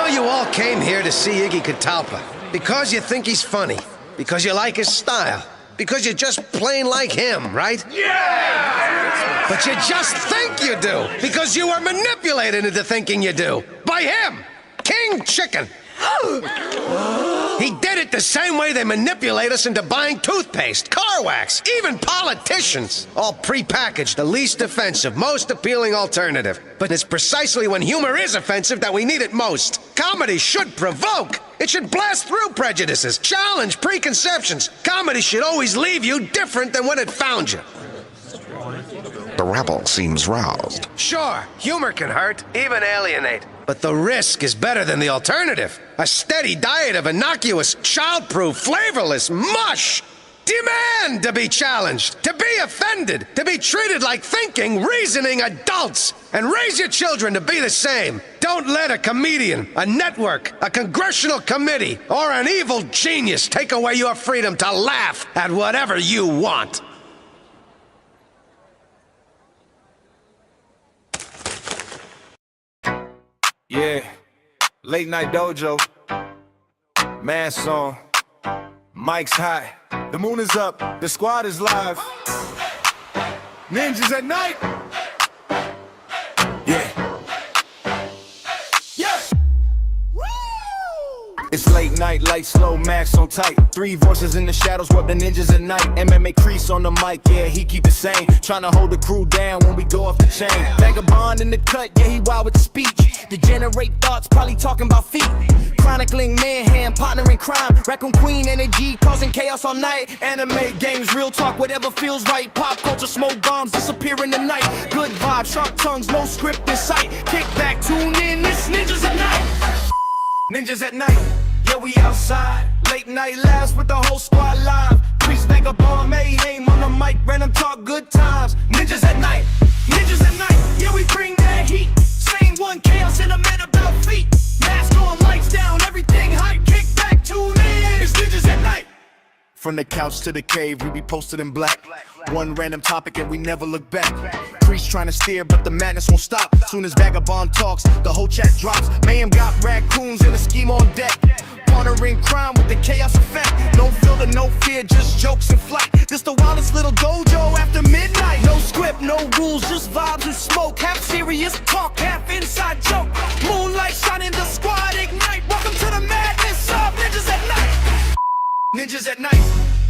know you all came here to see Iggy Catalpa because you think he's funny, because you like his style, because you just plain like him, right? Yeah! But you just think you do, because you were manipulated into thinking you do. By him! King Chicken! He did it the same way they manipulate us into buying toothpaste, car wax, even politicians. All prepackaged, the least offensive, most appealing alternative. But it's precisely when humor is offensive that we need it most. Comedy should provoke. It should blast through prejudices, challenge preconceptions. Comedy should always leave you different than when it found you. The rebel seems roused. Sure, humor can hurt, even alienate. But the risk is better than the alternative. A steady diet of innocuous, childproof, flavorless mush. Demand to be challenged, to be offended, to be treated like thinking, reasoning adults. And raise your children to be the same. Don't let a comedian, a network, a congressional committee, or an evil genius take away your freedom to laugh at whatever you want. Yeah, late night dojo, mask on, mic's hot, the moon is up, the squad is live, ninjas at night, yeah. It's late night, light, slow, max on tight. Three voices in the shadows, rub the ninjas at night. MMA Kreese on the mic, yeah, he keep it sane. Tryna hold the crew down when we go off the chain. Vagabond in the cut, yeah, he wild with speech. Degenerate thoughts, probably talking about feet. Chronicling Mayhem, partner in crime. Raccoon Queen energy, causing chaos all night. Anime games, real talk, whatever feels right. Pop culture, smoke bombs, disappear in the night. Good vibes, sharp tongues, no script in sight. Kick back, tune in, this Ninjas at Night. Ninjas at night, yeah, we outside. Late night laughs with the whole squad live. Kreese, Vagabond, Mayhem on the mic, random talk, good times. Ninjas at night, yeah, we bring that heat. Same one, chaos in a man about feet. Mask on, lights down, everything hype. Kick back, tune in, it's Ninjas at Night. From the couch to the cave, we be posted in black. One random topic and we never look back. Kreese trying to steer, but the madness won't stop. Soon as Vagabond talks, the whole chat drops. Mayhem got raccoons in a scheme on deck. Partnering crime with the chaos effect. No filter, no fear, just jokes in flight. This the wildest little dojo after midnight. No script, no rules, just vibes and smoke. Half serious talk, half inside joke. Moonlight shining, the squad ignite. Welcome to the madness of Ninjas at Night. Ninjas at Night,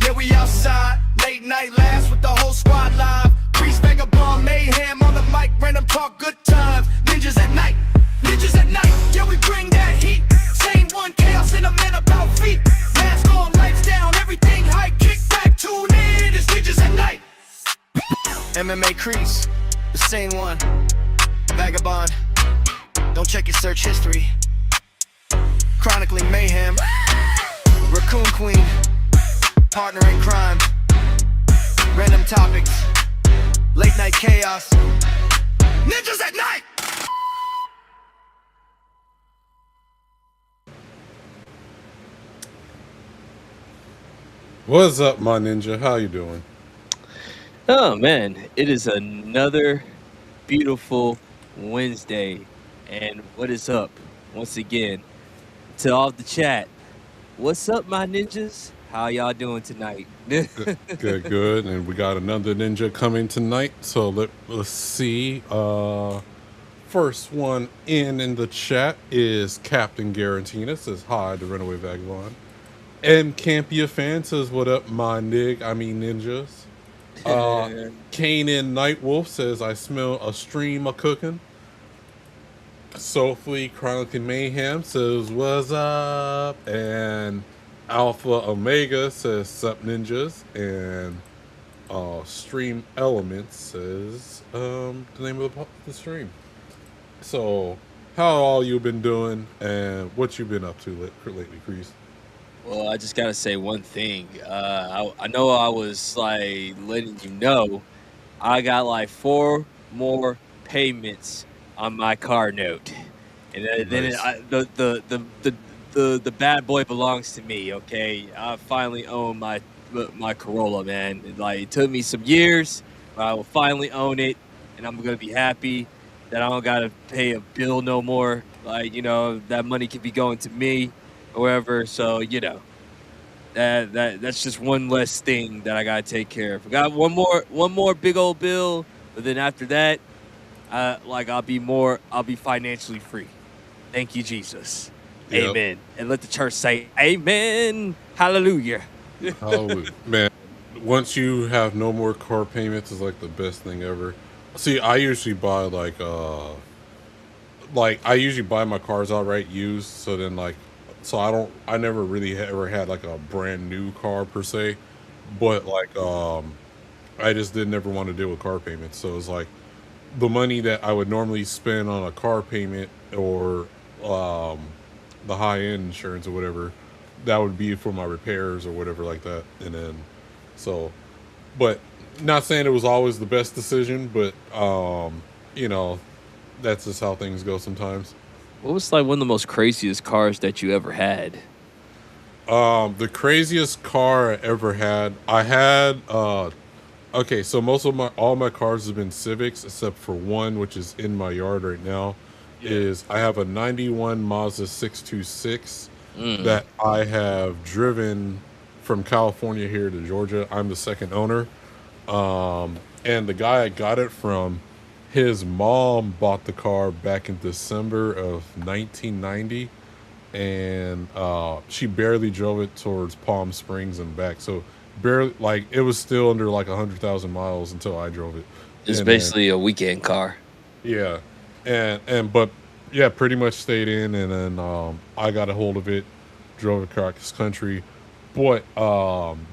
yeah, we outside. Late night laughs with the whole squad live. Kreese, Vagabond, Mayhem on the mic, random talk, good times. Ninjas at night, yeah, we bring that heat. Same one, chaos in a man about feet. Mask on, lights down, everything hype. Kick back, tune in, it's Ninjas at Night. MMA Kreese, the same one. Vagabond, don't check your search history. Chronicling Mayhem, Raccoon Queen, partner in crime. Random topics, late night chaos. Ninjas at Night. What's up, my ninja? How you doing? Oh man, it is another beautiful Wednesday, and what is up once again to all the chat? What's up, my ninjas? How y'all doing tonight? Good. And we got another ninja coming tonight. So let's see. First one in the chat is Captain Garantina. Says hi to Runaway Vagabond. M Campia fan says what up, my ninjas. Kanan Nightwolf says I smell a stream of cooking. Soulfully Chronicling Mayhem says what's up, and Alpha Omega says sup ninjas, and StreamElements says the name of the stream. So how all you been doing and what you been up to lately, Kreese? Well, I just gotta say one thing. I know I was like letting you know I got like 4 more payments on my car note, and then Nice. the bad boy belongs to me. Okay, I finally own my Corolla, man. Like, it took me some years, but I will finally own it, and I'm gonna be happy that I don't gotta pay a bill no more. Like, that money could be going to me or whatever. So, that's just one less thing that I gotta take care of. I got one more big old bill, but then after that, I'll be financially free. Thank you, Jesus. Yep. Amen. And let the church say, Amen. Hallelujah. Hallelujah. Man, once you have no more car payments is like the best thing ever. See, I usually buy I usually buy my cars outright used, so then I never really ever had like a brand new car per se, but I just didn't ever want to deal with car payments. So it's like the money that I would normally spend on a car payment or the high end insurance or whatever, that would be for my repairs or whatever like that. And then but not saying it was always the best decision, but you know, that's just how things go sometimes. What was like one of the most craziest cars that you ever had? The craziest car I ever had, I had okay, so all my cars have been Civics except for one, which is in my yard right now. Is I have a 91 Mazda 626 that I have driven from California here to Georgia. I'm the second owner. And the guy I got it from, his mom bought the car back in December of 1990, and she barely drove it towards Palm Springs and back. So barely, like, it was still under like 100,000 miles until I drove it. It's And basically a weekend car. yeah, but yeah, pretty much stayed in, and then I got a hold of it, drove it across country, bought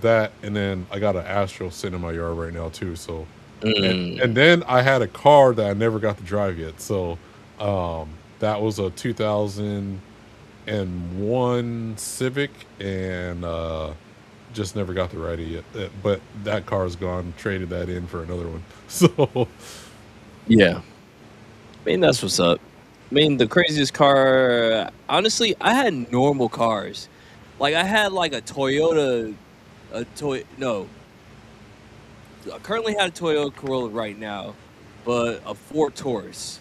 that, and then I got an Astro sitting in my yard right now too. So, and then I had a car that I never got to drive yet. So, that was a 2001 Civic, and just never got to ride it yet. But that car's gone. Traded that in for another one. So, Yeah. I mean, that's what's up. I mean, the craziest car, honestly, I had normal cars. Like, I had like a Toyota, no. I currently had a Toyota Corolla right now, but a Ford Taurus,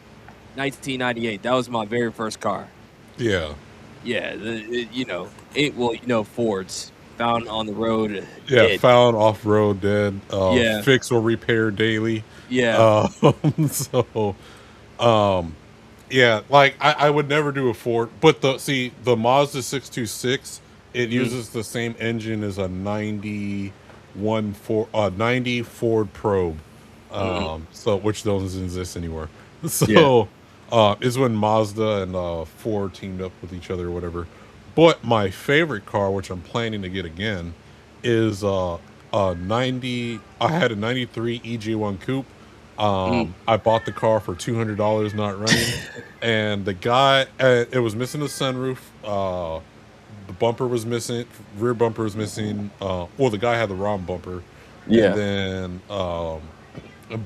1998. That was my very first car. yeah. Yeah, Fords found on the road. Yeah, dead. found off road dead. Yeah. Fix or repair daily. Yeah. So, yeah, like I would never do a Ford, but the Mazda 626, it uses the same engine as a 90 Ford Probe, so which doesn't exist anymore. So, is when Mazda and Ford teamed up with each other or whatever. But my favorite car, which I'm planning to get again, is a 90. I had a 93 EJ1 Coupe. I bought the car for $200 not running, and the guy, it was missing the sunroof. The bumper was missing, rear bumper was missing. Well, the guy had the wrong bumper. Yeah. And then,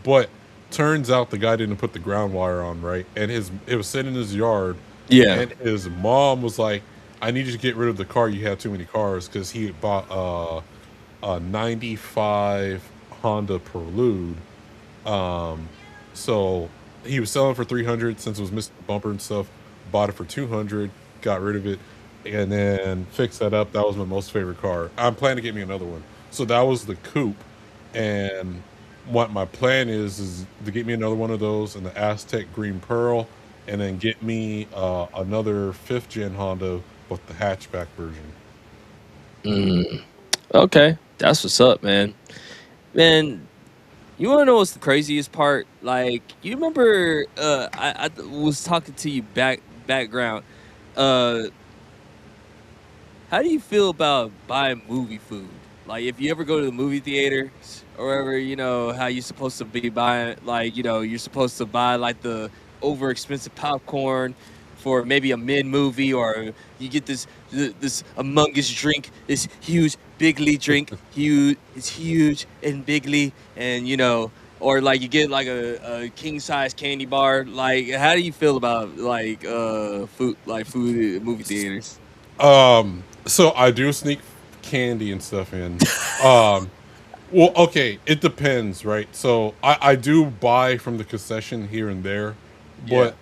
but turns out the guy didn't put the ground wire on right, and it was sitting in his yard. Yeah. And his mom was like, "I need you to get rid of the car. You have too many cars," because he had bought a 95 Honda Prelude. So he was selling for 300 since it was missing the bumper and stuff. Bought it for 200, got rid of it, and then fixed that up. That was my most favorite car. I'm planning to get me another one. So that was the coupe, and what my plan is to get me another one of those and the Aztec Green Pearl, and then get me another 5th gen Honda with the hatchback version. Okay, that's what's up, man. Man, you want to know what's the craziest part? Like, you remember, I was talking to you background. How do you feel about buying movie food? Like, if you ever go to the movie theaters or wherever, how you're supposed to be buying, like, you're supposed to buy like the over expensive popcorn for maybe a mid movie, or you get this Among Us drink, this huge bigly drink, it's huge and bigly, and or like you get like a king size candy bar. Like, how do you feel about like food at movie theaters? So I do sneak candy and stuff in. Well, okay, it depends, right? So I do buy from the concession here and there, but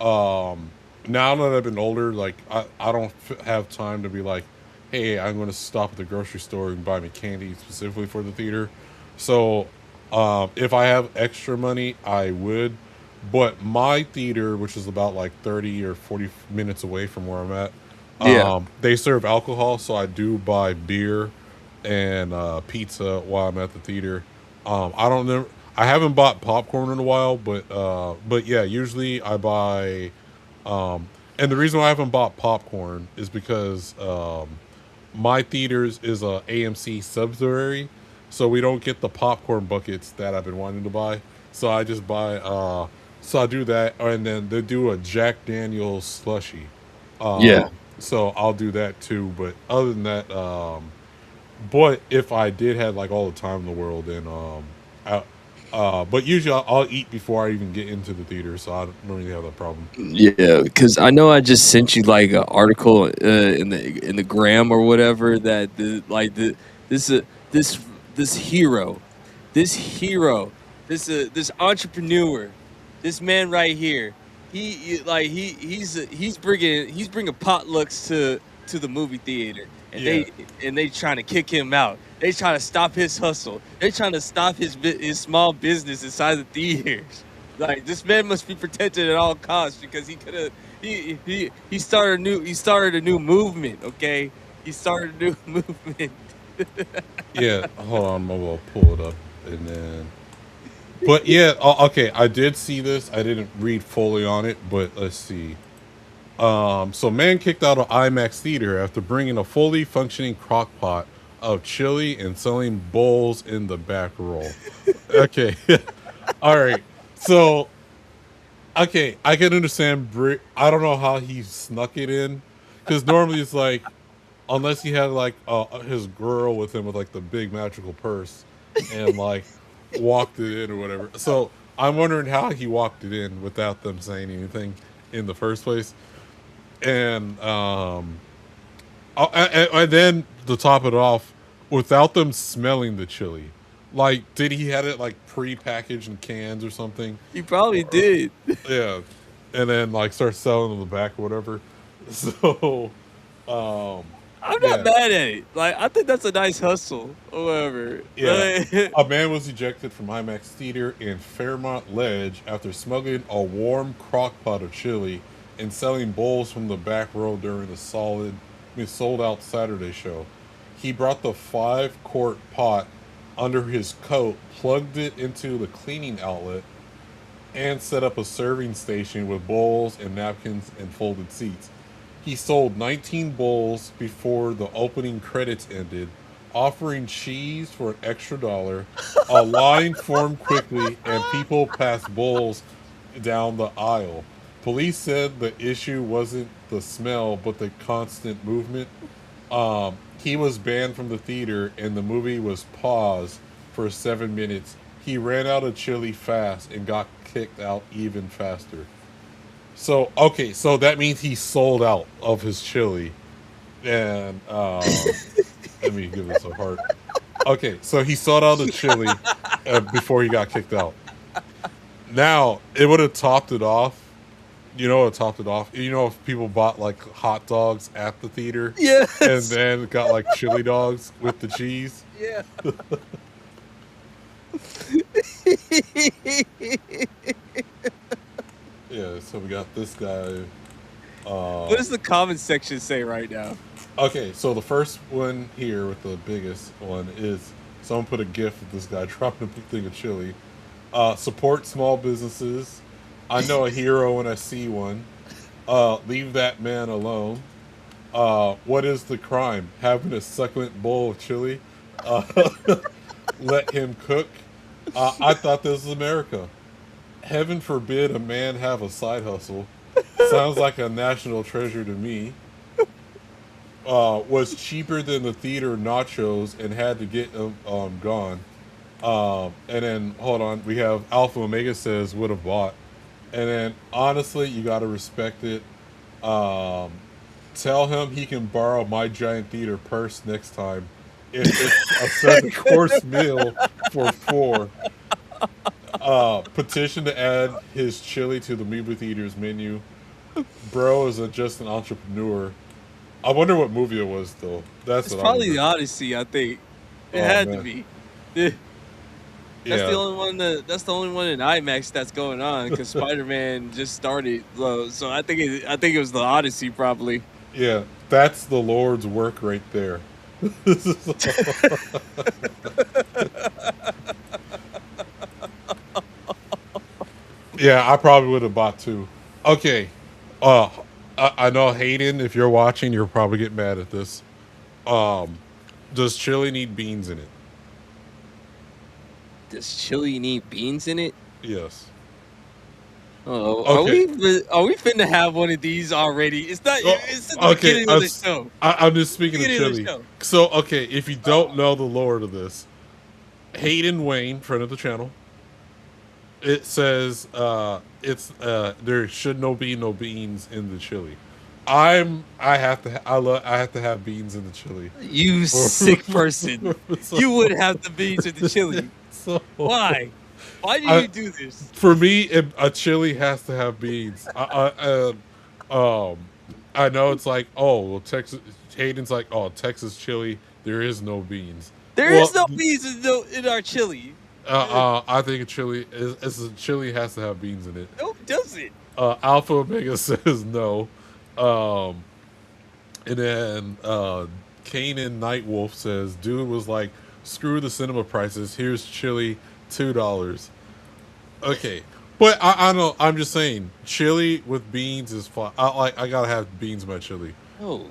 now that I've been older, like I don't have time to be like, hey, I'm going to stop at the grocery store and buy me candy specifically for the theater. So if I have extra money, I would. But my theater, which is about like 30 or 40 minutes away from where I'm at, Yeah. they serve alcohol, so I do buy beer and pizza while I'm at the theater. I don't know. I haven't bought popcorn in a while, but yeah, usually I buy. And the reason why I haven't bought popcorn is because my theaters is a AMC subsidiary, so we don't get the popcorn buckets that I've been wanting to buy. So I just buy. So I do that, and then they do a Jack Daniel's slushy. Yeah. So I'll do that too. But other than that, but if I did have like all the time in the world, then I, but usually I'll eat before I even get into the theater, so I don't really have that problem. Yeah, because I know I just sent you like an article in the gram or whatever that this this this hero, this entrepreneur, this man right here, he's bringing potlucks to the movie theater, and Yeah. they trying to kick him out. They trying to stop his hustle. They trying to stop his small business inside the theaters. Like, this man must be protected at all costs because he could have he started a new movement. Okay, he started a new movement. Yeah, hold on, I'll pull it up and then. But yeah, okay, I did see this. I didn't read fully on it, but let's see. So man kicked out of IMAX theater after bringing a fully functioning crock pot of chili and selling bowls in the back row. Okay, all right. So, okay, I can understand. I don't know how he snuck it in, because normally it's like, unless he had like his girl with him with like the big magical purse, and like walked it in or whatever. So I'm wondering how he walked it in without them saying anything in the first place. And and then to top it off, without them smelling the chili. Like, did he had it like pre-packaged in cans or something? He probably did. Yeah, and then like start selling in the back or whatever. So, I'm yeah. not mad at it. Like, I think that's a nice hustle or whatever. Yeah, Like, a man was ejected from IMAX theater in Fairmont Ledge after smuggling a warm crock pot of chili and selling bowls from the back row during a sold out Saturday show. He brought the 5-quart pot under his coat, plugged it into the cleaning outlet, and set up a serving station with bowls and napkins and folded seats. He sold 19 bowls before the opening credits ended, offering cheese for an extra $1. A line formed quickly, and people passed bowls down the aisle. Police said the issue wasn't the smell, but the constant movement. He was banned from the theater, and the movie was paused for 7 minutes. He ran out of chili fast and got kicked out even faster. So, okay, so that means he sold out of his chili. And, let me give this a heart. Okay, so he sold out the chili before he got kicked out. Now, it would have topped it off. You know what topped it off? You know if people bought, like, hot dogs at the theater? yes. And then got, like, chili dogs with the cheese? Yeah. Yeah, so we got this guy. What does the comment section say right now? Okay, so the first one here with the biggest one is someone put a gif of this guy dropping a thing of chili. Support small businesses. I know a hero when I see one. Leave that man alone. What is the crime? Having a succulent bowl of chili? Let him cook. I thought this was America. Heaven forbid a man have a side hustle. Sounds like a national treasure to me. Was cheaper than the theater nachos and had to get them gone. And then, hold on, we have Alpha Omega says would have bought. And then, honestly, you got to respect it. Tell him he can borrow my giant theater purse next time. If it's a 7-course meal for 4. Petition to add his chili to the movie theater's menu. Bro is just an entrepreneur. I wonder what movie it was though. That's It's what I probably the wonder. Odyssey. I think it Oh had to man. be. Yeah, that's the Yeah. only one. That's the only one in IMAX that's going on because Spider-Man just started. So I think it was the Odyssey probably. Yeah. That's the Lord's work right there. Yeah, I probably would have bought two. Okay. Uh I know Hayden, if you're watching, you'll probably get mad at this. Um does chili need beans in it? Does chili need beans in it? Yes. Oh, Okay. are we finna have one of these already? It's not. Oh, It's at the okay. beginning of the show. I'm just speaking of Beginning of the chili. show. So, okay, if you don't know the lore of this, Hayden Wayne, friend of the channel, it says there should be no beans in the chili. I have to have beans in the chili. You sick person. So- You would have the beans in the chili. So Why? Why do I- you do this? for me, a chili has to have beans. I know it's like, oh, well, Texas. Hayden's like, oh, Texas chili. There is no beans. There is no beans in our chili. I think a chili has to have beans in it. No, it doesn't. Alpha Omega says no. And then Kanan Nightwolf says, dude was like, screw the cinema prices. Here's chili, $2. Okay. But I know, I'm just saying, chili with beans is fine. I gotta have beans in my chili. No.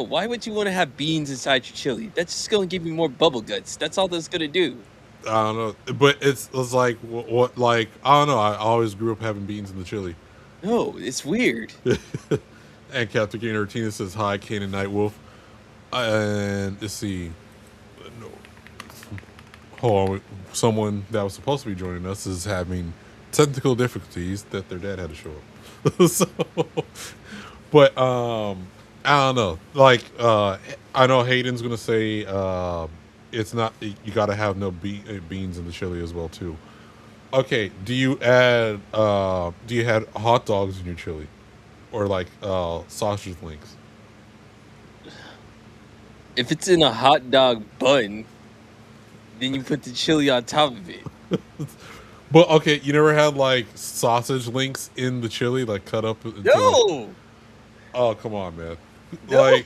Why would you want to have beans inside your chili? That's just gonna give you more bubble guts. That's all that's gonna do. I don't know, but it's like what like I don't know. I always grew up having beans in the chili. No, it's weird. And Captain Gainer Tina says hi, Kanan Nightwolf. And let's see. No. Hold on. Someone that was supposed to be joining us is having technical difficulties that their dad had to show up. So, but I don't know. Like I know Hayden's gonna say it's not. You gotta have no beans in the chili as well too. Okay. Do you add hot dogs in your chili, or like sausage links? If it's in a hot dog bun, then you put the chili on top of it. But okay, you never had like sausage links in the chili, like cut up? Into, No. Oh come on, man! No. Like,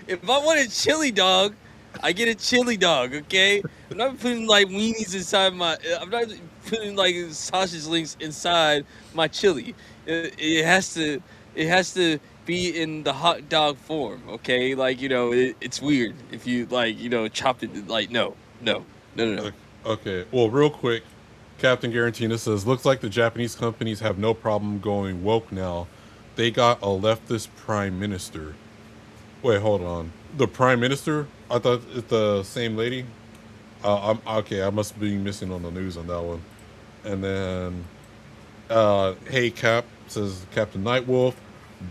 If I want a chili dog, I get a chili dog. Okay, I'm not putting like weenies inside my. I'm not putting like sausage links inside my chili. It has to. It has to be in the hot dog form. Okay, like it's weird if you like chop it. Like no. okay, well, real quick, Captain Garantina says, looks like the Japanese companies have no problem going woke now. They got a leftist prime minister. Wait, hold on. The prime minister? I thought it's the same lady. I'm okay. I must be missing on the news on that one. And then, hey Cap, says Captain Nightwolf.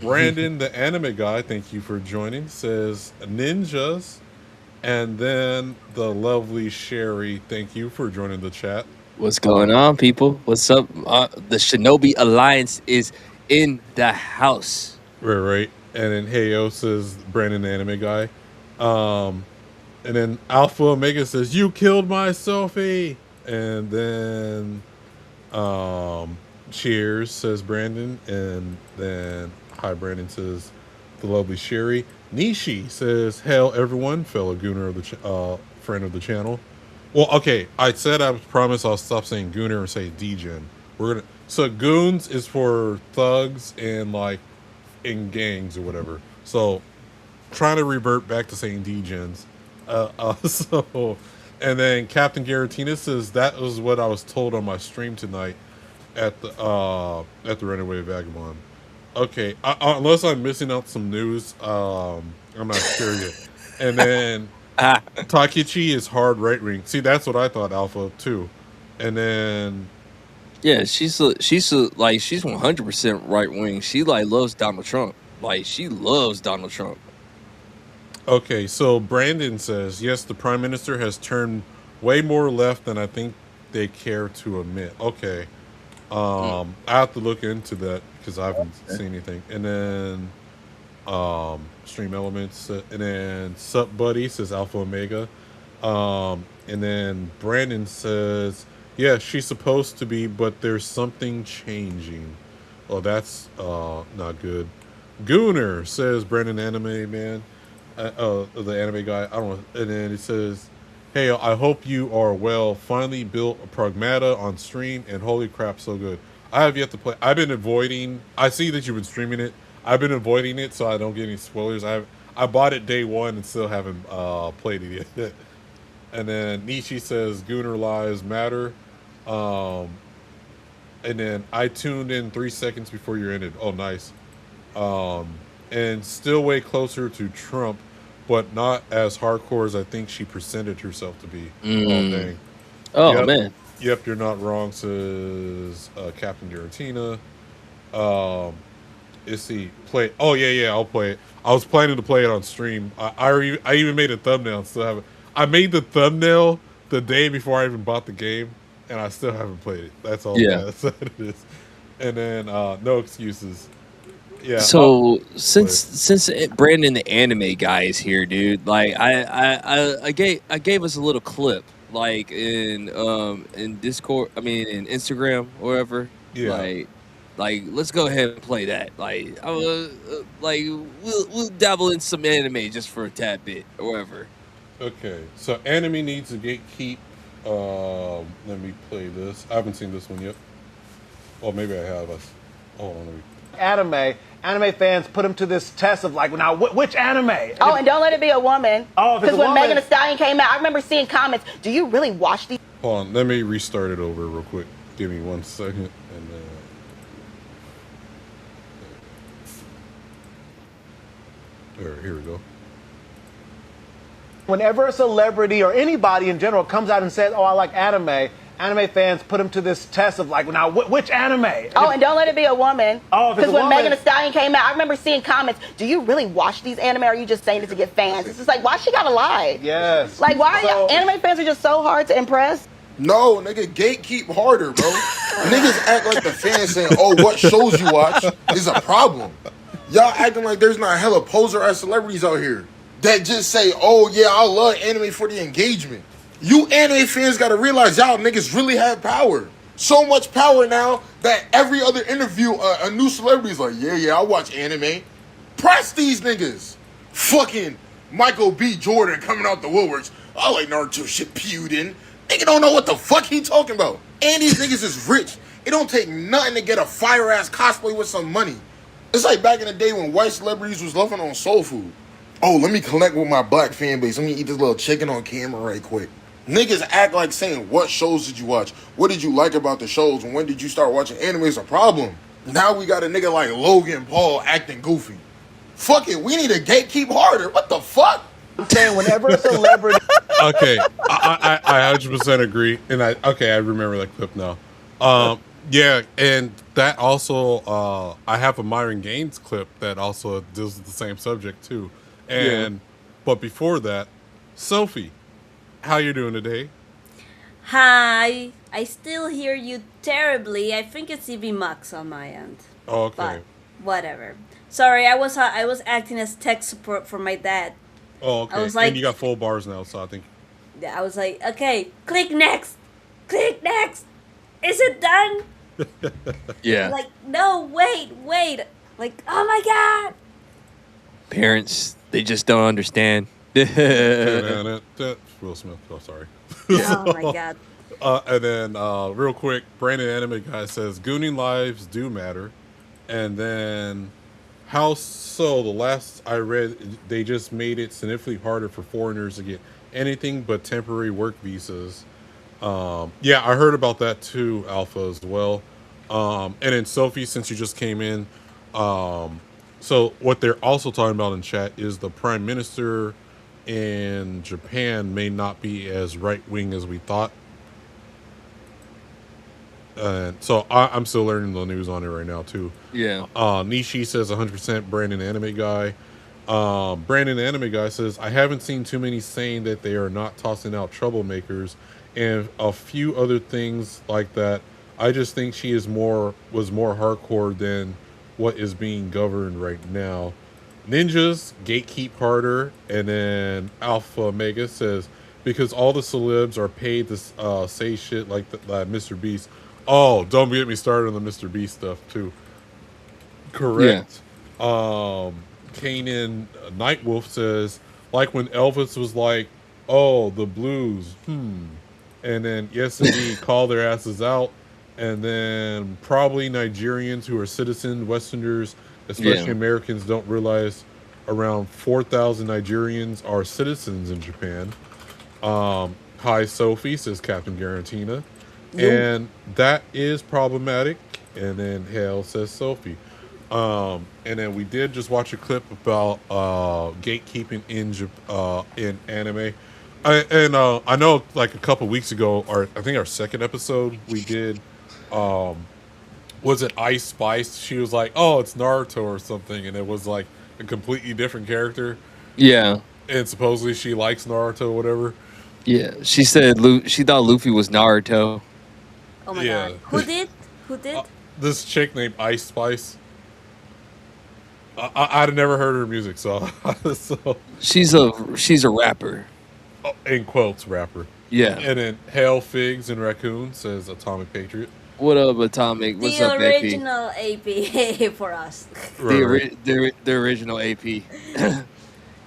Brandon, the anime guy, thank you for joining. Says ninjas. And then the lovely Sherry, thank you for joining the chat. What's going on, people? What's up? The Shinobi Alliance is in the house. Right. And then Heyo says Brandon the anime guy. And then Alpha Omega says, you killed my selfie. And then cheers, says Brandon. And then hi Brandon, says the lovely Sherry. Nishi says, hail everyone, fellow Gooner of the friend of the channel. Well, okay, I said I promised I'll stop saying Gooner and say D-Gen. So goons is for thugs and like in gangs or whatever. So trying to revert back to saying D-Gens. So, and then Captain Garatina says that was what I was told on my stream tonight at the Runaway Vagabond. Okay, unless I'm missing out some news, I'm not sure yet. And then Takichi is hard right wing. See, that's what I thought, Alpha too. And then yeah, she's 100% right wing. She like loves Donald Trump. Like she loves Donald Trump. Okay, so Brandon says yes, the prime minister has turned way more left than I think they care to admit. Okay, I have to look into that because I haven't seen anything. And then StreamElements, and then Sup Buddy says Alpha Omega. And then Brandon says, yeah, she's supposed to be, but there's something changing. Oh, that's not good. Gooner says Brandon Anime Man, the anime guy. I don't know. And then it says, hey, I hope you are well. Finally built a Pragmata on stream, and holy crap, so good. I have yet to play. I've been avoiding. I see that you've been streaming it. I've been avoiding it so I don't get any spoilers. I bought it day one and still haven't played it yet. And then Nishi says Gooner Lives Matter. And then I tuned in 3 seconds before you ended. Oh, nice. And still way closer to Trump, but not as hardcore as I think she presented herself to be. Oh, dang. Oh, yep, man. Yep, you're not wrong, says Captain Garantina. Let's see. Play. Oh, yeah, I'll play it. I was planning to play it on stream. I even made a thumbnail and still haven't. I made the thumbnail the day before I even bought the game, and I still haven't played it. That's all. Yeah. That's what it is. And then no excuses. Yeah. So since Brandon the anime guy is here, dude, like I gave us a little clip, like in Discord, I mean in Instagram, or wherever. Yeah. Like let's go ahead and play that. Like we'll dabble in some anime just for a tad bit, or whatever. Okay. So anime needs a gatekeep. Let me play this. I haven't seen this one yet. Oh, maybe I have. Hold on. Anime fans put him to this test of like, now which anime? Oh, and don't let it be a woman. Oh, if it's a because when woman. Megan Thee Stallion came out, I remember seeing comments. Do you really watch these? Hold on. Let me restart it over real quick. Give me 1 second, and then. Here we go. Whenever a celebrity or anybody in general comes out and says, oh, I like anime fans put him to this test of like, now which anime? Oh, and don't let it be a woman. Oh, if it's a because when woman. Megan Thee Stallion came out, I remember seeing comments. Do you really watch these anime, or are you just saying it to get fans? It's just like, why she gotta lie? Yes. Like, why anime fans are just so hard to impress? No, nigga, gatekeep harder, bro. Niggas act like the fans saying, oh, what shows you watch is a problem. Y'all acting like there's not hella poser-ass celebrities out here that just say, oh, yeah, I love anime for the engagement. You anime fans gotta realize y'all niggas really have power. So much power now that every other interview, a new celebrity's like, yeah, I watch anime. Press these niggas. Fucking Michael B. Jordan coming out the woodworks. I like Naruto Shippuden. Nigga don't know what the fuck he talking about. And these niggas is rich. It don't take nothing to get a fire-ass cosplay with some money. It's like back in the day when white celebrities was loving on soul food. Oh, let me connect with my black fan base. Let me eat this little chicken on camera right quick. Niggas act like saying, what shows did you watch? What did you like about the shows? And when did you start watching anime? It's a problem. Now we got a nigga like Logan Paul acting goofy. Fuck it, we need to gatekeep harder. What the fuck? I'm saying whenever a celebrity... Okay, I 100% agree. And I remember that clip now. Yeah, and that also, I have a Myron Gaines clip that also deals with the same subject too. And but before that, Sophie, how you doing today? Hi, I still hear you terribly. I think it's EV Max on my end. Oh, okay. But whatever. Sorry, I was acting as tech support for my dad. Oh, okay. I was like, and you got full bars now, so I think. Yeah, I was like, okay, click next. Click next. Is it done? Yeah. Like, no, wait. Like, oh my god. Parents, they just don't understand. That's Will Smith. Oh, sorry. Oh my god. And then, real quick, Brandon Anime Guy says, Gooning lives do matter. And then, how so? The last I read, they just made it significantly harder for foreigners to get anything but temporary work visas. Yeah, I heard about that too, Alpha, as well. And then, Sophie, since you just came in, so what they're also talking about in chat is the Prime Minister in Japan may not be as right-wing as we thought. So I'm still learning the news on it right now too. Yeah. Nishi says 100% Brandon Anime Guy. Brandon Anime Guy says, I haven't seen too many saying that they are not tossing out troublemakers and a few other things like that. I just think she was more hardcore than what is being governed right now. Ninjas gatekeep harder, and then Alpha Omega says because all the celebs are paid to say shit like Mr. Beast. Oh, don't get me started on the Mr. Beast stuff too. Correct. Kanan Nightwolf says like when Elvis was like, "Oh, the blues," and then yes, indeed, call their asses out, and then probably Nigerians who are citizen Westerners, especially Americans, don't realize around 4,000 Nigerians are citizens in Japan. Hi, Sophie, says Captain Garantina. And that is problematic. And then Hale says Sophie. And then we did just watch a clip about gatekeeping in anime. I know like a couple weeks ago, I think our second episode we did, was it Ice Spice? She was like, oh, it's Naruto or something. And it was like a completely different character. Yeah. And supposedly she likes Naruto or whatever. Yeah. She said she thought Luffy was Naruto. Oh my god. Who did? This chick named Ice Spice. I'd never heard her music, so she's a rapper. In quotes, rapper. Yeah. And then Hail Figs and Raccoon says Atomic Patriot. What up, Atomic? What's up, AP? The original AP for us. The original AP.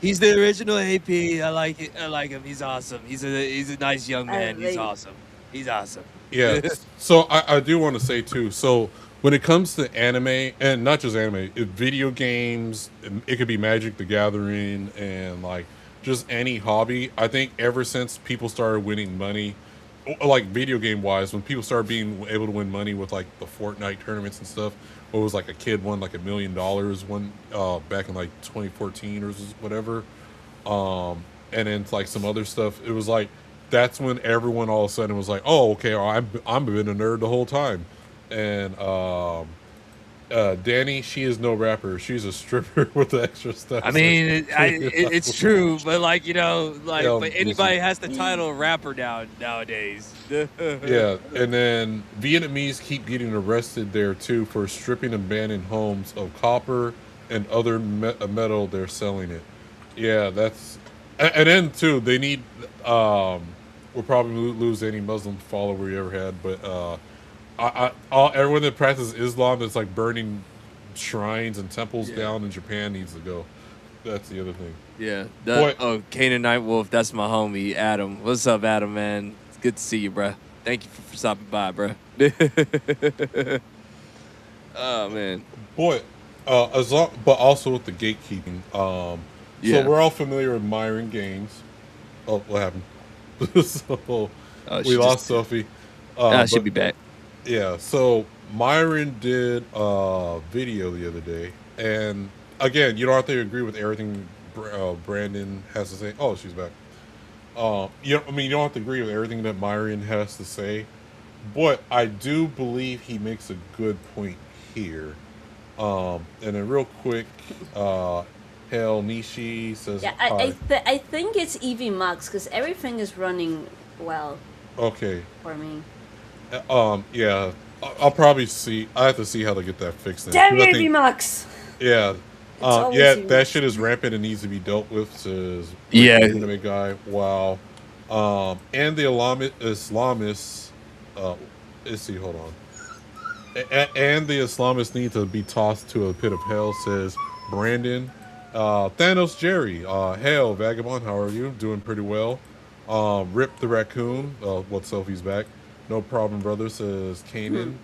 He's the original AP. I like it. I like him. He's awesome. He's a nice young man. He's awesome. He's awesome. Yeah. So I do want to say too. So when it comes to anime, and not just anime, video games, it could be Magic the Gathering and like just any hobby. I think ever since people started winning money, like video game wise, when people started being able to win money with like the Fortnite tournaments and stuff, what was like a kid won like $1 million one back in like 2014 or whatever, and then like some other stuff. It was like that's when everyone all of a sudden was like, oh, okay, I'm been a nerd the whole time. And Danny, she is no rapper. She's a stripper with the extra stuff. I mean, it's true, but like but anybody has the title rapper nowadays. Yeah, and then Vietnamese keep getting arrested there too for stripping abandoned homes of copper and other metal. They're selling it. Yeah, that's and then too they need. We'll probably lose any Muslim follower we ever had, but everyone that practices Islam that's like burning shrines and temples down in Japan needs to go. That's the other thing. Yeah. Kanan Nightwolf, that's my homie, Adam. What's up, Adam, man? It's good to see you, bro. Thank you for stopping by, bro. Oh, man. Boy, but also with the gatekeeping. So we're all familiar with Myron Games. Oh, what happened? So we lost Sophie. She'll be back. Yeah, so Myron did a video the other day, and again, you don't have to agree with everything Brandon has to say. Oh, she's back. You don't have to agree with everything that Myron has to say, but I do believe he makes a good point here. And then real quick, Hell Nishi says, yeah, I think it's EV Max because everything is running well. Okay. For me. Yeah, I'll probably see. I have to see how to get that fixed. Damn EV Max. Yeah. That shit is rampant and needs to be dealt with. Says anime guy. Wow. And the Islamists. Let's see. Hold on. And the Islamists need to be tossed to a pit of hell. Says Brandon. Thanos Jerry. Hail Vagabond. How are you? Doing pretty well. Rip the Raccoon. What Sophie's back. No problem, brother. Says Kanan.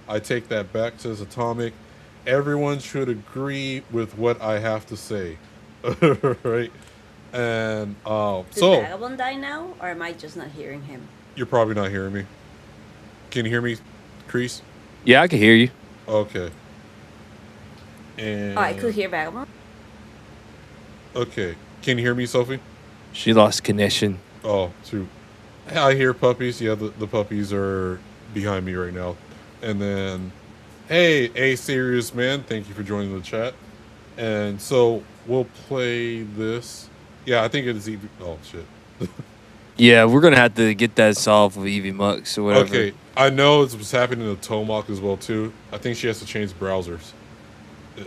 I take that back. Says Atomic. Everyone should agree with what I have to say. Right? And Did Vagabond die now, or am I just not hearing him? You're probably not hearing me. Can you hear me, Kreese? Yeah, I can hear you. Okay. And I could hear Vagabond. Okay. Can you hear me, Sophie? She lost connection. Oh, shoot. I hear puppies. Yeah, the puppies are behind me right now. And then, hey, A Serious Man, thank you for joining the chat. And so we'll play this. Yeah, I think it is even. Oh, shit. Yeah, we're gonna have to get that solved with Evie Mux or whatever. Okay, I know it's what's happening to Tomok as well too. I think she has to change browsers.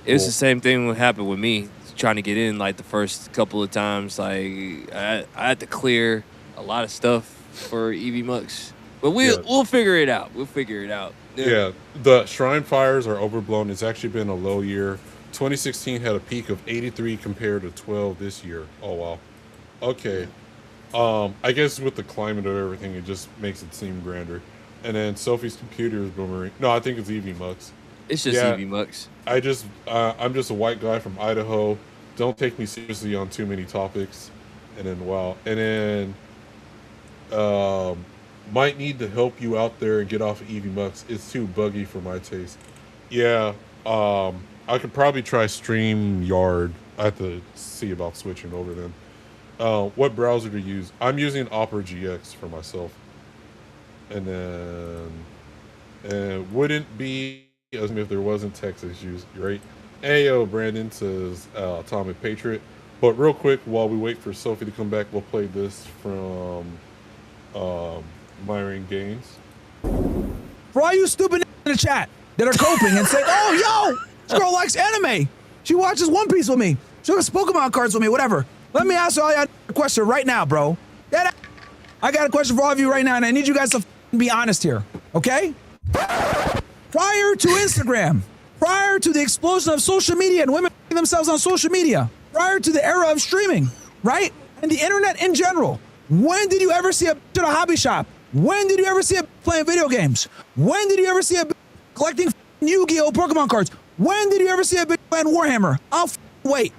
It was the same thing that happened with me trying to get in. Like the first couple of times, like I had to clear a lot of stuff for Evie Mux, but we'll figure it out. We'll figure it out. Yeah, the Shrine Fires are overblown. It's actually been a low year. 2016 had a peak of 83 compared to 12 this year. Oh wow. Okay. I guess with the climate of everything, it just makes it seem grander. And then Sophie's computer is boomerang. No, I think it's Evie Mux. It's just Evie Mux. I'm just a white guy from Idaho. Don't take me seriously on too many topics. And then wow. And then might need to help you out there and get off of Evie Mux. It's too buggy for my taste. Yeah. I could probably try StreamYard. I have to see about switching over then. What browser to use? I'm using Opera GX for myself. And then wouldn't be as if there wasn't text issues, right? Ayo, Brandon says Atomic Patriot. But real quick, while we wait for Sophie to come back, we'll play this from Myron Gaines. For all you stupid in the chat that are coping and say, oh, yo, this girl likes anime. She watches One Piece with me. She likes Pokemon cards with me, whatever. Let me ask all y'all a question right now, bro. I got a question for all of you right now, and I need you guys to be honest here, okay? Prior to Instagram, prior to the explosion of social media and women themselves on social media, prior to the era of streaming, right? And the internet in general, when did you ever see a bitch at a hobby shop? When did you ever see a bitch playing video games? When did you ever see a bitch collecting Yu-Gi-Oh! Pokemon cards? When did you ever see a bitch playing Warhammer? I'll wait.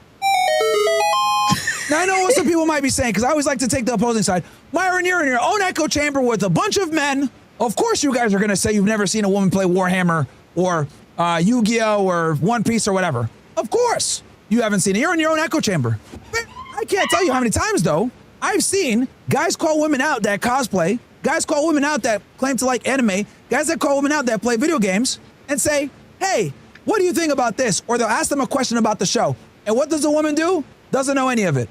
Now, I know what some people might be saying, because I always like to take the opposing side. Myron, you're in your own echo chamber with a bunch of men. Of course you guys are going to say you've never seen a woman play Warhammer or Yu-Gi-Oh! Or One Piece or whatever. Of course you haven't seen it. You're in your own echo chamber. But I can't tell you how many times, though, I've seen guys call women out that cosplay, guys call women out that claim to like anime, guys that call women out that play video games and say, hey, what do you think about this? Or they'll ask them a question about the show. And what does the woman do? Doesn't know any of it.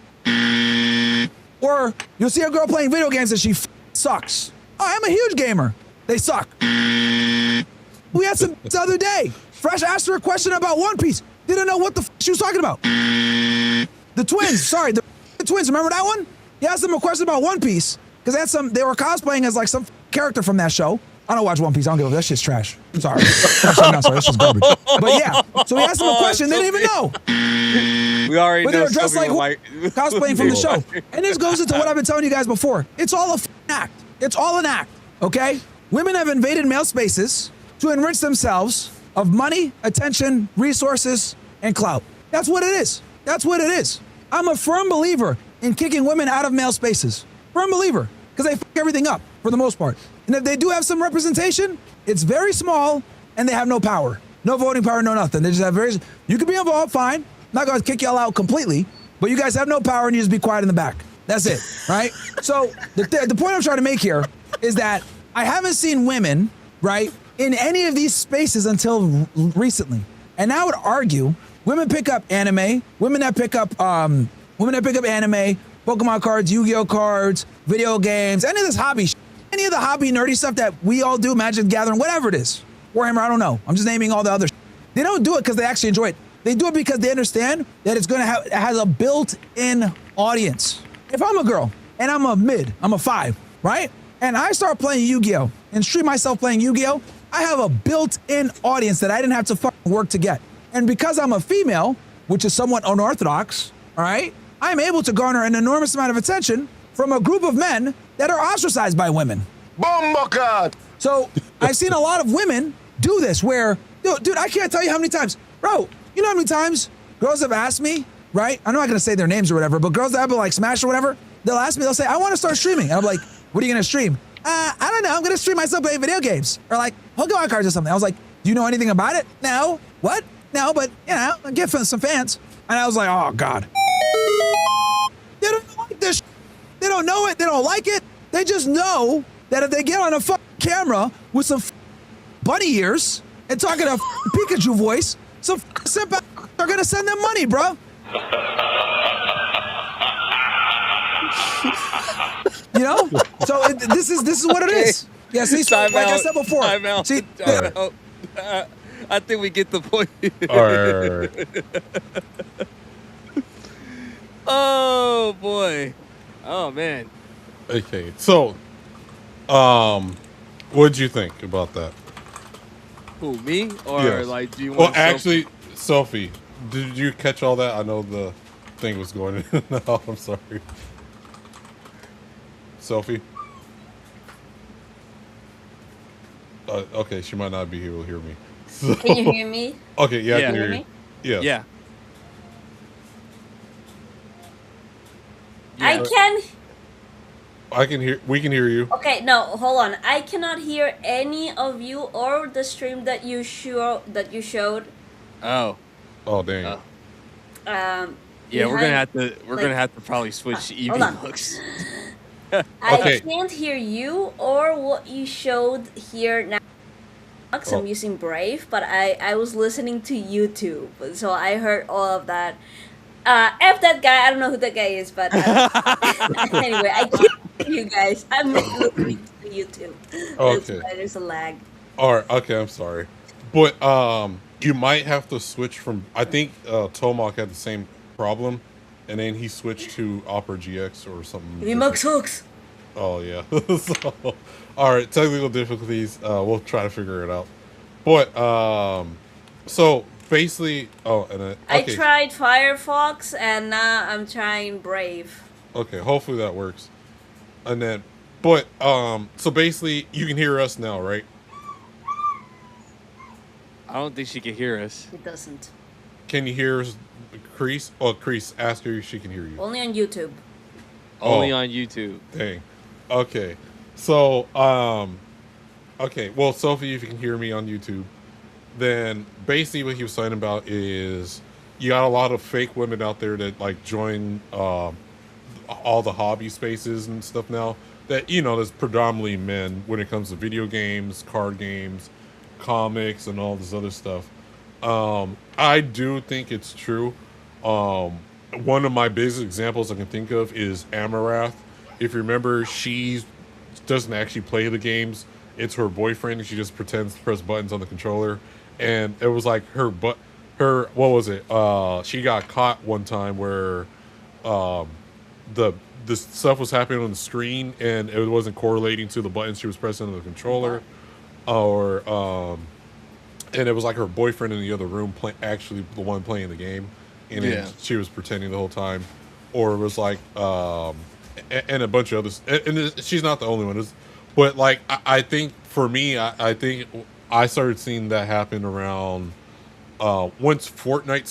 Or you'll see a girl playing video games and she sucks. Oh, I'm a huge gamer. They suck. We had some the other day. Fresh asked her a question about One Piece. Didn't know what the she was talking about. The twins, sorry, the twins, remember that one? He asked them a question about One Piece because they were cosplaying as like some character from that show. I don't watch One Piece. I don't give a that shit's trash. I'm sorry. Actually, not sorry. That's just garbage. But yeah, so he asked them a question. They didn't even know. We already but know. They were dressed like cosplaying from the show. And this goes into what I've been telling you guys before. It's all an act. It's all an act, okay? Women have invaded male spaces to enrich themselves of money, attention, resources, and clout. That's what it is. That's what it is. I'm a firm believer in kicking women out of male spaces. Firm believer, because they fuck everything up for the most part. And if they do have some representation, it's very small and they have no power. No voting power, no nothing. They just have you can be involved, fine. Not gonna kick y'all out completely, but you guys have no power and you just be quiet in the back. That's it, right? So the point I'm trying to make here is that I haven't seen women, right, in any of these spaces until recently. And I would argue women pick up anime, women that pick up anime, Pokemon cards, Yu-Gi-Oh cards, video games, any of this hobby any of the hobby nerdy stuff that we all do, Magic the Gathering, whatever it is. Warhammer, I don't know. I'm just naming all the other They don't do it because they actually enjoy it. They do it because they understand that it's going to it has a built-in audience. If I'm a girl and I'm a 5, right? And I start playing Yu-Gi-Oh! And stream myself playing Yu-Gi-Oh! I have a built-in audience that I didn't have to fucking work to get. And because I'm a female, which is somewhat unorthodox, all right, I'm able to garner an enormous amount of attention from a group of men that are ostracized by women. Bombocard! So I've seen a lot of women do this where, dude, I can't tell you how many times, bro, you know how many times girls have asked me, right? I'm not gonna say their names or whatever, but girls that have been like Smash or whatever, they'll ask me, they'll say, I wanna start streaming. And I'm like, what are you gonna stream? I don't know, I'm gonna stream myself playing video games. Or like Pokemon cards or something. I was like, do you know anything about it? No. What? No, but you know, I get some fans. And I was like, oh God. They don't like this. They don't know it. They don't like it. They just know that if they get on a camera with some bunny ears and talking a Pikachu voice, some simp are gonna send them money, bro. You know? So this is what it is. Yeah, see, so, like I said before. Time out. See, Time out. I think we get the point. All right. Oh boy. Oh man. Okay, so, what'd you think about that? Who, me? Or Yes. like, do you want? Well, actually, Sophie, did you catch all that? I know the thing was going in and out. I'm sorry. Sophie? Okay, she might not be able to hear me. So, Can you hear me? okay, yeah, I Yeah. can hear Hear you. me? Yes. Yeah. I can. I can hear. We can hear you. Okay, no, hold on. I cannot hear any of you or the stream that you showed. Oh. Oh, dang. Um. Yeah, we're gonna behind- have to. We're like- gonna have to probably switch to hold on. EV looks. I Okay. can't hear you or what you showed here now. I'm Oh. using Brave, but I was listening to YouTube, so I heard all of that. F that guy. I don't know who that guy is, but anyway, I can't hear you guys. I'm listening to YouTube. That's Okay. why there's a lag. All right. Okay, I'm sorry, but you might have to switch from. I think Tomok had the same problem, and then he switched to Opera GX or something. VMAX hooks. Oh yeah. So, all right, technical difficulties. We'll try to figure it out. But so basically, okay. I tried Firefox and now I'm trying Brave. Okay, hopefully that works. And then, but so basically, you can hear us now, right? I don't think she can hear us. It doesn't. Can you hear us, Kreese? Oh, Kreese, ask her if she can hear you. Only on YouTube. Only Oh. on YouTube. Dang. Okay. So, okay. Well, Sophie, if you can hear me on YouTube, then basically what he was saying about is you got a lot of fake women out there that like join all the hobby spaces and stuff now that, you know, there's predominantly men when it comes to video games, card games, comics, and all this other stuff. I do think it's true. One of my biggest examples I can think of is Amarath. If you remember, she doesn't actually play the games. It's her boyfriend, and she just pretends to press buttons on the controller. And it was like what was it? She got caught one time where this stuff was happening on the screen, and it wasn't correlating to the buttons she was pressing on the controller, or and it was like her boyfriend in the other room actually the one playing the game, and then she was pretending the whole time, or it was like and a bunch of others, and she's not the only one. But like I think for me, I think I started seeing that happen around once Fortnite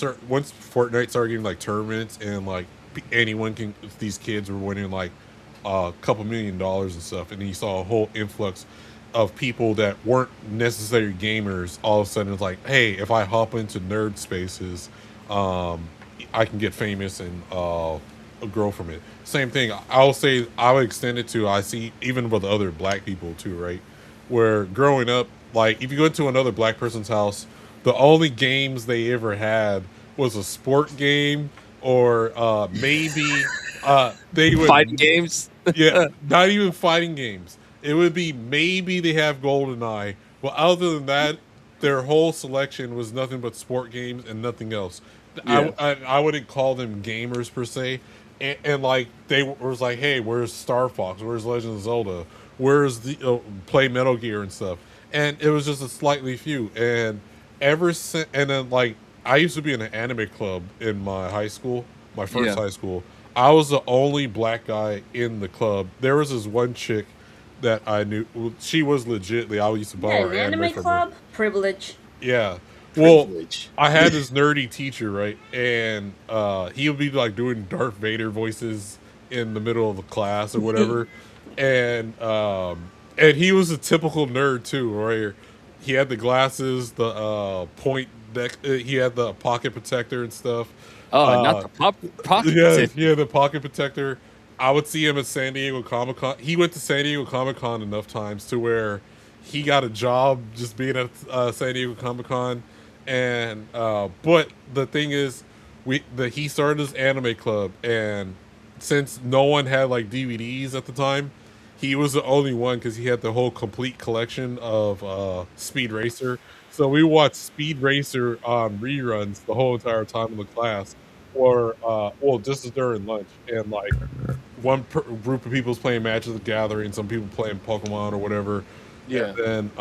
started getting like tournaments, and like these kids were winning like a couple $1 million and stuff, and then you saw a whole influx of people that weren't necessarily gamers. All of a sudden it's like, hey, if I hop into nerd spaces, I can get famous and grow from it. Same thing, I'll say, I would extend it to, I see even with other black people too, right? Where growing up, like if you go into another black person's house, the only games they ever had was a sport game, or maybe they would fighting games. Yeah, not even fighting games. It would be maybe they have GoldenEye, but other than that, their whole selection was nothing but sport games and nothing else. Yeah. I wouldn't call them gamers per se, and like they was like, hey, where's Star Fox? Where's Legend of Zelda? Where's the play Metal Gear and stuff? And it was just a slightly few. And ever since, and then like I used to be in an anime club in my high school, my first high school. I was the only black guy in the club. There was this one chick that I knew. She was legitly. I used to borrow Yeah, anime anime from club her. privilege. Yeah. Well, I had this nerdy teacher, right? And he would be like doing Darth Vader voices in the middle of the class or whatever. And he was a typical nerd too, right? He had the glasses, the point deck. He had the pocket protector and stuff. Oh, not the pocket Yeah, protector. yeah, the pocket protector. I would see him at San Diego Comic-Con. He went to San Diego Comic-Con enough times to where he got a job just being at San Diego Comic-Con. And but the thing is, he started his anime club, and since no one had like DVDs at the time, he was the only one because he had the whole complete collection of Speed Racer. So we watched Speed Racer on reruns the whole entire time in the class, or well, just during lunch, and like group of people was playing Magic the Gathering, some people playing Pokemon or whatever. Yeah. And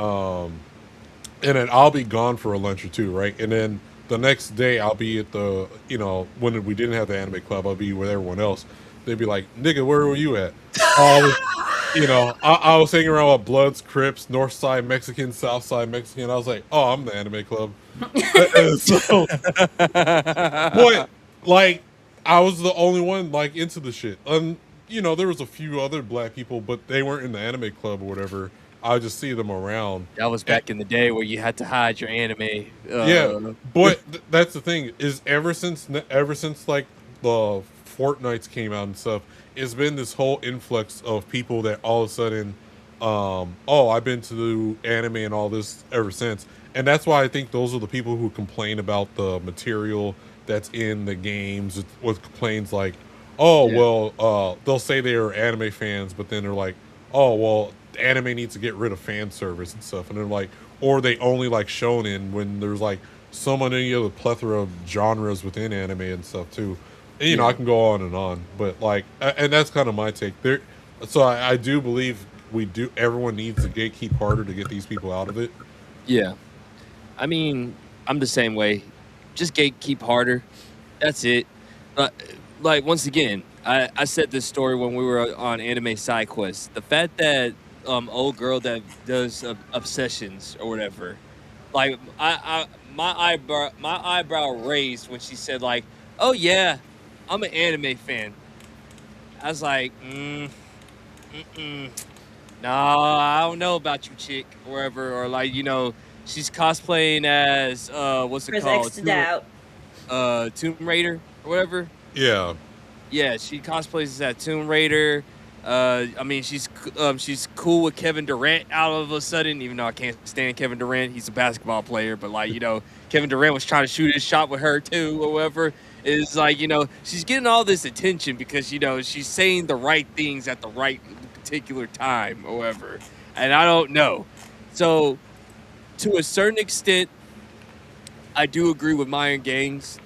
then I'll be gone for a lunch or two, right? And then the next day I'll be at the, you know, when we didn't have the anime club, I'll be with everyone else. They'd be like, "Nigga, where were you at?" You know, I was hanging around with Bloods, Crips, North Side Mexican, South Side Mexican. I was like, "Oh, I'm the anime club." So, but like, I was the only one like into the shit. You know, there was a few other black people, but they weren't in the anime club or whatever. I just see them around. That was back in the day where you had to hide your anime. Yeah, but that's the thing is ever since like the Fortnites came out and stuff, it's been this whole influx of people that all of a sudden, oh, I've been to anime and all this ever since, and that's why I think those are the people who complain about the material that's in the games with complaints like, oh, well, they'll say they are anime fans, but then they're like, oh, well, anime needs to get rid of fan service and stuff, and they're like, or they only like shonen when there's like so many other plethora of genres within anime and stuff too. And, you know, I can go on, but like, and that's kind of my take there. So I do believe everyone needs to gatekeep harder to get these people out of it. Yeah, I mean, I'm the same way. Just gatekeep harder. That's it. Like once again, I said this story when we were on Anime Side Quest. The fact that old girl that does obsessions or whatever, like my eyebrow raised when she said like, "Oh yeah, I'm an anime fan." I was like, nah, I don't know about you, chick, or whatever. Or like, you know, she's cosplaying as what's it called? Tomb Raider or whatever. Yeah. Yeah, she cosplays as that Tomb Raider. I mean, she's cool with Kevin Durant out of a sudden, even though I can't stand Kevin Durant. He's a basketball player, but like, you know, Kevin Durant was trying to shoot his shot with her too, or whatever. It's like, you know, she's getting all this attention because, you know, she's saying the right things at the right particular time, or whatever. And I don't know. So, to a certain extent, I do agree with Myron Gaines.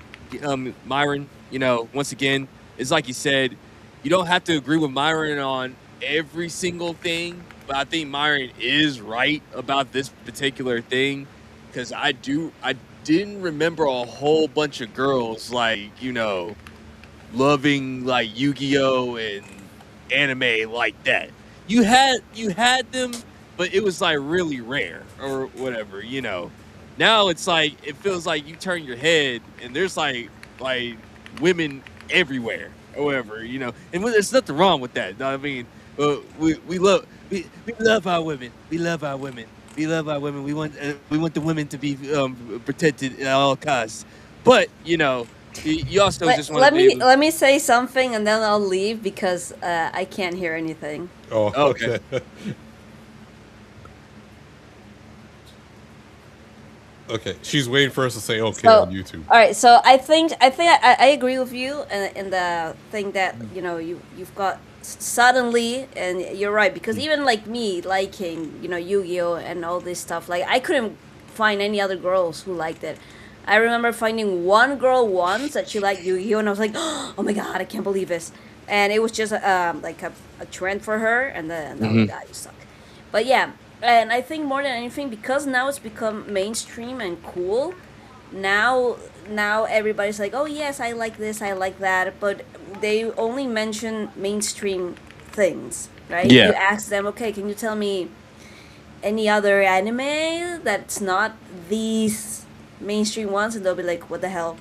Myron, you know, once again, it's like you said, you don't have to agree with Myron on every single thing, but I think Myron is right about this particular thing, because I didn't remember a whole bunch of girls like, you know, loving like Yu-Gi-Oh and anime like that. You had them, but it was like really rare or whatever, you know. Now it's like it feels like you turn your head and there's like women everywhere or whatever, you know. And there's nothing wrong with that. I mean, we love our women. We love our women. We love our women. We want the women to be protected at all costs. But you know, you also just want to let me say something and then I'll leave because I can't hear anything. Oh, okay. Okay, she's waiting for us to say okay on YouTube. All right, so I think I agree with you in the thing that, you know, you've got suddenly, and you're right, because even like me liking, you know, Yu-Gi-Oh and all this stuff, like I couldn't find any other girls who liked it. I remember finding one girl once that she liked Yu-Gi-Oh and I was like, oh my god, I can't believe this. And it was just like a trend for her, and then oh my god, you suck. But yeah. And I think more than anything, because now it's become mainstream and cool, now everybody's like, oh yes, I like this, I like that, but they only mention mainstream things, right? Yeah. You ask them, okay, can you tell me any other anime that's not these mainstream ones? And they'll be like, what the hell?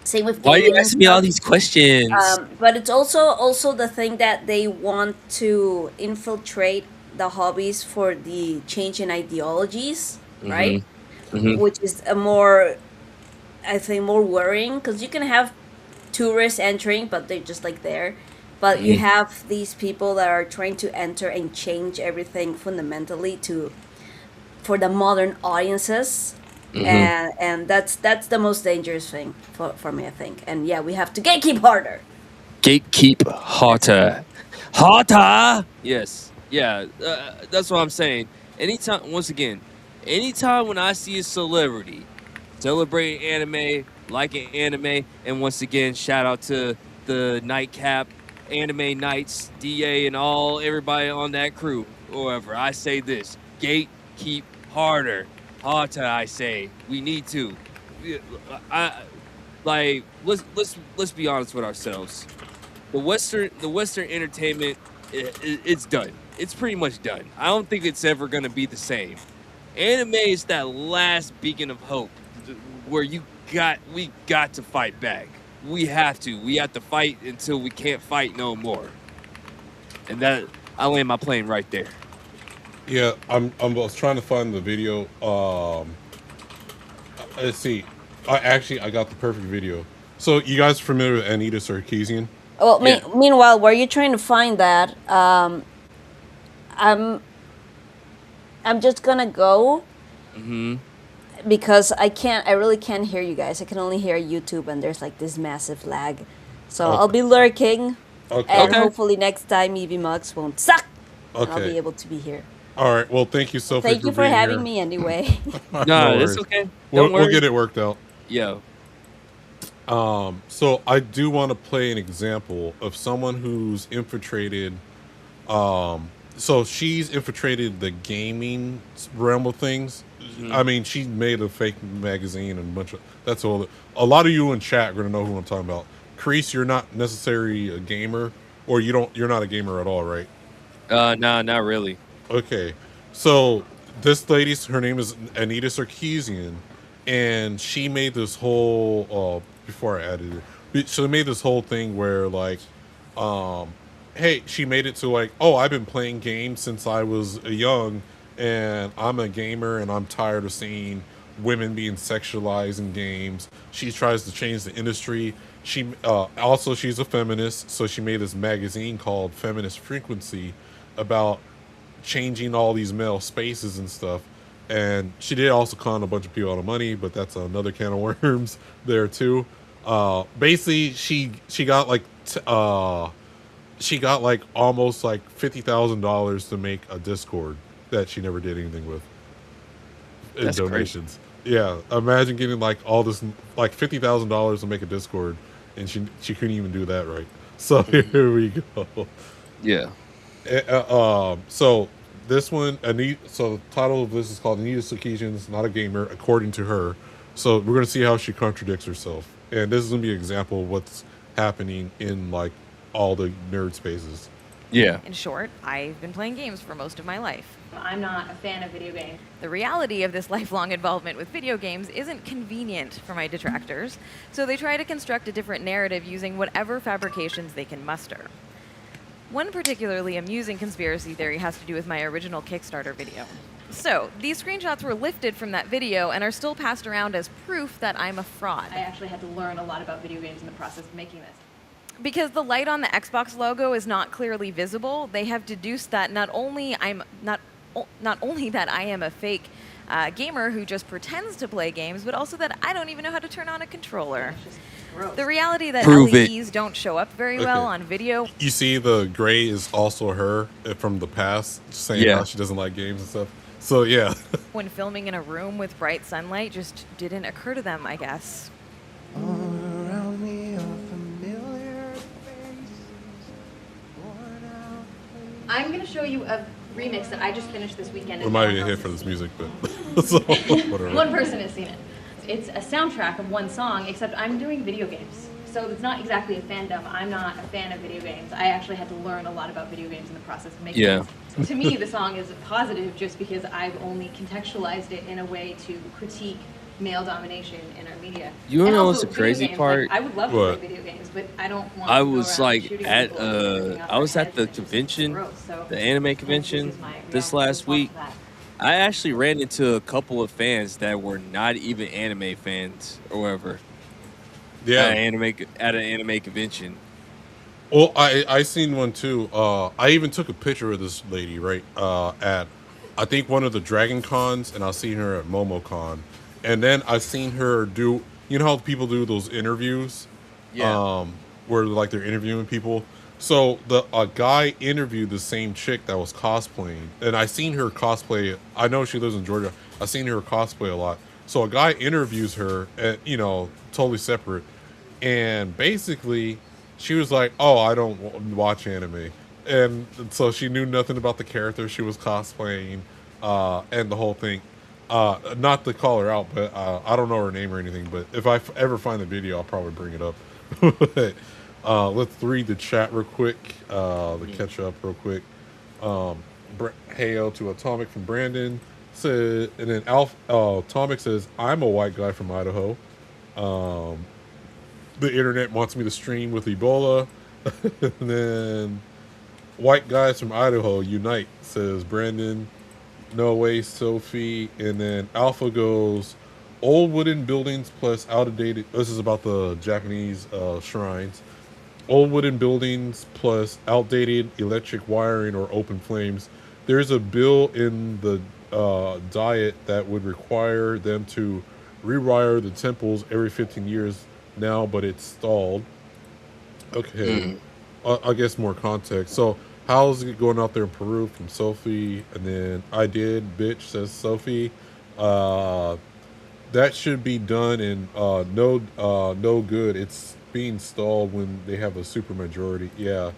Same with why are you gaming and asking me all stuff. these questions? But it's also the thing that they want to infiltrate the hobbies for the change in ideologies, right? Which is a more, I think, more worrying, because you can have tourists entering, but they're just like there. But you have these people that are trying to enter and change everything fundamentally for the modern audiences. And that's the most dangerous thing for me, I think. And yeah, we have to gatekeep harder. Gatekeep Hata. Yes. Yeah. That's what I'm saying. Anytime when I see a celebrity celebrating anime, liking anime, and once again, shout out to the Nightcap, Anime Nights, DA, and everybody on that crew, or whatever. I say this: gatekeep harder, Hata. I say we need to. Let's be honest with ourselves. The Western entertainment, it's done. It's pretty much done. I don't think it's ever gonna be the same. Anime is that last beacon of hope, where we got to fight back. We have to. We have to fight until we can't fight no more. And that I land my plane right there. Yeah, I was trying to find the video. Let's see. I got the perfect video. So you guys familiar with Anita Sarkeesian? Well, meanwhile, while you're trying to find that, I'm just gonna go because I really can't hear you guys. I can only hear YouTube, and there's like this massive lag. So I'll be lurking, and hopefully next time EV Mugs won't suck, and I'll be able to be here. All right. Well, thank you so much. Thank you for having me anyway. No, it's okay. We'll get it worked out. Yeah. So I do want to play an example of someone who's infiltrated. So she's infiltrated the gaming realm of things. I mean, she made a fake magazine and a bunch of that's all. A lot of you in chat are gonna know who I'm talking about. Kreese, you're not necessarily a gamer, or you're not a gamer at all, right? No, not really. Okay, so this her name is Anita Sarkeesian, and she made this whole before I added it, so they made this whole thing where like, hey, she made it to like, oh, I've been playing games since I was young, and I'm a gamer, and I'm tired of seeing women being sexualized in games. She tries to change the industry. She also she's a feminist, so she made this magazine called Feminist Frequency about changing all these male spaces and stuff. And she did also con a bunch of people out of money, but that's another can of worms there too. Basically, she got like almost like $50,000 to make a Discord that she never did anything with in That's donations. Crazy. Yeah, imagine getting like all this like $50,000 to make a Discord, and she couldn't even do that right. So here we go. Yeah. So this one, so the title of this is called Anita Sarkeesian is not a gamer, according to her. So we're gonna see how she contradicts herself, and this is gonna be an example of what's happening in like all the nerd spaces. Yeah. In short, I've been playing games for most of my life. I'm not a fan of video games. The reality of this lifelong involvement with video games isn't convenient for my detractors, so they try to construct a different narrative using whatever fabrications they can muster. One particularly amusing conspiracy theory has to do with my original Kickstarter video. So, these screenshots were lifted from that video and are still passed around as proof that I'm a fraud. I actually had to learn a lot about video games in the process of making this. Because the light on the Xbox logo is not clearly visible, they have deduced that not only that I am a fake gamer who just pretends to play games, but also that I don't even know how to turn on a controller. The reality that LEDs don't show up very well on video. You see, the gray is also her from the past, saying how she doesn't like games and stuff. So yeah. When filming in a room with bright sunlight just didn't occur to them, I guess. All around me are familiar faces. I'm going to show you a remix that I just finished this weekend. We might be hit for this music, but so, whatever. One person has seen it. It's a soundtrack of one song, except I'm doing video games. So it's not exactly a fandom. I'm not a fan of video games. I actually had to learn a lot about video games in the process of making it. To me, the song is positive just because I've only contextualized it in a way to critique male domination in our media. You wanna know what's the crazy part? Like, I would love to play video games, but I don't want I to was go around like shooting at people and ripping off I was their at the heads. It's just convention, gross. So the anime convention this last week. I actually ran into a couple of fans that were not even anime fans or whatever. Yeah. At an anime convention. Well, I seen one too. I even took a picture of this lady right at I think one of the Dragon Cons, and I seen her at MomoCon, and then I seen her do. You know how people do those interviews? Yeah. where like they're interviewing people. So a guy interviewed the same chick that was cosplaying, and I seen her cosplay. I know she lives in Georgia. I seen her cosplay a lot. So a guy interviews her, at, totally separate, and basically she was like, "Oh, I don't watch anime," and so she knew nothing about the character she was cosplaying, and the whole thing. Not to call her out, but I don't know her name or anything. But if I ever find the video, I'll probably bring it up. But, let's read the chat real quick. The catch up real quick. Hail to Atomic from Brandon said, and then Atomic says, "I'm a white guy from Idaho. The internet wants me to stream with Ebola." And then white guys from Idaho unite, says Brandon. No way, Sophie. And then Alpha goes, old wooden buildings plus outdated. This is about the Japanese shrines. Old wooden buildings plus outdated electric wiring or open flames. There's a bill in the diet that would require them to rewire the temples every 15 years now, but it's stalled. Okay. I guess more context. So, how's it going out there in Peru from Sophie? And then I did, bitch, says Sophie. That should be done in no good. It's being stalled when they have a super majority. Yeah.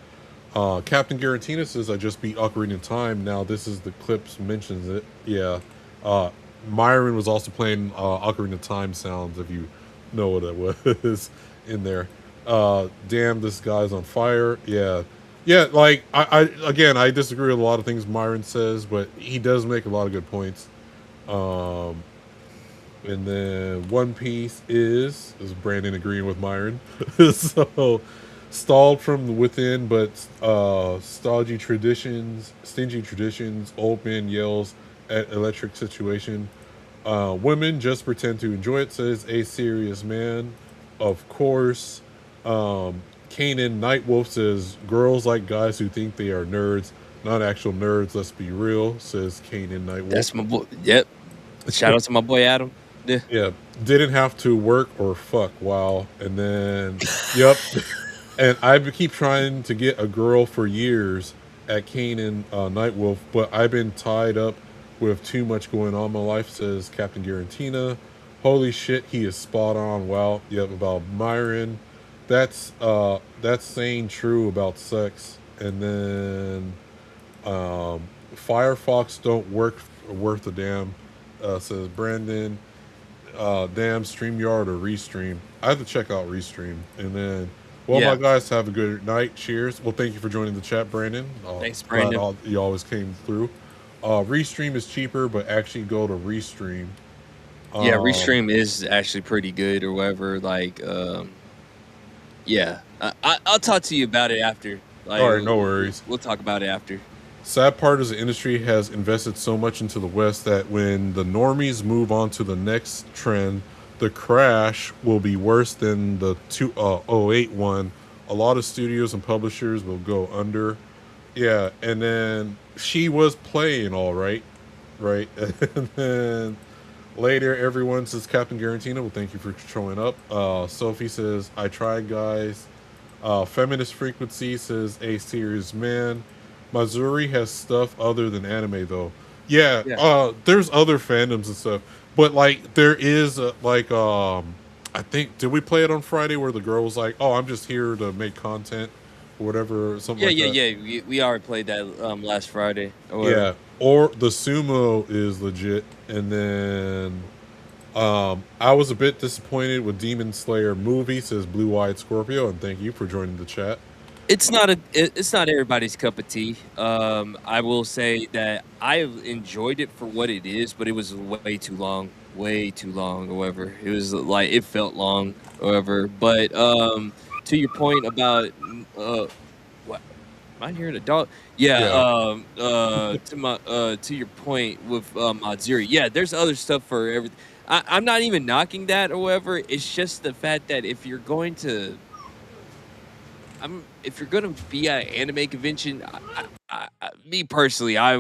Captain Garantina says I just beat Ocarina of Time. Now this is the clips mentions it. Yeah. Myron was also playing Ocarina of Time sounds, if you know what it was in there. Damn, this guy's on fire. Yeah. Yeah, like I disagree with a lot of things Myron says, but he does make a lot of good points. And then One Piece is Brandon agreeing with Myron. So stalled from within, but stingy traditions, old man yells at electric situation. Women just pretend to enjoy it, says a serious man. Of course. Kanan Nightwolf says girls like guys who think they are nerds, not actual nerds, let's be real, says Kanan Nightwolf. That's my boy. Yep. Shout out to my boy Adam. Yeah. Didn't have to work or fuck. Wow. And then yep. And I keep trying to get a girl for years at Kanan Nightwolf, but I've been tied up with too much going on in my life, says Captain Garantina. Holy shit, he is spot on. Wow. Yep, about Myron. That's saying true about sex. And then Firefox don't work worth a damn, says Brandon. Damn, StreamYard or Restream. I have to check out Restream. And then, well, my guys, have a good night. Cheers. Well, thank you for joining the chat, Brandon. Thanks, Brandon. You always came through. Restream is cheaper, but actually go to Restream. Yeah, Restream is actually pretty good or whatever. Like, yeah. I'll talk to you about it after. Like, all right, no worries. We'll talk about it after. Sad part is the industry has invested so much into the West that when the normies move on to the next trend, the crash will be worse than the 2008 one. A lot of studios and publishers will go under. Yeah, and then she was playing all right? And then later, everyone says Captain Garantina. Well, thank you for showing up. Sophie says, I tried, guys. Feminist Frequency says, a serious man. Mazuri has stuff other than anime, though. Yeah. There's other fandoms and stuff. But, like, there is, I think, did we play it on Friday where the girl was like, oh, I'm just here to make content or whatever, something like that? Yeah. We already played that last Friday. Yeah. Or the sumo is legit. And then I was a bit disappointed with Demon Slayer movie, says Blue Eyed Scorpio, and thank you for joining the chat. It's not everybody's cup of tea. I will say that I enjoyed it for what it is, but it was way too long, however. It was like, it felt long, however. But to your point about what? Am I hearing a dog? Yeah. To your point with Matsuri. Yeah, there's other stuff for everything. I'm not even knocking that, however. It's just the fact that if you're going to be at an anime convention, me personally, I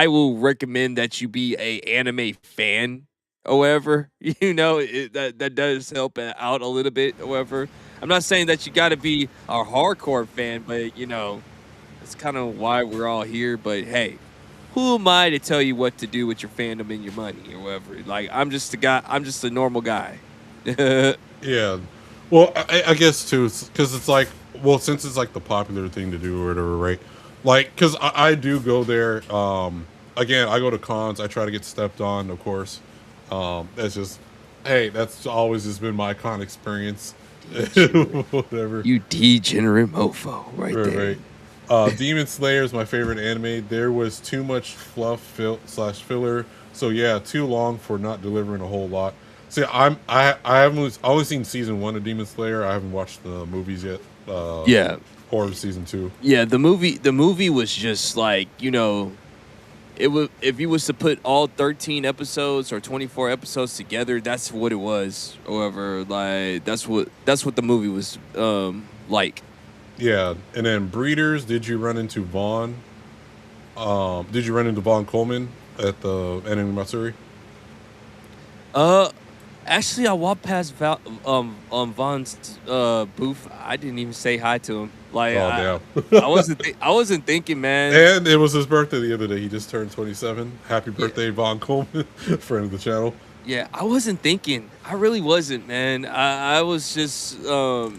will recommend that you be a anime fan. However, that does help out a little bit. However, I'm not saying that you got to be a hardcore fan, but it's kind of why we're all here. But hey, who am I to tell you what to do with your fandom and your money or whatever? Like, I'm just a guy. I'm just a normal guy. Yeah. Well, I guess too, because it's like, well, since it's like the popular thing to do or whatever, right? Like, because I do go there. Again, I go to cons. I try to get stepped on, of course. That's just, hey, that's always just been my con experience. Whatever. You degenerate mofo, right there. Right. Demon Slayer is my favorite anime. There was too much fluff slash filler. So yeah, too long for not delivering a whole lot. See, I haven't only seen season 1 of Demon Slayer. I haven't watched the movies yet. Yeah. Or season 2. Yeah, the movie was just like, it was, if you was to put all 13 episodes or 24 episodes together, that's what it was. However, like that's what the movie was like. Yeah, and then Breeders, did you run into Vaughn? Did you run into Vaughn Coleman at the Anime Matsuri? Actually, I walked past Vaughn's booth. I didn't even say hi to him. Like, oh, damn. I wasn't thinking, man. And it was his birthday the other day. He just turned 27. Happy birthday, Vaughn Coleman, friend of the channel. Yeah, I wasn't thinking. I really wasn't, man. I was just, I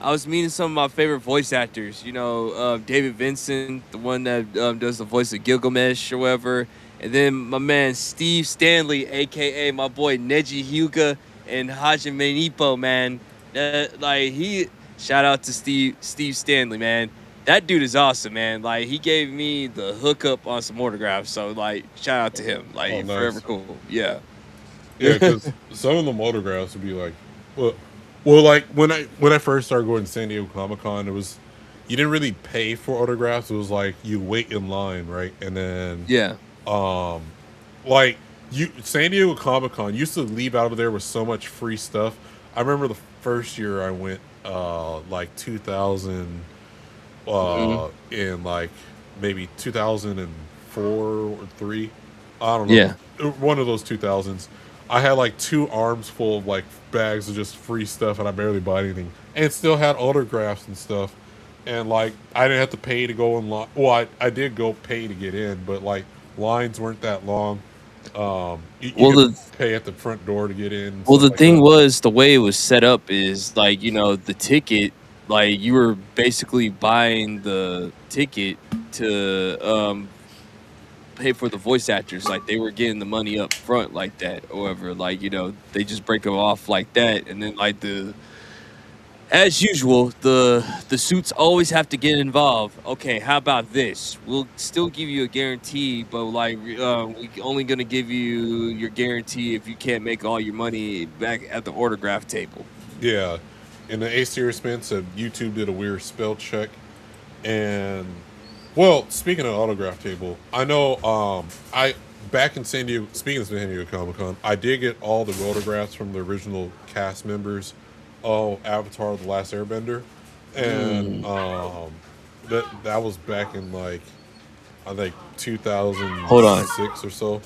was meeting some of my favorite voice actors. David Vincent, the one that does the voice of Gilgamesh or whatever. And then my man Steve Stanley, a.k.a. my boy Neji Hyuga and Hajime Nippo, man. Shout out to Steve Stanley, man. That dude is awesome, man. Like, he gave me the hookup on some autographs. So, like, shout out to him. Like, nice. Forever cool. Yeah. Yeah, because some of them autographs would be like, well, like when I first started going to San Diego Comic-Con, it was, you didn't really pay for autographs. It was like you wait in line, right? And then yeah. Like San Diego Comic-Con used to leave out of there with so much free stuff. I remember the first year I went, like 2000, in like maybe 2004 or 3. I don't know. Yeah. One of those 2000s. I had like 2 arms full of like bags of just free stuff, and I barely bought anything. And it still had autographs and stuff. And like I didn't have to pay to go in line. Well, I did go pay to get in, but like lines weren't that long. You could pay at the front door to get in. Well, the thing was, the way it was set up is like, the ticket, like you were basically buying the ticket to pay for the voice actors. Like they were getting the money up front like that. However, like, they just break them off like that. And then like as usual, the suits always have to get involved. Okay, how about this? We'll still give you a guarantee, but like we only gonna give you your guarantee if you can't make all your money back at the autograph table. Yeah, and the A-Series fan said YouTube did a weird spell check, and well, speaking of autograph table, I know back in San Diego. Speaking of San Diego Comic-Con, I did get all the autographs from the original cast members. Oh, Avatar: The Last Airbender, and that was back in like I think 2006 or so.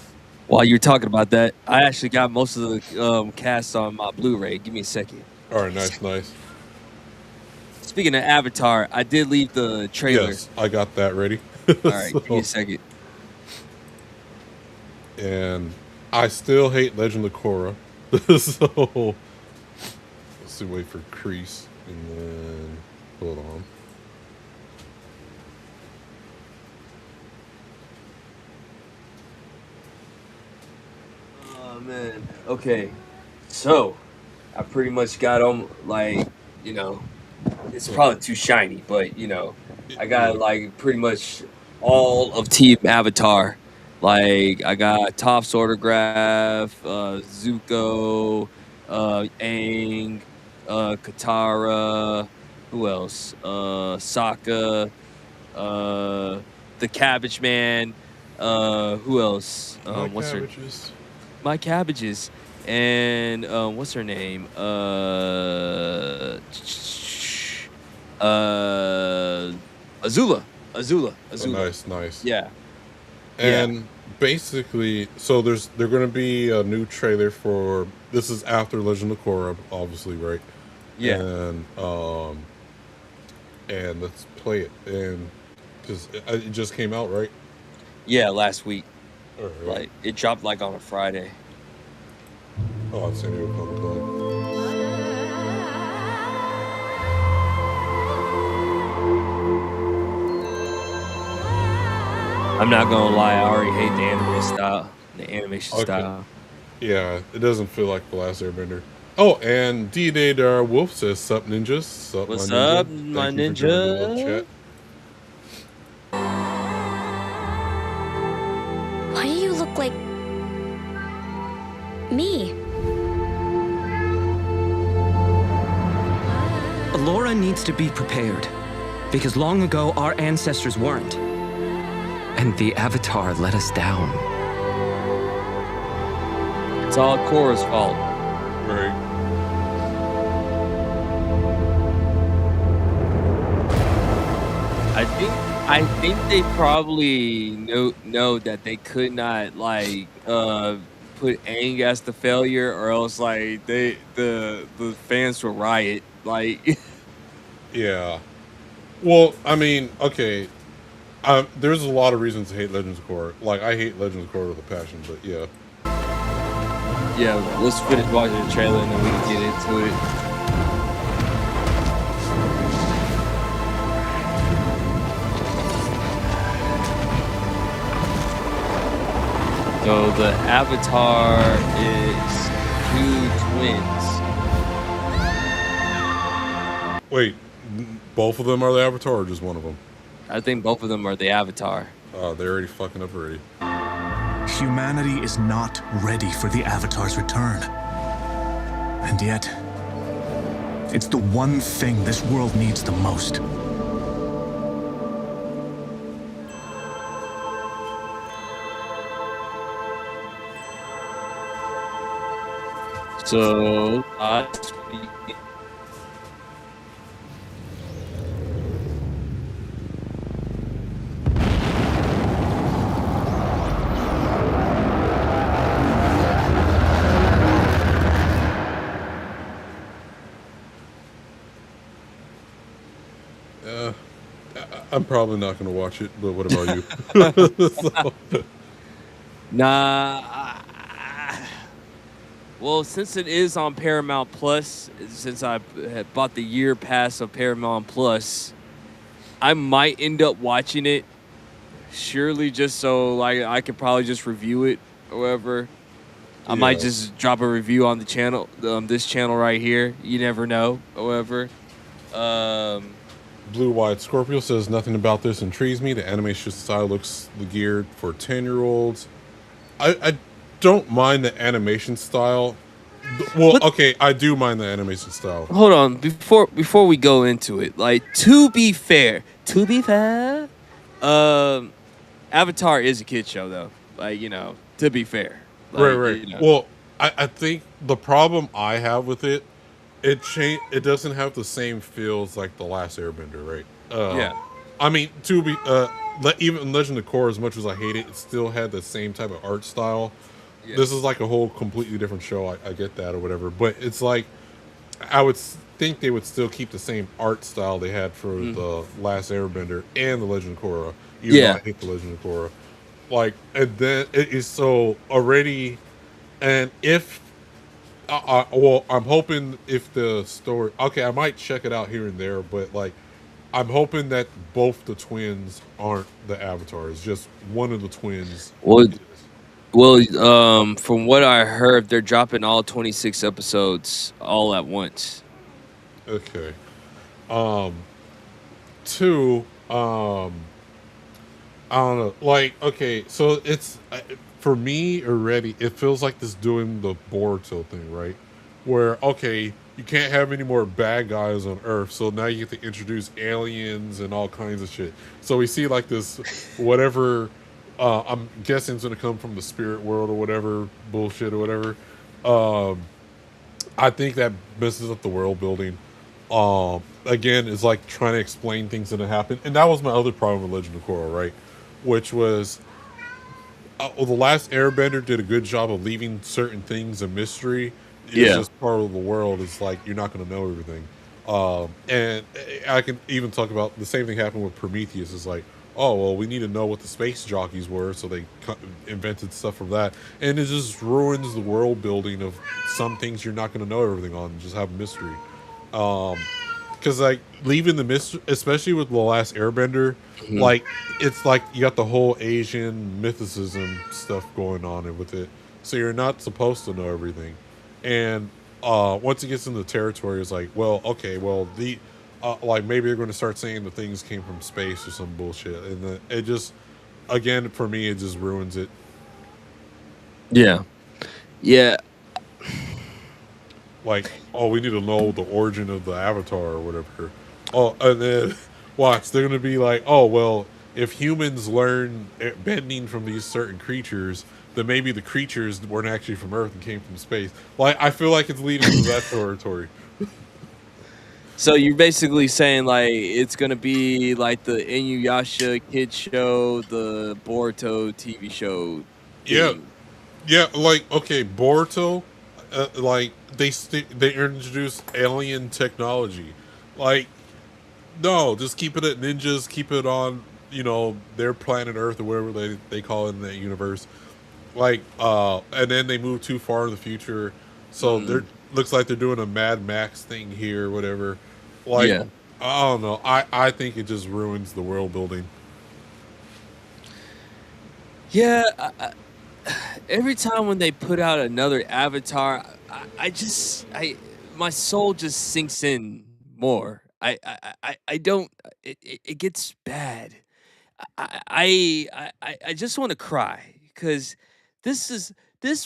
While you're talking about that, I actually got most of the cast on my Blu-ray. Give me a second. All right, nice. Speaking of Avatar, I did leave the trailer. Yes, I got that ready. All right, give me a second. And I still hate Legend of Korra, so. To wait for Kreese, and then hold on. Oh man. Okay. So I pretty much got them. Like, it's probably too shiny, but I got like pretty much all of Team Avatar. Like I got Toph's autograph, Zuko, Aang. Katara, who else? Sokka, the Cabbage Man, who else? What's cabbages. My cabbages. And what's her name? Azula. Oh, nice. Yeah. And basically, so they're going to be a new trailer for. This is after Legend of Korra, obviously, right? Yeah. And let's play it. And because it just came out, right? Yeah, last week. All right. Like it dropped like on a Friday. Oh, I've seen it a couple times. I'm not gonna lie, I already hate the anime style, the animation style. Yeah, it doesn't feel like the last Airbender. Oh, and D-Day Wolf says, "Sup ninjas? Sup, What's my ninja? up, my Thank you for joining the love ninja? chat." Why do you look like me? Laura needs to be prepared, because long ago our ancestors weren't. And the Avatar let us down. It's all Korra's fault. Right. I think they probably know that they could not like put Aang as the failure, or else like the fans will riot. Like Yeah. Well, I mean, okay. There's a lot of reasons to hate Legends of Korra. Like, I hate Legends of Korra with a passion, but yeah. yeah, let's finish watching the trailer and then we can get into it. So the Avatar is 2 twins. Wait, both of them are the Avatar or just one of them? I think both of them are the Avatar. Oh, they're already fucking up already. Humanity is not ready for the Avatar's return. And yet, it's the one thing this world needs the most. So, I'm probably not going to watch it, but what about you? So, nah. Well, since it is on Paramount Plus, since I had bought the year pass of Paramount Plus, I might end up watching it. Surely, just so like I could probably just review it or whatever. I might just drop a review on the channel, this channel right here. You never know, however. Blue White Scorpio says nothing about this intrigues me. The animation style looks geared for 10-year-olds. I don't mind the animation style. Well, okay, I do mind the animation style. Hold on, before we go into it, like to be fair, Avatar is a kid show though. Like, you know, to be fair. Like, Right. You know. Well, I think the problem I have with it doesn't have the same feels like the last Airbender, right? Yeah. I mean, even Legend of Korra, as much as I hate it, it still had the same type of art style. Yeah. This is like a whole completely different show. I get that or whatever, but it's like I would think they would still keep the same art style they had for the last Airbender and the Legend of Korra. Even though I hate the Legend of Korra. Like, and then it is so already, and if well, I'm hoping if the story, okay, I might check it out here and there, but like, I'm hoping that both the twins aren't the Avatars, just one of the twins. Well, from what I heard, they're dropping all 26 episodes all at once. Okay. Two, I don't know. Like, okay, so it's for me already. It feels like this doing the Boruto thing, right? Where okay, you can't have any more bad guys on Earth, so now you get to introduce aliens and all kinds of shit. So we see like this, whatever. I'm guessing it's gonna come from the spirit world or whatever bullshit or whatever. I think that messes up the world building. Again, it's like trying to explain things that have happened, and that was my other problem with Legend of Korra, right? Which was the last Airbender did a good job of leaving certain things a mystery, it's just part of the world. It's like you're not going to know everything. And I can even talk about the same thing happened with Prometheus. It's like, oh, well, we need to know what the space jockeys were, so they invented stuff from that. And it just ruins the world building of some things you're not going to know everything on, just have mystery. Because, like, leaving the mystery, especially with The Last Airbender, like, it's like you got the whole Asian mythicism stuff going on with it. So you're not supposed to know everything. And once it gets into the territory, it's like, well, okay, well, like maybe they're going to start saying the things came from space or some bullshit, and then it just, again, for me, it just ruins it. Yeah. Like, oh, we need to know the origin of the Avatar or whatever. Oh, and then watch, they're going to be like, oh, well, if humans learn bending from these certain creatures, then maybe the creatures weren't actually from Earth and came from space. Like, I feel like it's leading to that territory. So you're basically saying, like, it's going to be like the Inuyasha kid show, the Boruto TV show. Yeah, like, okay, Boruto, like, they introduced alien technology. Like, no, just keep it at ninjas, keep it on, you know, their planet Earth or whatever they call it in that universe. Like, and then they move too far in the future, so looks like they're doing a Mad Max thing here or whatever. Like, I don't know. I think it just ruins the world building. Yeah, every time when they put out another Avatar, my soul just sinks in more. I don't. It gets bad. I just want to cry because this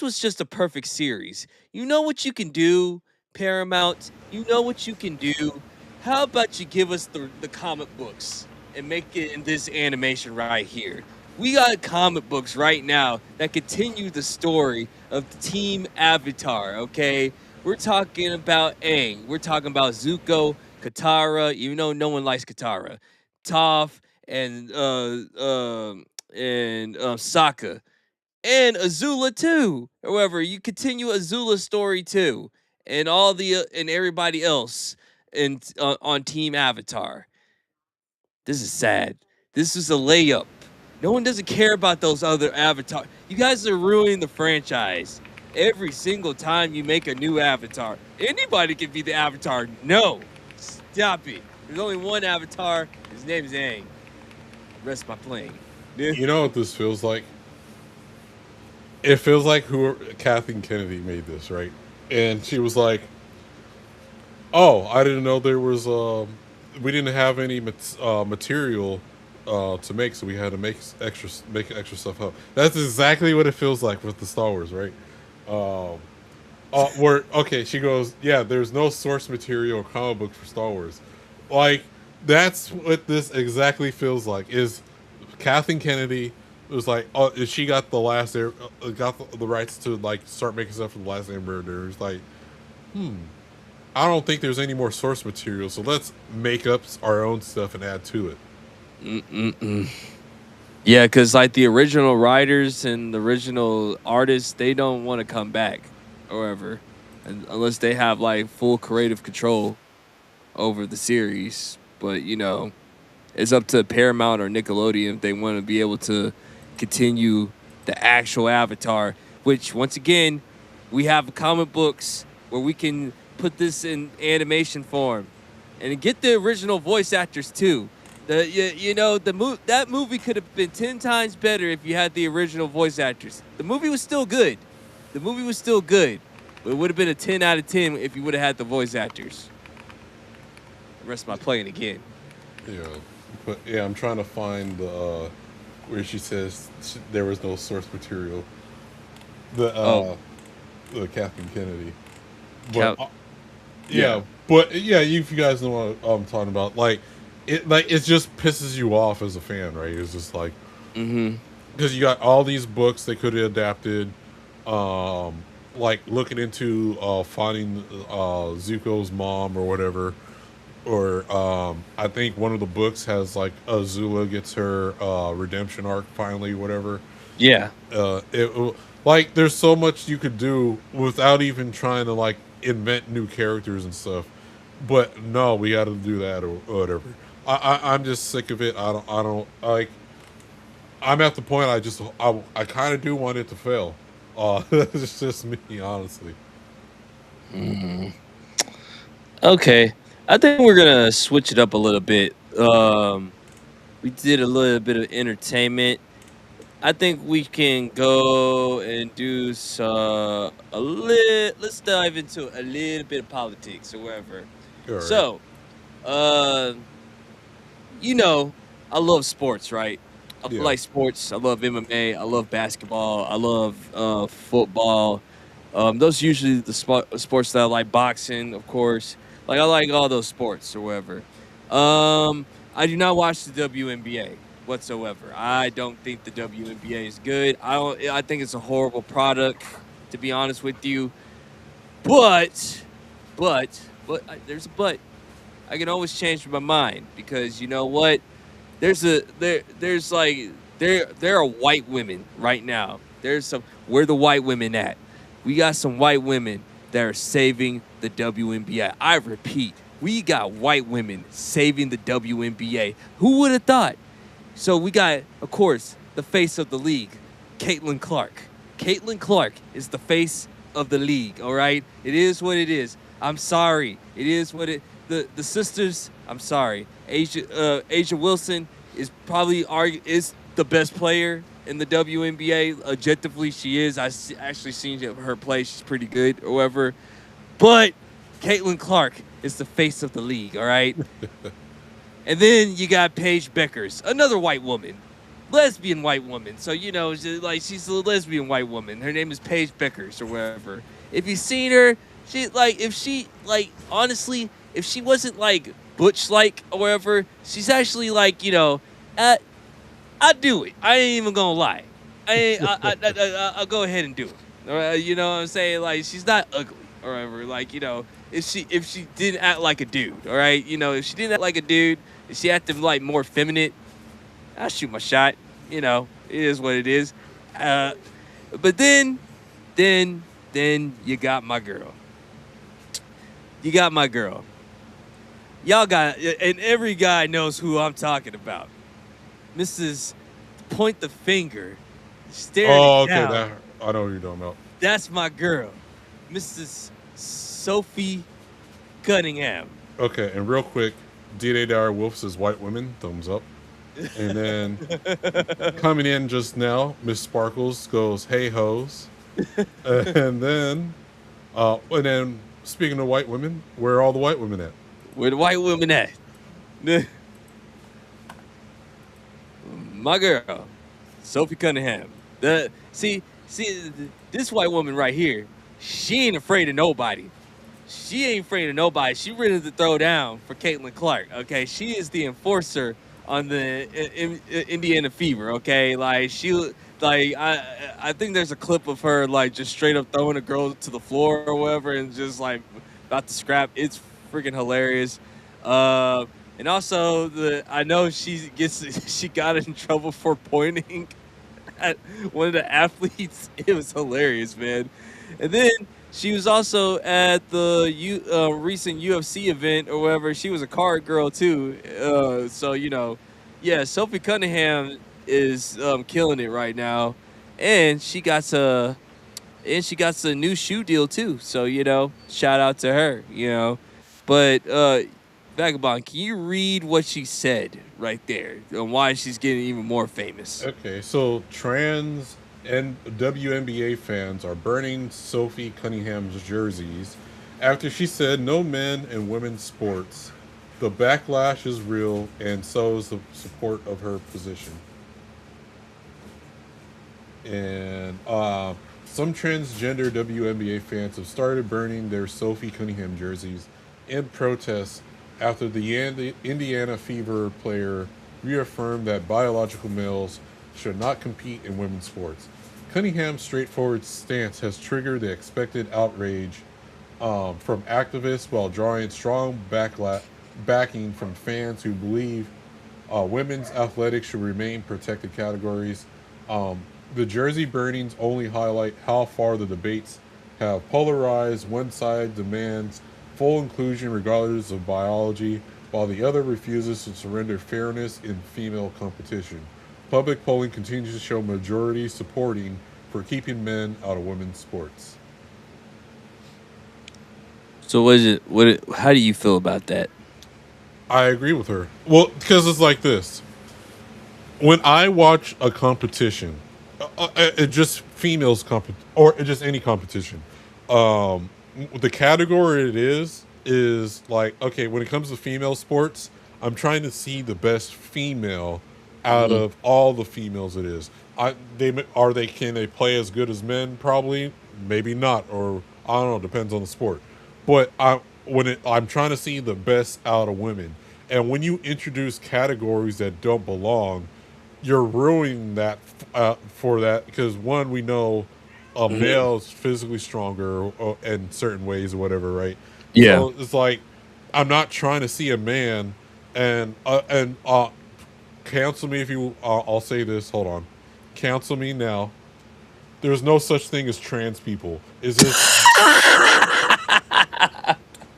was just a perfect series. You know what you can do, Paramount. You know what you can do. How about you give us the comic books and make it in this animation right here? We got comic books right now that continue the story of Team Avatar, okay? We're talking about Aang. We're talking about Zuko, Katara, even though no one likes Katara. Toph and Sokka. And Azula too. However, you continue Azula's story too. And all the and everybody else on Team Avatar. This is sad. This is a layup. No one doesn't care about those other Avatar. You guys are ruining the franchise. Every single time you make a new Avatar, anybody can be the Avatar. No, stop it. There's only one Avatar. His name is Aang. Rest my plane. You know what this feels like? It feels like Kathleen Kennedy made this, right? And she was like, "Oh, I didn't know there was we didn't have any material to make, so we had to make extra stuff up." That's exactly what it feels like with the Star Wars, right? She goes, "Yeah, there's no source material or comic book for Star Wars." Like, that's what this exactly feels like. Is Kathleen Kennedy was like, oh, she got the rights to like start making stuff for the Last Airbender. It's like, I don't think there's any more source material, so let's make up our own stuff and add to it. Yeah, because like the original writers and the original artists, they don't want to come back, however, unless they have like full creative control over the series. But you know, it's up to Paramount or Nickelodeon if they want to be able to continue the actual Avatar. Which once again, we have comic books where we can put this in animation form and get the original voice actors too. That movie could have been 10 times better if you had the original voice actors. The movie was still good. But it would have been a 10 out of 10 if you would have had the voice actors. Rest my plane again. Yeah, but yeah, I'm trying to find where she says there was no source material. The Kathleen Kennedy. But but if you guys know what I'm talking about, it just pisses you off as a fan, right? It's just like, because you got all these books they could have adapted, like looking into finding Zuko's mom or whatever, or I think one of the books has like Azula gets her redemption arc finally, whatever. Yeah. Like, there's so much you could do without even trying to like invent new characters and stuff. But no, we got to do that or whatever. I'm just sick of it. I don't like. I'm at the point I kind of do want it to fail. It's just me, honestly. Okay, I think we're gonna switch it up a little bit. We did a little bit of entertainment. I think we can go and do let's dive into a little bit of politics or whatever. All right. So, you know, I love sports, right? I Yeah. like sports. I love MMA. I love basketball. I love football. Those are usually the sports that I like. Boxing, of course. Like, I like all those sports or whatever. I do not watch the WNBA whatsoever. I don't think the WNBA is good. I think it's a horrible product, to be honest with you. But there's a but. I can always change my mind because you know what? There are white women right now. Where the white women at? We got some white women that are saving the WNBA. I repeat, we got white women saving the WNBA. Who would have thought? So we got, of course, the face of the league, Caitlin Clark. Caitlin Clark is the face of the league, all right? It is what it is. I'm sorry. It is what it... The sisters, I'm sorry. Asia Wilson is probably is the best player in the WNBA. Objectively, she is. I actually seen her play. She's pretty good or whatever. But Caitlin Clark is the face of the league, all right? And then you got Paige Beckers, another white woman. Lesbian white woman. So, you know, she's a lesbian white woman. Her name is Paige Beckers or whatever. If you've seen her, honestly, if she wasn't like butch-like or whatever, she's actually like, you know, I'd do it. I ain't even gonna lie. I'll go ahead and do it. You know what I'm saying? Like, she's not ugly or whatever. Like, you know, if she didn't act like a dude, all right? You know, if she didn't act like a dude, if she acted like more feminine, I'll shoot my shot. You know, it is what it is. But then you got my girl. You got my girl. Y'all got, and every guy knows who I'm talking about. Mrs. Point the Finger. Staring down. I know who you're talking about. That's my girl. Mrs. Sophie Cunningham. Okay, and real quick, D.A. Dyer Wolf says white women, thumbs up. And then coming in just now, Miss Sparkles goes, hey hoes. And then speaking of white women, where are all the white women at? Where the white women at? My girl, Sophie Cunningham. See, this white woman right here, she ain't afraid of nobody. She ain't afraid of nobody. She ready to throw down for Caitlin Clark. Okay, she is the enforcer on the Indiana Fever. Okay, like I think there's a clip of her like just straight up throwing a girl to the floor or whatever, and just like about to scrap. It's freaking hilarious. And also I know she got in trouble for pointing at one of the athletes. It was hilarious, man. And then she was also at the recent UFC event or whatever. She was a card girl too. So you know, yeah, Sophie Cunningham is killing it right now, and she got a new shoe deal too. So you know, shout out to her. You know, but Vagabond, can you read what she said right there and why she's getting even more famous? Okay, so trans and WNBA fans are burning Sophie Cunningham's jerseys after she said no men and women's sports. The backlash is real, and so is the support of her position. And some transgender WNBA fans have started burning their Sophie Cunningham jerseys in protest after the Indiana Fever player reaffirmed that biological males should not compete in women's sports. Cunningham's straightforward stance has triggered the expected outrage from activists while drawing strong backing from fans who believe women's athletics should remain protected categories. The Jersey burnings only highlight how far the debates have polarized. One side demands full inclusion regardless of biology, while the other refuses to surrender fairness in female competition. Public polling continues to show majority supporting for keeping men out of women's sports. So how do you feel about that? I agree with her. Well, because it's like this. When I watch a competition, just females or just any competition, the category it is like, okay, when it comes to female sports, I'm trying to see the best female out of all the females it is. Can they play as good as men? Probably, maybe not, or I don't know, depends on the sport. But I'm trying to see the best out of women. And when you introduce categories that don't belong, you're ruining that for that, because one, we know a male is physically stronger in certain ways or whatever, right? Yeah. So it's like, I'm not trying to see a man and cancel me if you. I'll say this. Hold on, cancel me now. There's no such thing as trans people. Is this?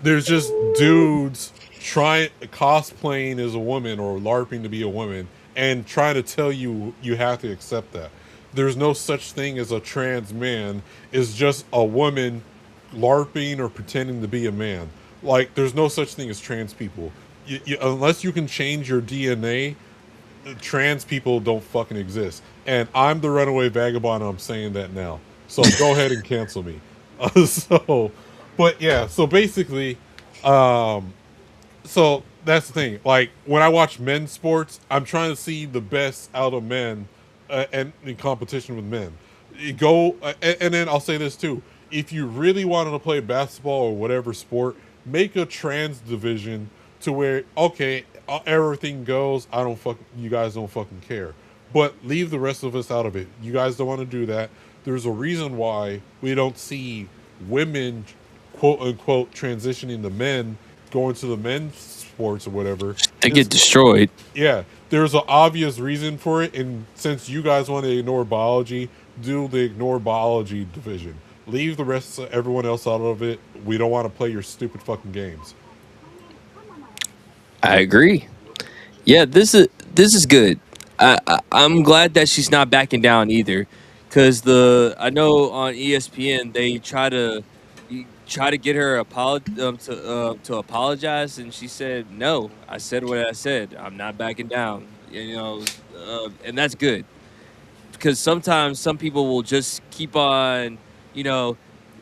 There's just dudes cosplaying as a woman or LARPing to be a woman and trying to tell you have to accept that. There's no such thing as a trans man. It's just a woman LARPing or pretending to be a man. Like, there's no such thing as trans people. Unless you can change your DNA, trans people don't fucking exist. And I'm the runaway vagabond, and I'm saying that now. So go ahead and cancel me. But yeah, so basically, so that's the thing. Like, when I watch men's sports, I'm trying to see the best out of men and in competition with men. And then I'll say this too. If you really wanted to play basketball or whatever sport, make a trans division to where, okay, everything goes. You guys don't fucking care. But leave the rest of us out of it. You guys don't want to do that. There's a reason why we don't see women, quote unquote, transitioning to men, going to the men's sports or whatever. They get destroyed. Yeah, there's an obvious reason for it, and since you guys want to ignore biology, do the ignore biology division. Leave the rest of everyone else out of it. We don't want to play your stupid fucking games. I agree. Yeah, this is good. I'm glad that she's not backing down either, because I know on ESPN they try to get her to apologize, and she said no. I said what I said. I'm not backing down. And that's good, because sometimes some people will just keep on,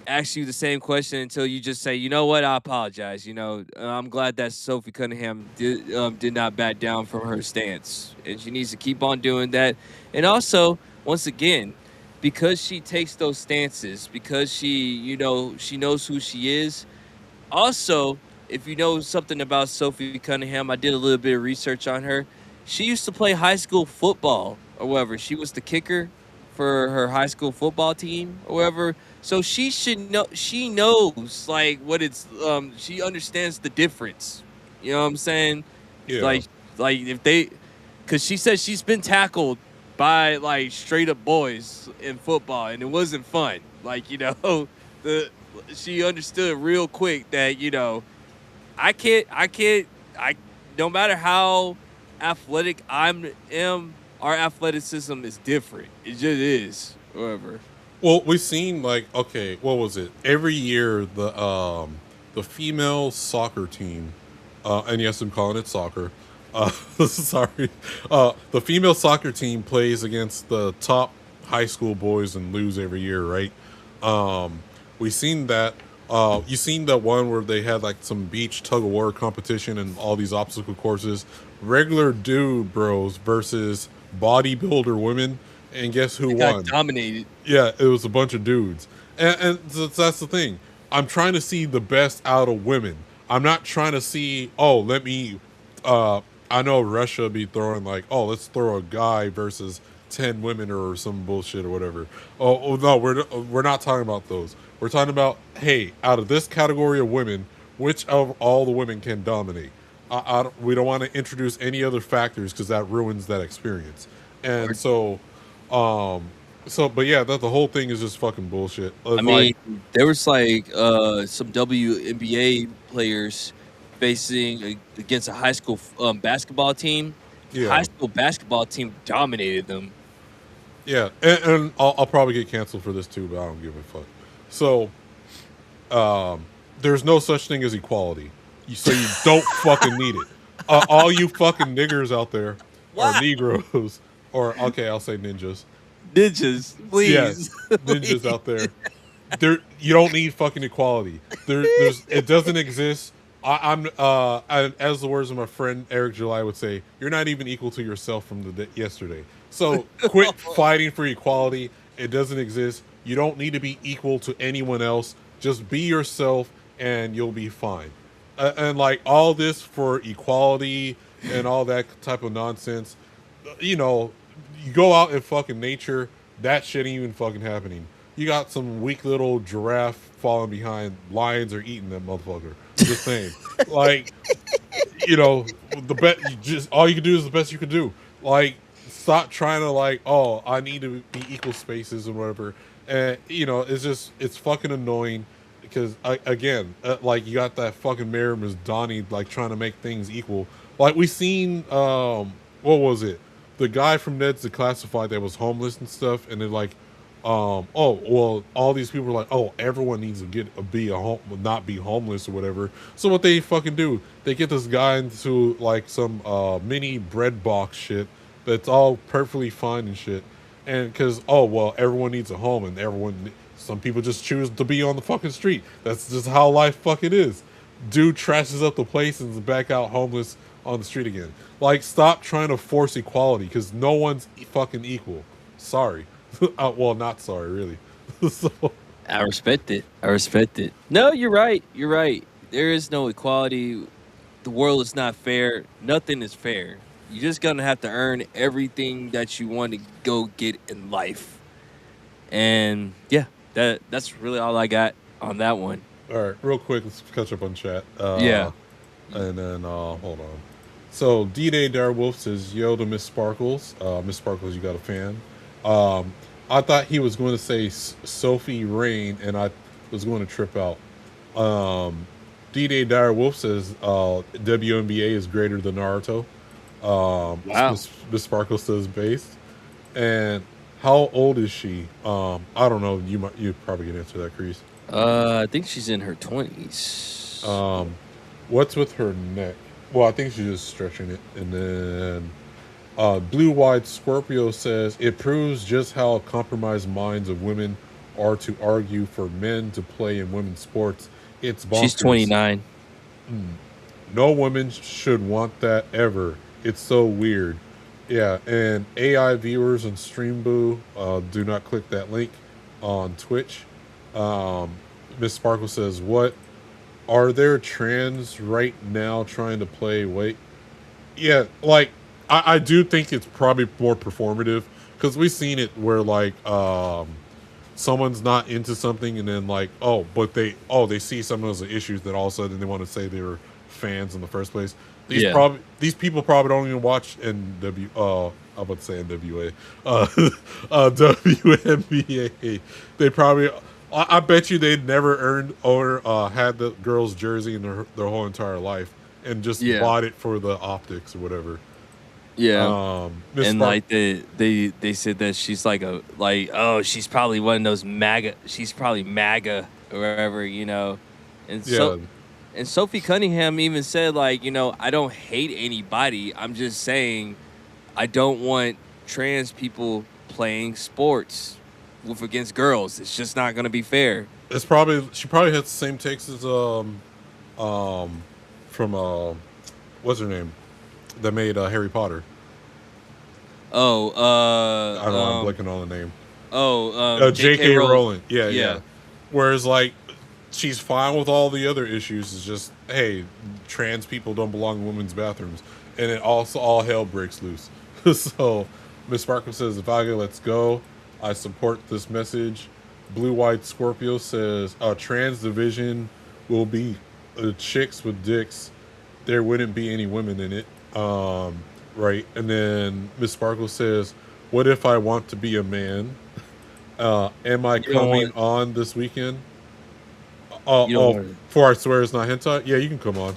ask you the same question until you just say, you know what, I apologize. I'm glad that Sophie Cunningham did not back down from her stance, and she needs to keep on doing that. And also, once again, because she takes those stances, because she knows who she is. Also, if you know something about Sophie Cunningham, I did a little bit of research on her. She used to play high school football or whatever. She was the kicker for her high school football team or whatever. So she should know. She knows like what it's. She understands the difference. You know what I'm saying? Yeah. Like if they, because she said she's been tackled by like straight up boys in football, and it wasn't fun. Like, she understood real quick that no matter how athletic I am, our athleticism is different. It just is. Whatever. Well, we've seen okay, what was it? Every year the female soccer team, and yes, I'm calling it soccer. Sorry. The female soccer team plays against the top high school boys and lose every year, right? We've seen that. You seen that one where they had like some beach tug of war competition and all these obstacle courses, regular dude bros versus bodybuilder women, and guess who won? Dominated. Yeah, it was a bunch of dudes, and that's the thing. I'm trying to see the best out of women. I'm not trying to see. I know Russia be throwing like, let's throw a guy versus 10 women or some bullshit or whatever. Oh no, we're not talking about those. We're talking about, hey, out of this category of women, which of all the women can dominate? We don't want to introduce any other factors because that ruins that experience. And so, But yeah, the whole thing is just fucking bullshit. I mean, there was like some WNBA players facing against a high school basketball team. Yeah. High school basketball team dominated them. Yeah, and I'll probably get canceled for this too, but I don't give a fuck. So, there's no such thing as equality, so you don't fucking need it. All you fucking niggers out there, or Negroes, or okay, I'll say ninjas. Ninjas, please. Yes, ninjas out there. You don't need fucking equality. It doesn't exist. As the words of my friend Eric July would say, you're not even equal to yourself from yesterday. So quit fighting for equality. It doesn't exist. You don't need to be equal to anyone else. Just be yourself, and you'll be fine. And like all this for equality and all that type of nonsense, you know, you go out in fucking nature, that shit ain't even fucking happening. You got some weak little giraffe falling behind, lions are eating that motherfucker. Just saying. Like, you know, all you can do is the best you can do. Like, stop trying to like, oh, I need to be equal spaces and whatever. And you know, it's fucking annoying because again, like you got that fucking mayor Ms. Donnie like trying to make things equal. Like we seen, what was it? The guy from Ned's Declassified that was homeless and stuff, and they're like, oh well, all these people are like, oh, everyone needs to not be homeless or whatever. So what they fucking do, they get this guy into like some mini bread box shit that's all perfectly fine and shit, and because everyone needs a home, and some people just choose to be on the fucking street. That's just how life fucking is. Dude trashes up the place and is back out homeless on the street again. Like, stop trying to force equality because no one's fucking equal. Sorry. Well, not sorry, really. So. I respect it. No, you're right. There is no equality. The world is not fair. Nothing is fair. You're just gonna have to earn everything that you want to go get in life. And yeah, that's really all I got on that one. All right, real quick, let's catch up on chat. Yeah. And then, hold on. So, D-Day Darewolf says, yo to Miss Sparkles. Miss Sparkles, you got a fan. I thought he was going to say Sophie Rain, and I was going to trip out. D-Day Direwolf says WNBA is greater than Naruto. Wow. Miss Sparkle says based. And how old is she? I don't know. You probably can answer that, Kreese. I think she's in her 20s. What's with her neck? Well, I think she's just stretching it. And then Blue-Wide Scorpio says, it proves just how compromised minds of women are to argue for men to play in women's sports. It's bonkers. She's 29. No woman should want that ever. It's so weird. Yeah, and AI viewers on StreamBoo, do not click that link on Twitch. Miss Sparkle says, what? Are there trans right now trying to play? Wait. Yeah, like, I do think it's probably more performative, because we've seen it where, like, someone's not into something, and then, like, they see some of those issues that all of a sudden they want to say they were fans in the first place. These people probably don't even watch I'm about to say NWA. WNBA. They probably... I bet you they'd never earned or had the girl's jersey in their whole entire life, and just bought it for the optics or whatever. Yeah, and like they said that she's she's probably one of those MAGA. She's probably MAGA or whatever, you know. And and Sophie Cunningham even said, like, you know, I don't hate anybody. I'm just saying I don't want trans people playing sports against girls. It's just not going to be fair. She probably has the same takes as from what's her name that made Harry Potter. I don't know, I'm blanking on the name. J.K. Rowling. Yeah. Whereas, like, she's fine with all the other issues. It's just, hey, trans people don't belong in women's bathrooms, and it also all hell breaks loose. So Miss Sparkle says, Vaga, let's go. I support this message. Blue-White Scorpio says, trans division will be chicks with dicks. There wouldn't be any women in it. Right. And then Miss Sparkle says, what if I want to be a man? Am I You don't coming want- on this weekend? You don't want- For I swear it's not hentai. Yeah, you can come on.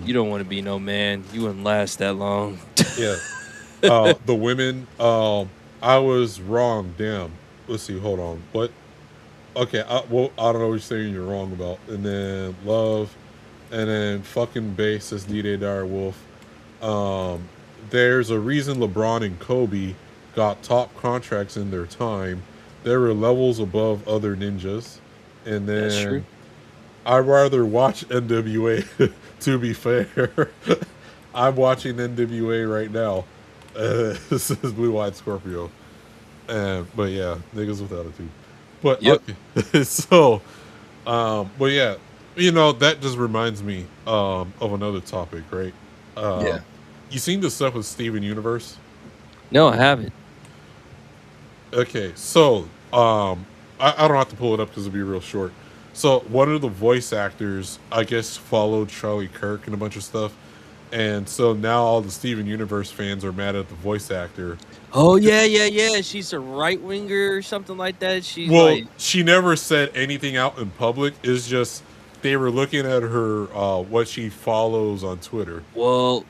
You don't want to be no man. You wouldn't last that long. Yeah. The women. I was wrong. Damn. Let's see. Hold on. What? Okay. Well, I don't know what you're saying. You're wrong about. And then love, and then fucking base says D-Day Dire Wolf. There's a reason LeBron and Kobe got top contracts in their time. They were levels above other ninjas. And then That's true. I'd rather watch NWA. To be fair, I'm watching NWA right now. This is Blue Eyed Scorpio. But yeah, niggas with attitude. But Yep. okay. So, but yeah, you know, that just reminds me of another topic, right? Yeah. You seen the stuff with Steven Universe? No, I haven't. Okay, so I don't have to pull it up because it'll be real short. So one of the voice actors, I guess, followed Charlie Kirk and a bunch of stuff, and so now all the Steven Universe fans are mad at the voice actor. Oh yeah. She's a right winger or something like that. She's Well, like, she never said anything out in public. It's just they were looking at her what she follows on Twitter. well,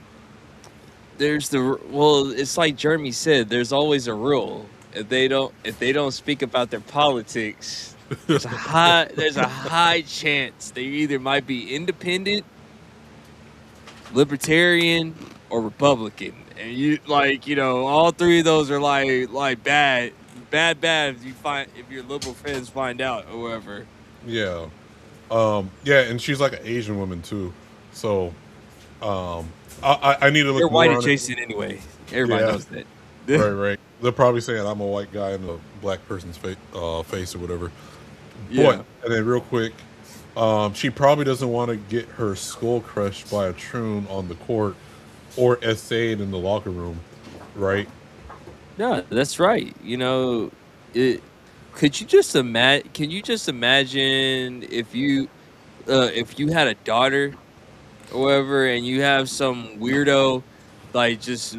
it's like Jeremy said. There's always a rule. If they don't speak about their politics, there's a high chance they either might be independent, libertarian, or Republican. And you all three of those are like bad if your liberal friends find out or whatever. Yeah. Yeah, and she's like an Asian woman too. So I need to look They're more white on it. adjacent anyway. Everybody Yeah. knows that. Right. They're probably saying I'm a white guy in a black person's face or whatever. Yeah. But, and then real quick, she probably doesn't want to get her skull crushed by a troon on the court or essayed in the locker room, right? No, that's right. You know, could you just imagine? Can you just imagine if you had a daughter or whatever, and you have some weirdo like just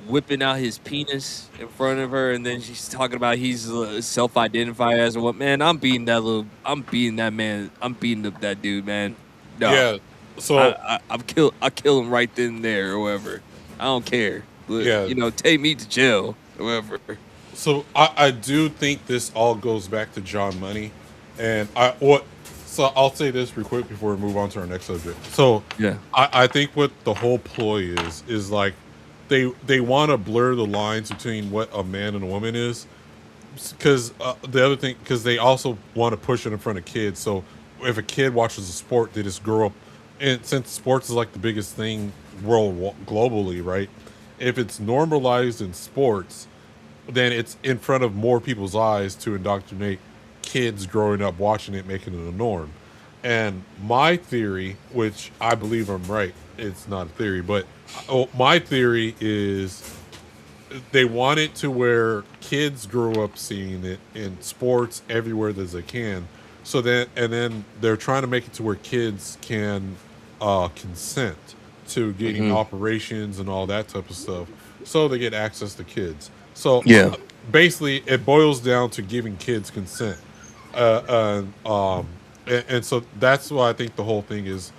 whipping out his penis in front of her, and then she's talking about he's self-identified as a what? Man, I'm beating that man. I'm beating up that dude, man. No. Yeah. So I kill him right then and there or whatever. I don't care. But, Yeah. take me to jail or whatever. So I do think this all goes back to John Money, and So I'll say this real quick before we move on to our next subject. So yeah, I think what the whole ploy is like they want to blur the lines between what a man and a woman is, because the other thing, because they also want to push it in front of kids. So if a kid watches a sport, they just grow up, and since sports is like the biggest thing globally, right? If it's normalized in sports, then it's in front of more people's eyes to indoctrinate kids growing up watching it, making it a norm. And my theory, which I believe I'm right, it's not a theory, but my theory is they want it to where kids grow up seeing it in sports everywhere that they can. So then they're trying to make it to where kids can consent to getting operations and all that type of stuff, so they get access to kids. So basically, it boils down to giving kids consent, and so that's why I think the whole thing is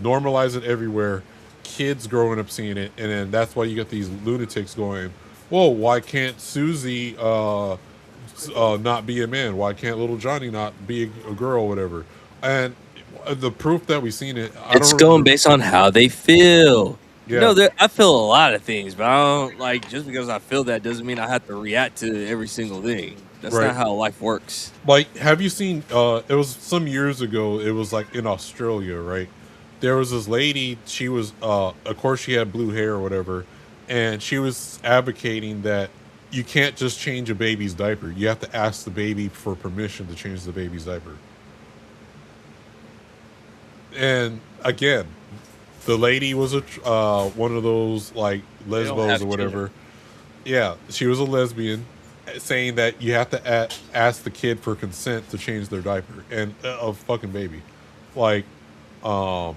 normalize it everywhere. Kids growing up seeing it, and then that's why you get these lunatics going, "Whoa, why can't Susie not be a man? Why can't little Johnny not be a girl, whatever?" And the proof that we've seen it, it's going based on how they feel. Yeah. I feel a lot of things, but I don't just because I feel that doesn't mean I have to react to every single thing. That's Right. not how life works. Like, have you seen? It was some years ago. It was like in Australia, right? There was this lady. She was, of course, she had blue hair or whatever, and she was advocating that you can't just change a baby's diaper. You have to ask the baby for permission to change the baby's diaper. And again, the lady was one of those like lesbos or whatever. Yeah, she was a lesbian, saying that you have to ask the kid for consent to change their diaper, and a fucking baby. Like, so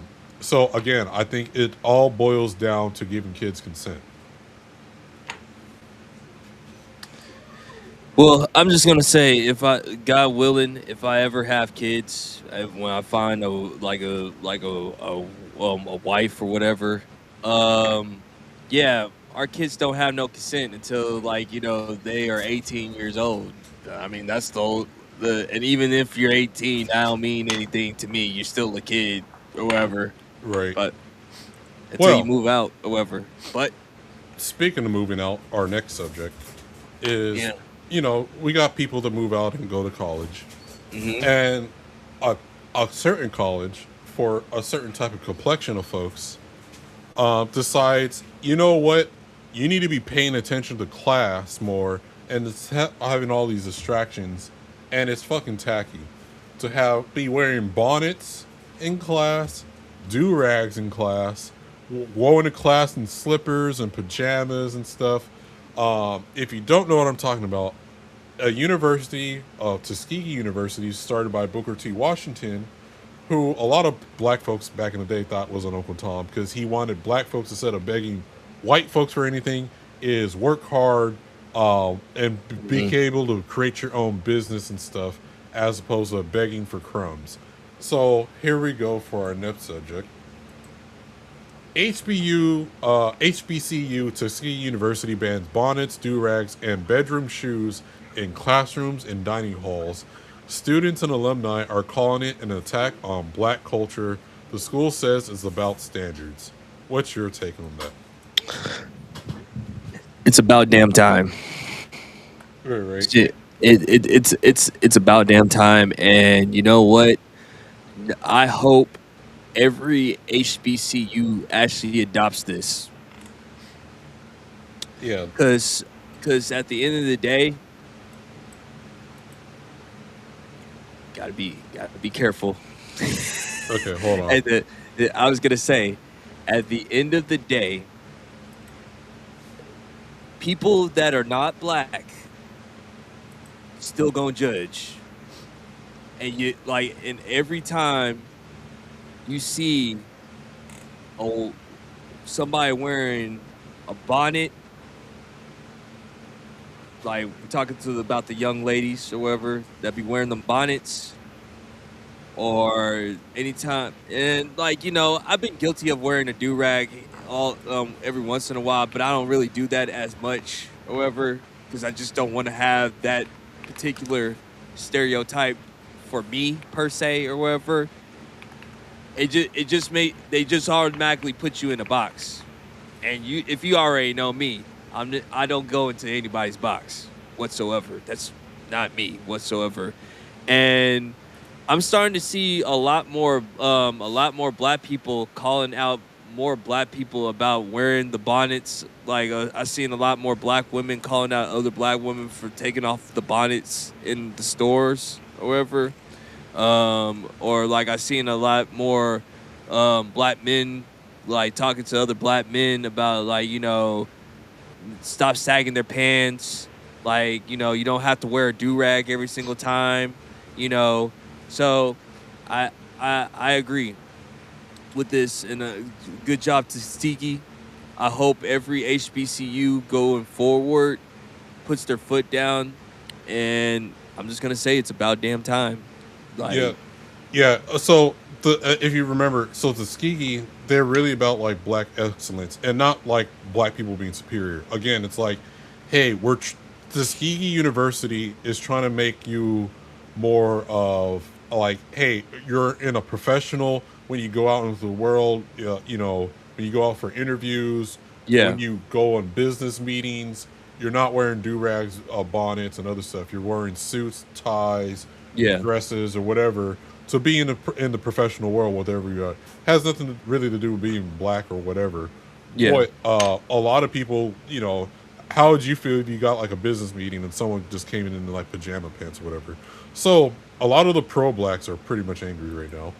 again, I think it all boils down to giving kids consent. Well, I'm just gonna say, if God willing, if I ever have kids, when I find a wife or whatever, yeah, our kids don't have no consent until they are 18 years old. I mean, that's and even if you're 18, I don't mean anything to me. You're still a kid or whatever. Right. But until you move out or whatever. But speaking of moving out, our next subject is. Yeah. We got people that move out and go to college, and a certain college for a certain type of complexion of folks decides, you know what, you need to be paying attention to class more, and it's having all these distractions, and it's fucking tacky to be wearing bonnets in class, do-rags in class, going to class in slippers and pajamas and stuff. If you don't know what I'm talking about, a university, Tuskegee University, started by Booker T. Washington, who a lot of black folks back in the day thought was an Uncle Tom, because he wanted black folks, instead of begging white folks for anything, is work hard and be able to create your own business and stuff, as opposed to begging for crumbs. So here we go for our next subject. HBCU Tuskegee University bans bonnets, do-rags, and bedroom shoes in classrooms and dining halls. Students and alumni are calling it an attack on black culture. The school says it's about standards. What's your take on that? It's about damn time. Right. It's about damn time, and you know what? I hope every HBCU actually adopts this. Yeah. Because at the end of the day, gotta be careful. Okay, hold on. I was gonna say, at the end of the day, people that are not black still gonna judge, and and every time you see somebody wearing a bonnet, like we're talking about the young ladies or whatever that be wearing them bonnets, or anytime, and I've been guilty of wearing a do-rag every once in a while, but I don't really do that as much or whatever, because I just don't want to have that particular stereotype for me per se or whatever. They just automatically put you in a box, and if you already know me, I don't go into anybody's box whatsoever. That's not me whatsoever. And I'm starting to see a lot more black people calling out more black people about wearing the bonnets. I've seen a lot more black women calling out other black women for taking off the bonnets in the stores or whatever. Or I've seen a lot more black men talking to other black men about stop sagging their pants, you don't have to wear a do-rag every single time, so I agree with this, and a good job to Tuskegee. I hope every HBCU going forward puts their foot down, and I'm just gonna say it's about damn time. Yeah. So if you remember, so Tuskegee, they're really about black excellence, and not black people being superior. Again, it's hey, Tuskegee University is trying to make you more of hey, you're in a professional when you go out into the world. When you go out for interviews, when you go on business meetings, you're not wearing do-rags, bonnets, and other stuff. You're wearing suits, ties, dresses, or whatever. So being in the professional world, whatever you are, has nothing really to do with being black or whatever. Yeah. But a lot of people, how would you feel if you got a business meeting and someone just came in pajama pants or whatever? So a lot of the pro-blacks are pretty much angry right now.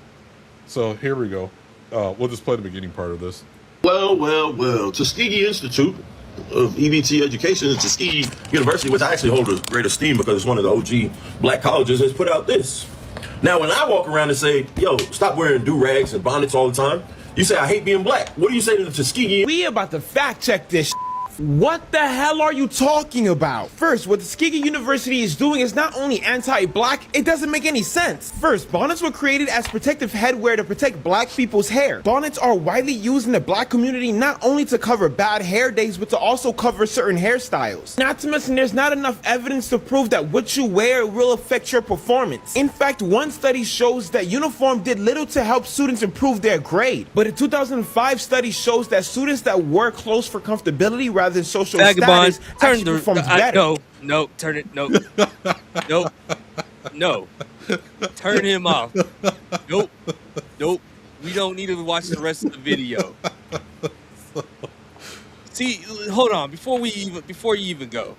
So here we go. We'll just play the beginning part of this. Well. Tuskegee Institute of EBT Education and Tuskegee University, which I actually hold a great esteem because it's one of the OG black colleges, has put out this. Now, when I walk around and say, yo, stop wearing do-rags and bonnets all the time, you say, I hate being black. What do you say to the Tuskegee? We about to fact check this stuff. What the hell are you talking about? First, what the Tuskegee University is doing is not only anti-black, it doesn't make any sense. First, bonnets were created as protective headwear to protect black people's hair. Bonnets are widely used in the black community not only to cover bad hair days, but to also cover certain hairstyles. Not to mention, there's not enough evidence to prove that what you wear will affect your performance. In fact, one study shows that uniform did little to help students improve their grade. But a 2005 study shows that students that wear clothes for comfortability rather than social Vagabond, status turn actually performs better. No, turn it, no. No. Turn him off. Nope. We don't need to watch the rest of the video. See, hold on, before you even go.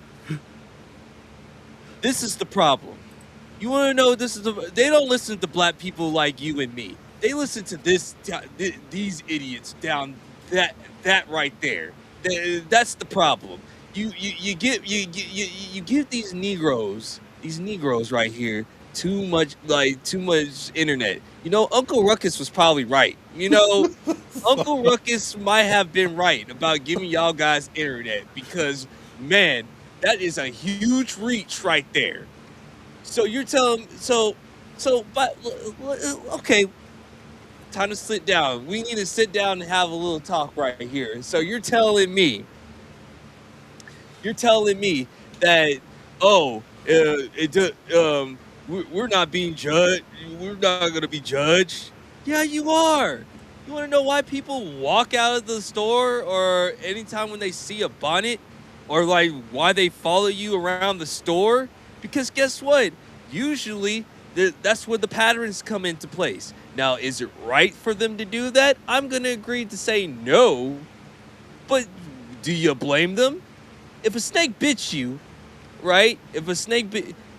This is the problem. You want to know they don't listen to black people like you and me. They listen to these idiots down that right there. That's the problem. You give these Negroes right here too much internet. You know, Uncle Ruckus was probably right. You know, Uncle Ruckus might have been right about giving y'all guys internet because, man, that is a huge reach right there. So you're telling but okay, time to sit down. We need to sit down and have a little talk right here. So you're telling me that we're not being judged. We're not gonna be judged. Yeah, you are. You want to know why people walk out of the store or anytime when they see a bonnet, or like why they follow you around the store? Because guess what? Usually that's where the patterns come into place. Now, is it right for them to do that? I'm gonna agree to say no. But do you blame them? If a snake bit you, right?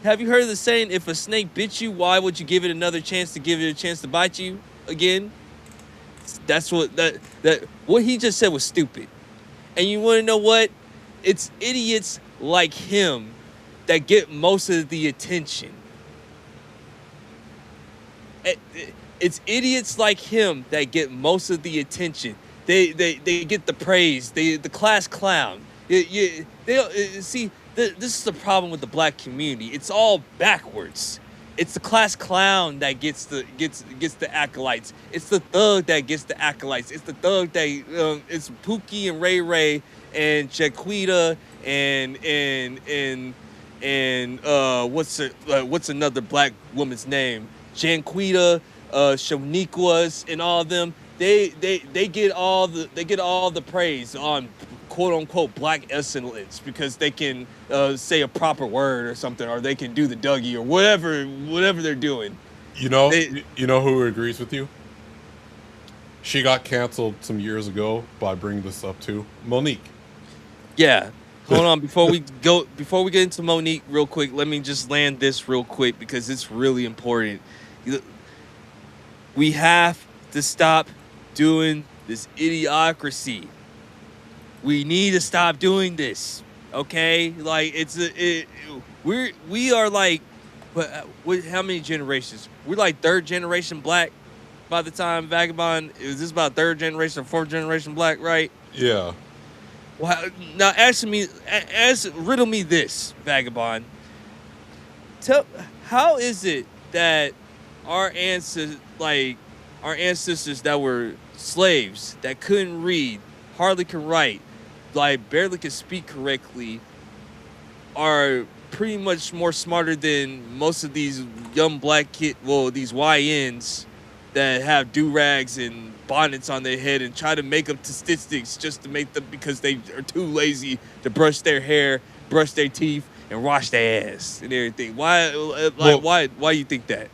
Have you heard of the saying, if a snake bit you, why would you give it another chance to give it a chance to bite you again? That's what what he just said was stupid. And you want to know what? It's idiots like him that get most of the attention. It's idiots like him that get most of the attention. They get the praise. The class clown. See, this is the problem with the black community. It's all backwards. It's the class clown that gets the acolytes. It's the thug that gets the acolytes. It's the thug that it's Pookie and Ray Ray and Jaquita and what's another black woman's name? Janquita, Shaniquas, and all of them. They get all the praise on quote unquote black excellence because they can say a proper word or something, or they can do the Dougie or whatever they're doing. You know who agrees with you? She got canceled some years ago by bringing this up too. Monique. Yeah. Hold on, before we get into Monique real quick, let me just land this real quick because it's really important. We have to stop doing this idiocracy. We need to stop doing this, okay? Like we are like, how many generations? We're like third generation black by the time Vagabond. Is this about third generation or fourth generation black, right? Yeah. Well, now riddle me this, Vagabond. How is it that our ancestors that were slaves, that couldn't read, hardly could write, like barely could speak correctly, are pretty much more smarter than most of these young black these YNs that have do-rags and bonnets on their head and try to make up statistics just to make them because they are too lazy to brush their hair, brush their teeth, and wash their ass and everything. Why you think that?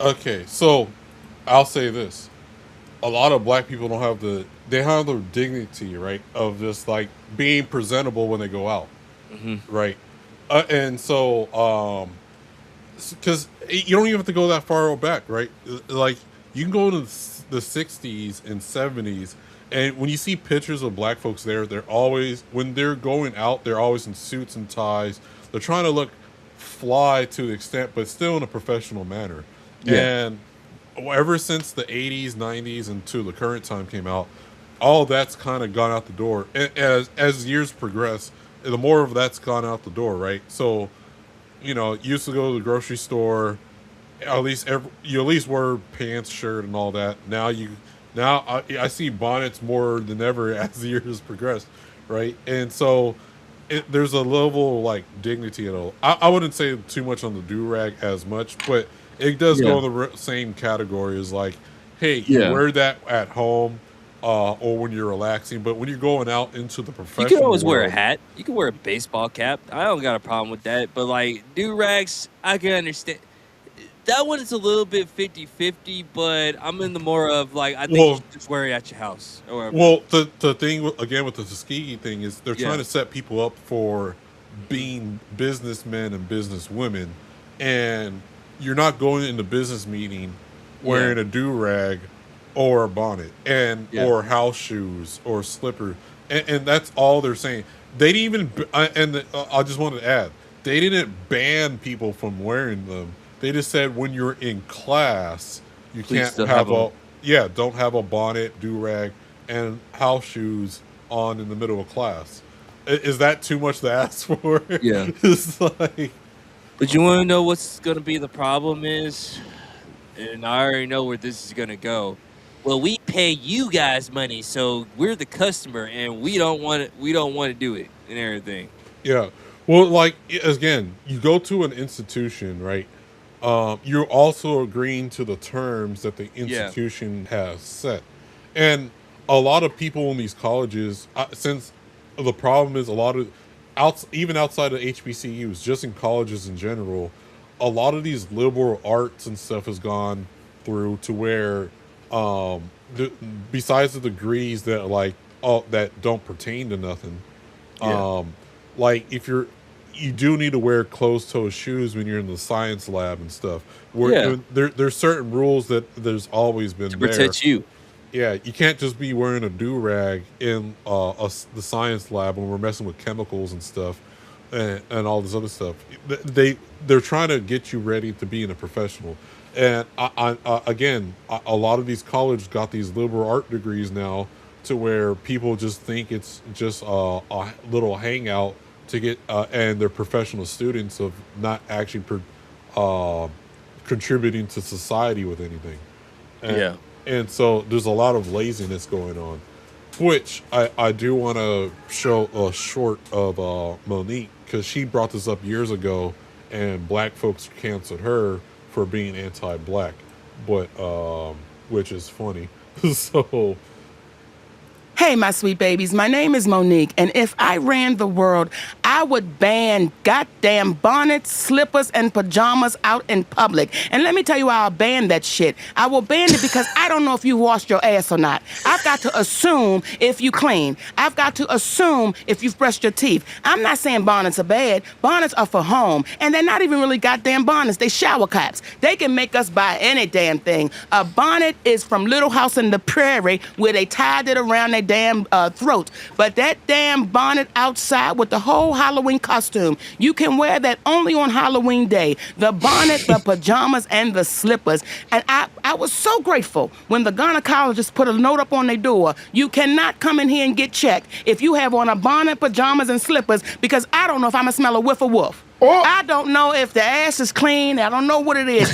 Okay, so I'll say this. A lot of black people don't have the dignity, right, of just like being presentable when they go out. Mm-hmm. Right. And so, because you don't even have to go that far back, right? Like, you can go to the 60s and 70s, and when you see pictures of black folks there, they're always, when they're going out, they're always in suits and ties. They're trying to look fly to the extent, but still in a professional manner. Yeah. And ever since the 80s, 90s, and to the current time came out, all that's kind of gone out the door. As years progress, the more of that's gone out the door, right? So, used to go to the grocery store, you at least wear pants, shirt, and all that. Now I see bonnets more than ever as the years progress, right? And so there's a level of like dignity and all. I wouldn't say too much on the do-rag as much, but it does go in the same category as like, hey, you wear that at home or when you're relaxing, but when you're going out into the professional You can always wear a world- hat. You can wear a baseball cap. I don't got a problem with that. But like do-rags, I can understand. That one is a little bit 50-50, but I'm in the more of like, I think you should just wear it at your house. Or Well, the thing again with the Tuskegee thing is they're trying to set people up for being businessmen and businesswomen, and you're not going into business meeting wearing a do-rag or a bonnet or house shoes or slipper, and that's all they're saying. They didn't even I just wanted to add, they didn't ban people from wearing them. They just said when you're in class, you Please can't have don't have a bonnet, do-rag, and house shoes on in the middle of class. Is that too much to ask for? Yeah. It's like, But you want to know what's going to be the problem is, and I already know where this is going to go. Well, we pay you guys money, so we're the customer, and we don't want to do it and everything. yeah. Well, like again, you go to an institution, right? You're also agreeing to the terms that the institution has set, and a lot of people in these colleges, since the problem is a lot of even outside of HBCUs, just in colleges in general, a lot of these liberal arts and stuff has gone through to where, besides the degrees that that don't pertain to nothing, like if you do need to wear closed-toe shoes when you're in the science lab and stuff. There's certain rules that there's always been To protect you. Yeah, you can't just be wearing a do-rag in the science lab when we're messing with chemicals and stuff, and all this other stuff. They're trying to get you ready to be in a professional. And again, a lot of these colleges got these liberal art degrees now, to where people just think it's just a little hangout to get, and they're professional students of not actually contributing to society with anything. And so there's a lot of laziness going on, which I do want to show a short of Monique, because she brought this up years ago, and black folks canceled her for being anti-black, but which is funny. So Hey, my sweet babies, my name is Monique, and if I ran the world, I would ban goddamn bonnets, slippers, and pajamas out in public. And let me tell you how I'll ban that shit. I will ban it because I don't know if you washed your ass or not. I've got to assume if you clean. I've got to assume if you've brushed your teeth. I'm not saying bonnets are bad. Bonnets are for home, and they're not even really goddamn bonnets. They shower caps. They can make us buy any damn thing. A bonnet is from Little House on the Prairie, where they tied it around their damn throat. But that damn bonnet outside with the whole Halloween costume, you can wear that only on Halloween day. The bonnet, the pajamas, and the slippers. And I was so grateful when the gynecologist put a note up on their door. You cannot come in here and get checked if you have on a bonnet, pajamas, and slippers, because I don't know if I'm gonna smell a whiff of wolf. I don't know if the ass is clean. I don't know what it is.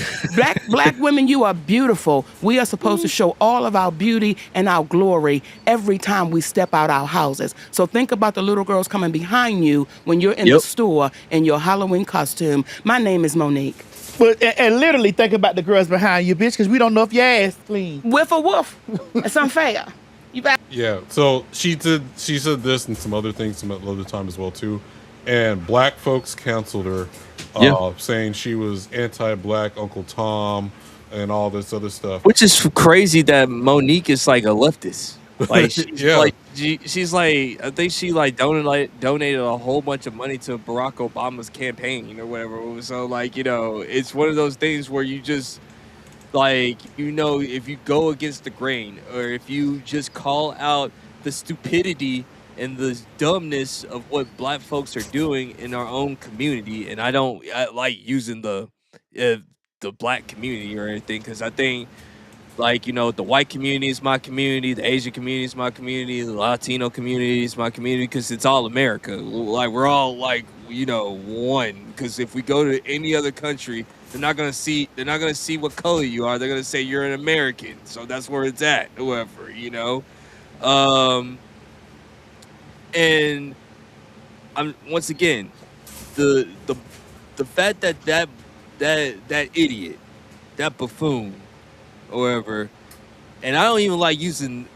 Black women, you are beautiful. We are supposed to show all of our beauty and our glory every time we step out our houses. So think about the little girls coming behind you when you're in the store in your Halloween costume. My name is Monique. But and literally think about the girls behind you, bitch, because we don't know if your ass clean. Whiff or woof. It's unfair. yeah, so she said this and some other things some other time as well too. And black folks canceled her, saying she was anti-black Uncle Tom and all this other stuff. Which is crazy that Monique is like a leftist. Like she's like I think she like donated a whole bunch of money to Barack Obama's campaign or whatever. So like, you know, it's one of those things where you just like, you know, if you go against the grain or if you just call out the stupidity and the dumbness of what black folks are doing in our own community, and I like using the black community or anything, because I think like, you know, the white community is my community, the Asian community is my community, the Latino community is my community, because it's all America. Like, we're all, like, you know, one. Because if we go to any other country, they're not gonna see what color you are. They're gonna say you're an American. So that's where it's at, whoever, you know. And I'm once again, the fact that idiot, that buffoon, or whatever, and I don't even like using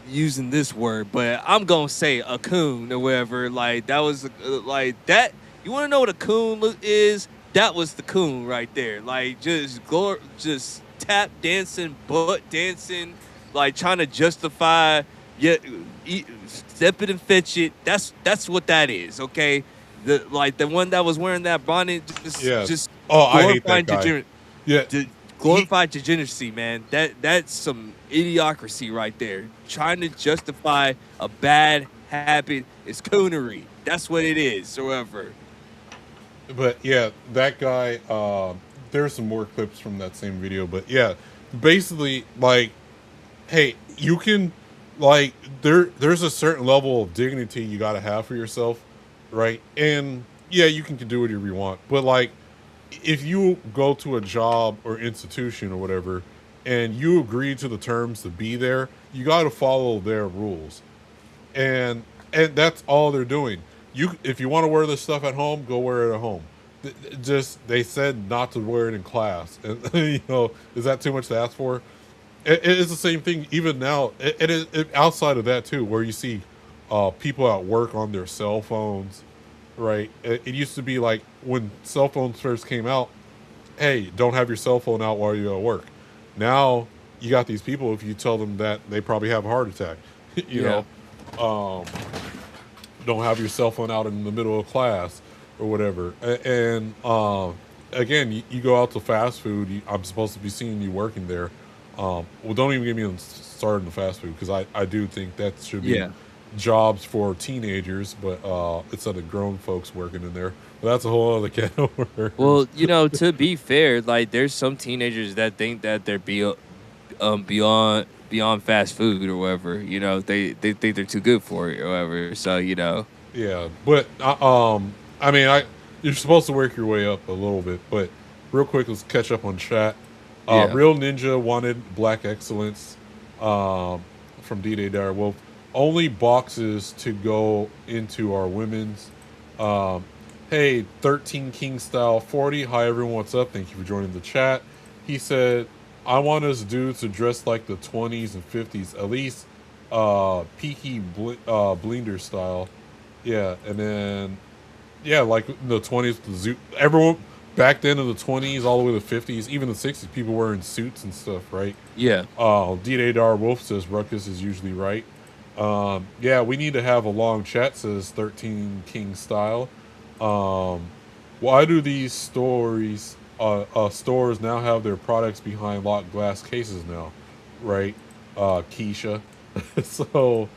this word, but I'm gonna say a coon or whatever. Like, that was like that. You want to know what a coon is? That was the coon right there. Like, just tap dancing, butt dancing, like trying to justify, step it and fetch it. That's what that is. Okay, the one that was wearing that bonnet, just I hate that guy. Glorified degeneracy, man. That's some idiocracy right there. Trying to justify a bad habit is coonery. That's what it is, however. But yeah, that guy, there's some more clips from that same video, but yeah, basically, like, hey, you can, like, there's a certain level of dignity you gotta have for yourself, right? And yeah, you can do whatever you want, but like, if you go to a job or institution or whatever, and you agree to the terms to be there, you gotta follow their rules. And that's all they're doing. If you want to wear this stuff at home, go wear it at home. They said not to wear it in class, and you know, is that too much to ask for? It is the same thing even now. It is outside of that too, where you see people at work on their cell phones, right? It used to be like when cell phones first came out, hey, don't have your cell phone out while you're at work. Now you got these people, if you tell them that, they probably have a heart attack. you know. Don't have your cell phone out in the middle of class or whatever. And again, you go out to fast food. I'm supposed to be seeing you working there. Well, don't even get me started in the fast food, because I do think that should be jobs for teenagers, but it's other grown folks working in there. But that's a whole other can of worms. Well, you know, to be fair, like, there's some teenagers that think that they're beyond fast food or whatever. You know, they think they're too good for it or whatever. So, you know. Yeah, but I mean, you're supposed to work your way up a little bit, but real quick, let's catch up on chat. Real Ninja wanted Black Excellence from D-Day Dire Wolf. Only boxes to go into our women's. Hey, 13 King Style 40. Hi, everyone. What's up? Thank you for joining the chat. He said, I want us dudes to dress like the 20s and 50s, at least Peaky Blender style. Yeah, and then, yeah, like the 20s, everyone back then in the 20s, all the way to the 50s, even the 60s, people wearing suits and stuff, right? Yeah. D-Day Dar Wolf says Ruckus is usually right. Yeah, we need to have a long chat, says 13 King Style. Why do these stores now have their products behind locked glass cases now, right? Keisha. So,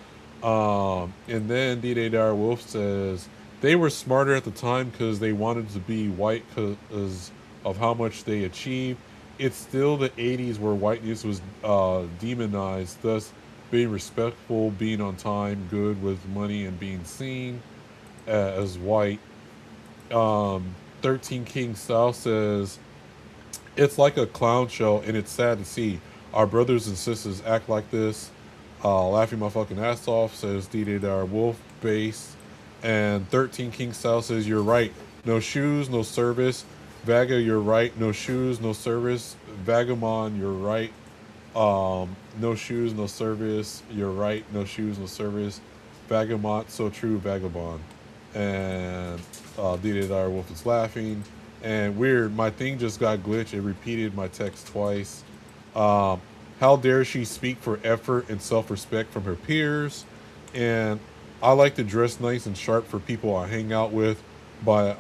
and then D-Day Dire Wolf says they were smarter at the time because they wanted to be white because of how much they achieved. It's still the 80s where whiteness was demonized, thus being respectful, being on time, good with money, and being seen as white. 13 King Style says, it's like a clown show, and it's sad to see our brothers and sisters act like this. Laughing my fucking ass off, says D-Day Dire Wolf Base. And 13 King Style says, you're right. No shoes, no service. Vaga, you're right. No shoes, no service. Vagabond, you're right. No shoes, no service. You're right. No shoes, no service. Vagabond, so true, Vagabond. And D-Day Dire Wolf is laughing. And weird, my thing just got glitched. It repeated my text twice. How dare she speak for effort and self-respect from her peers? And I like to dress nice and sharp for people I hang out with by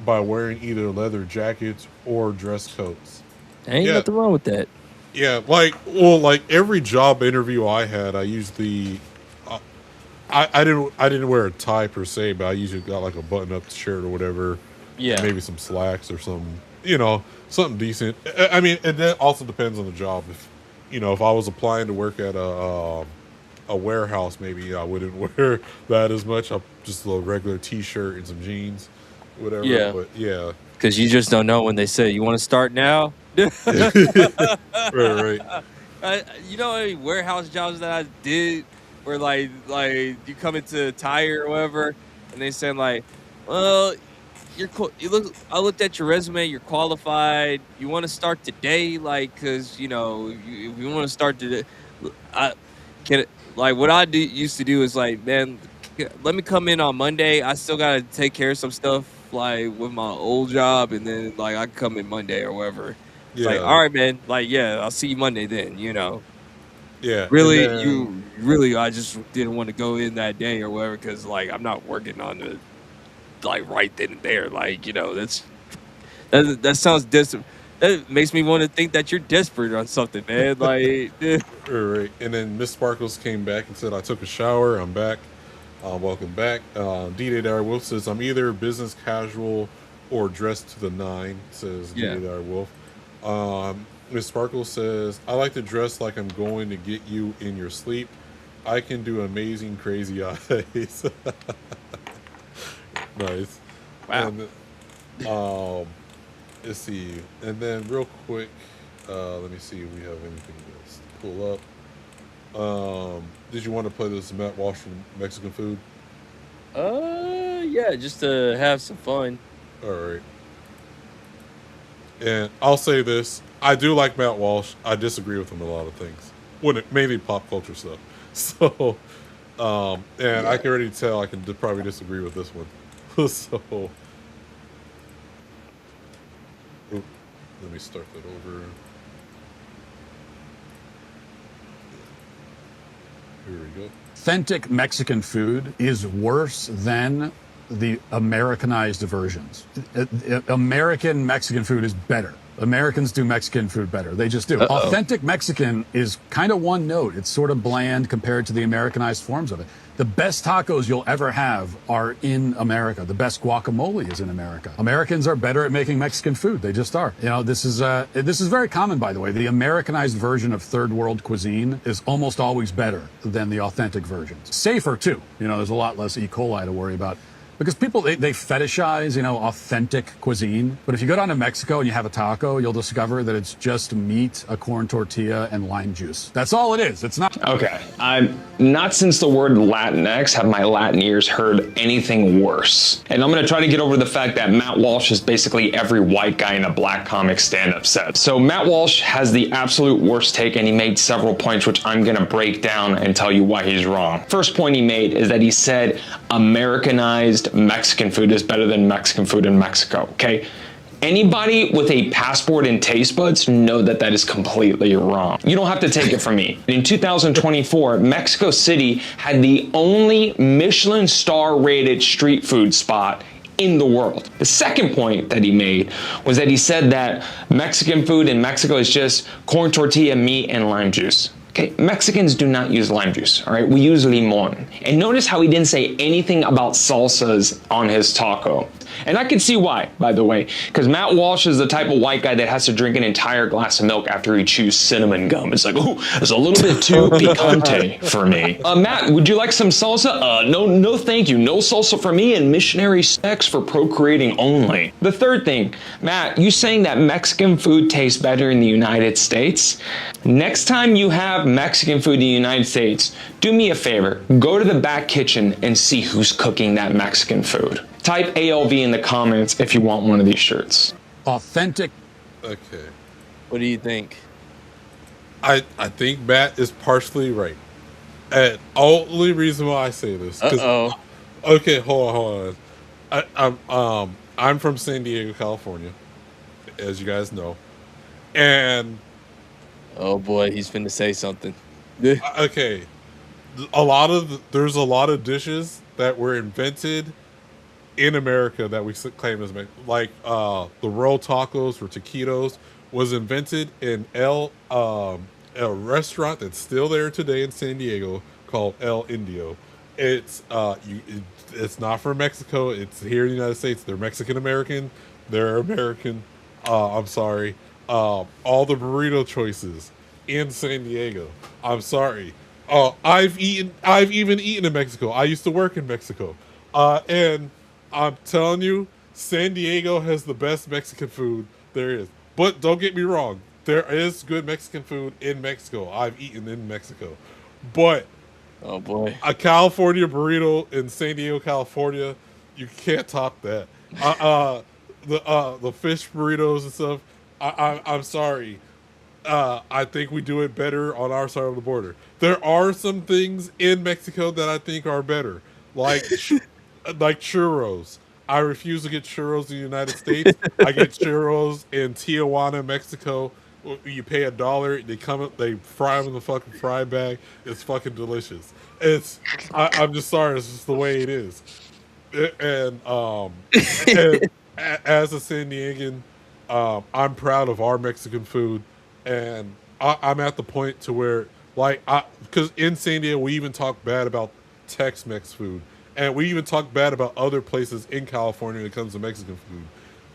wearing either leather jackets or dress coats. Ain't nothing wrong with that. Yeah, like every job interview I had, I usually I didn't wear a tie per se, but I usually got like a button-up shirt or whatever. Yeah, and maybe some slacks or some, something decent. I mean, and that also depends on the job. you know, if I was applying to work at a warehouse, maybe I wouldn't wear that as much. I'm just a regular T-shirt and some jeans, whatever. Yeah. But yeah, Because you just don't know when they say, you want to start now? right. You know any warehouse jobs that I did where like you come into a tire or whatever and they say like, well, I looked at your resume, you're qualified, you want to start today, like, because you know if you want to start today, I can like what I used to do is like, man, let me come in on Monday, I still gotta take care of some stuff like with my old job, and then like I can come in Monday or whatever. It's like, all right, man, like, yeah, I'll see you Monday then, you know. Yeah. Really, and then, I just didn't want to go in that day or whatever because, like, I'm not working on the, like, right then and there. Like, you know, that sounds desperate. That makes me want to think that you're desperate on something, man. Like, right. And then Miss Sparkles came back and said, I took a shower, I'm back. Welcome back. D-Day Dire Wolf says, I'm either business casual or dressed to the nine, says Yeah. D-Day Dire Wolf. Miss Sparkle says, I like to dress like I'm going to get you in your sleep. I can do amazing crazy eyes. Nice. Wow. And, let's see. And then real quick, let me see if we have anything else to pull up. Did you want to play this Matt Walsh from Mexican Food? yeah, just to have some fun. All right. And I'll say this. I do like Matt Walsh. I disagree with him a lot of things. Mainly pop culture stuff. So, and I can already tell I can probably disagree with this one. So, let me start that over. Here we go. Authentic Mexican food is worse than the Americanized versions. American Mexican food is better. Americans do Mexican food better. They just do. Authentic Mexican is kind of one note. It's sort of bland compared to the Americanized forms of it. The best tacos you'll ever have are in America. The best guacamole is in America. Americans are better at making Mexican food. They just are. You know, this is very common, by the way. The Americanized version of third world cuisine is almost always better than the authentic versions. Safer too. You know, there's a lot less E. coli to worry about. Because people, they fetishize, you know, authentic cuisine. But if you go down to Mexico and you have a taco, you'll discover that it's just meat, a corn tortilla, and lime juice. That's all it is. It's not. Okay. I'm not since the word Latinx have my Latin ears heard anything worse. And I'm going to try to get over the fact that Matt Walsh is basically every white guy in a black comic stand-up set. So Matt Walsh has the absolute worst take, and he made several points which I'm going to break down and tell you why he's wrong. First point he made is that he said Americanized Mexican food is better than Mexican food in Mexico, okay? Anybody with a passport and taste buds know that that is completely wrong. You don't have to take it from me. In 2024, Mexico City had the only Michelin star rated street food spot in the world. The second point that he made was that he said that Mexican food in Mexico is just corn tortilla, meat, and lime juice. Okay, Mexicans do not use lime juice, all right? We use limon. And notice how he didn't say anything about salsas on his taco. And I can see why, by the way, because Matt Walsh is the type of white guy that has to drink an entire glass of milk after he chews cinnamon gum. It's like, oh, it's a little bit too picante for me. Matt, would you like some salsa? No, thank you. No salsa for me, and missionary sex for procreating only. The third thing, Matt, you saying that Mexican food tastes better in the United States? Next time you have Mexican food in the United States, do me a favor, go to the back kitchen and see who's cooking that Mexican food. Type ALV in the comments if you want one of these shirts. Authentic. Okay. What do you think? I think Matt is partially right. And only reason why I say this. Okay, hold on. I'm from San Diego, California, as you guys know, and oh boy, he's finna say something. Okay, there's a lot of dishes that were invented in America that we claim as like the roll tacos or taquitos was invented in a restaurant that's still there today in San Diego called El Indio. It's it's not from Mexico. It's here in the United States. They're Mexican American. They're American. I'm sorry. All the burrito choices in San Diego. I'm sorry. I've even eaten in Mexico. I used to work in Mexico. And I'm telling you, San Diego has the best Mexican food there is. But don't get me wrong, there is good Mexican food in Mexico. I've eaten in Mexico. But oh boy, a California burrito in San Diego, California, you can't top that. The fish burritos and stuff. I'm sorry. I think we do it better on our side of the border. There are some things in Mexico that I think are better, like like churros. I refuse to get churros in the United States. I get churros in Tijuana, Mexico. You pay $1. They fry them in the fucking fry bag. It's fucking delicious. I'm just sorry. It's just the way it is. And as a San Diegan, I'm proud of our Mexican food, and I'm at the point to where, like, because in San Diego we even talk bad about Tex-Mex food, and we even talk bad about other places in California when it comes to Mexican food.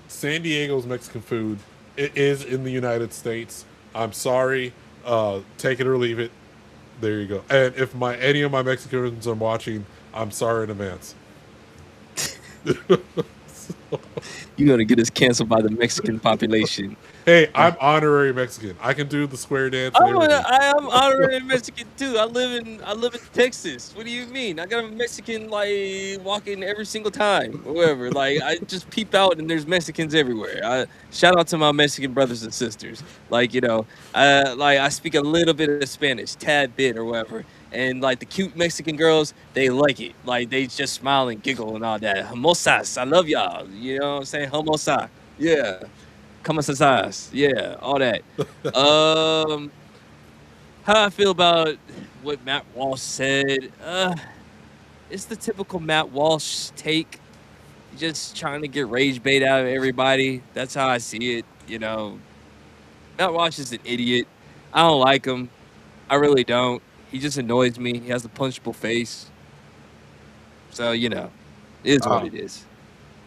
San Diego's Mexican food, it is in the United States. I'm sorry, take it or leave it. There you go. And if any of my Mexicans are watching, I'm sorry in advance. You're gonna get us canceled by the Mexican population. Hey, I'm honorary Mexican. I can do the square dance. And everything. I am honorary Mexican too. I live in Texas. What do you mean? I got a Mexican like walking every single time, or whatever. Like I just peep out and there's Mexicans everywhere. Shout out to my Mexican brothers and sisters. Like I speak a little bit of Spanish, tad bit or whatever. And like the cute Mexican girls, they like it. Like they just smile and giggle and all that. Hermosas, I love y'all. You know what I'm saying? Hermosa, yeah. Como estás? Yeah, all that. How I feel about what Matt Walsh said? It's the typical Matt Walsh take. Just trying to get rage bait out of everybody. That's how I see it. You know, Matt Walsh is an idiot. I don't like him. I really don't. He just annoys me. He has a punchable face. So, you know, it is what it is.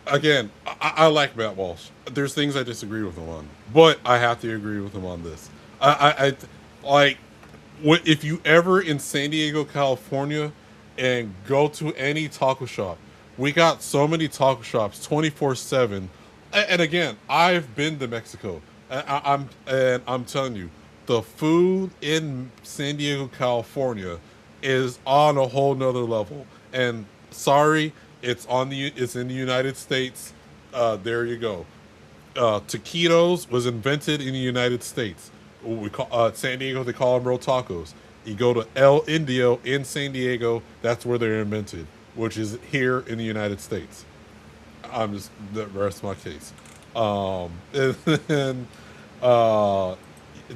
Again, I like Matt Walsh. There's things I disagree with him on, but I have to agree with him on this. I like, if you ever in San Diego, California, and go to any taco shop, we got so many taco shops 24/7. And again, I've been to Mexico. I'm telling you, the food in San Diego, California, is on a whole nother level. And sorry, it's in the United States. There you go. Taquitos was invented in the United States. We call San Diego. They call them real tacos. You go to El Indio in San Diego. That's where they're invented, which is here in the United States. The rest of my case. And then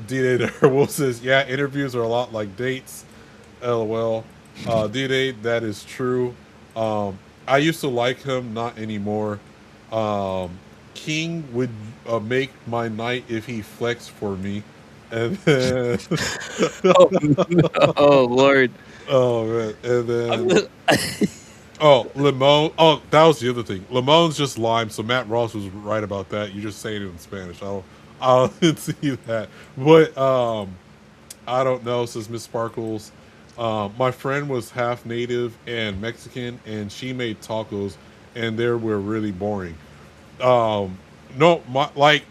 D-Day Wolf says, yeah, interviews are a lot like dates. LOL. D-Day, that is true. I used to like him, not anymore. King would make my night if he flexed for me. And then oh Lord. Oh man. And then Limon. Oh, that was the other thing. Limon's just lime, so Matt Ross was right about that. You just saying it in Spanish. I didn't see that. But I don't know, says Miss Sparkles. My friend was half native and Mexican, and she made tacos, and they were really boring. I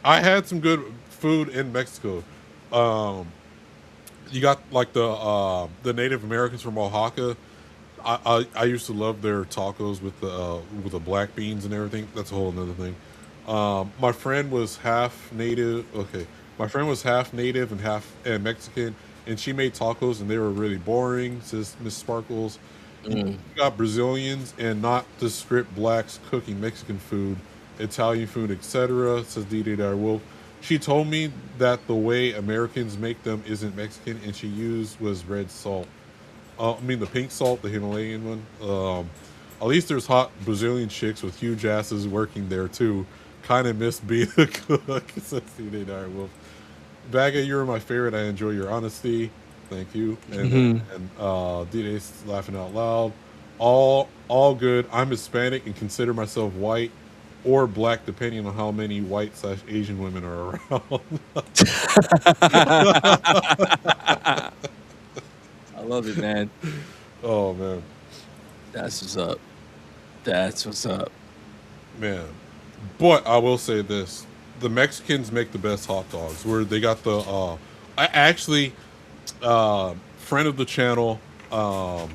had some good food in Mexico. You got like the Native Americans from Oaxaca. I used to love their tacos with the black beans and everything. That's a whole another thing. My friend was half native. Okay, my friend was half native and half Mexican, and she made tacos, and they were really boring, says Miss Sparkles. You got Brazilians and not the script blacks cooking Mexican food, Italian food, etc., says D.D. Wolf. She told me that the way Americans make them isn't Mexican, and she used was red salt. The pink salt, the Himalayan one. At least there's hot Brazilian chicks with huge asses working there too. Kind of miss being a cook, says D.D. Wolf. Vaga, you're my favorite. I enjoy your honesty. Thank you. And D-Day's laughing out loud. All good. I'm Hispanic and consider myself white. or black, depending on how many white/Asian women are around. I love it, man. Oh man, That's what's up. That's what's up. man. But I will say this: the Mexicans make the best hot dogs. Where they got the I actually friend of the channel, Know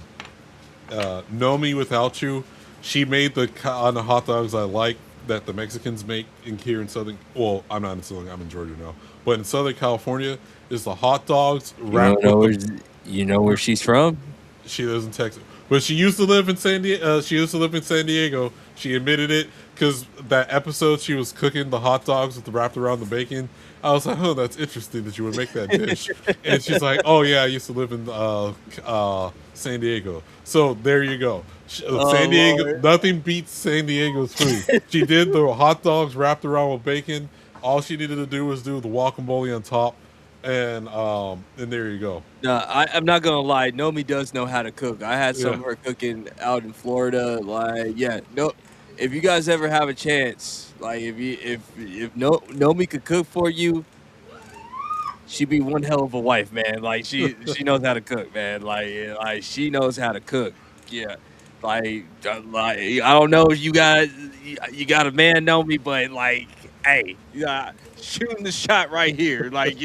Me Without You. She made the kind of hot dogs I like that the Mexicans make in here in Southern. Well, I'm not in Southern. I'm in Georgia now, but in Southern California is the hot dogs wrapped You know where she's from? She lives in Texas, but she used to live in San Diego. She used to live in San Diego. She admitted it because that episode she was cooking the hot dogs with the wrapped around the bacon. I was like, oh, that's interesting that you would make that dish. And she's like, oh yeah, I used to live in San Diego. So there you go. San Diego, Lord. nothing beats San Diego's food. She did the hot dogs wrapped around with bacon. All she needed to do was do the guacamole on top, and there you go. No, I'm not gonna lie. Nomi does know how to cook. I had some of her cooking out in Florida. Like, yeah, no. If you guys ever have a chance, like if Nomi could cook for you, she'd be one hell of a wife, man. Like she knows how to cook, man. Like she knows how to cook. Yeah. Like I don't know if you got a man know me, but like, hey, shooting the shot right here. Like,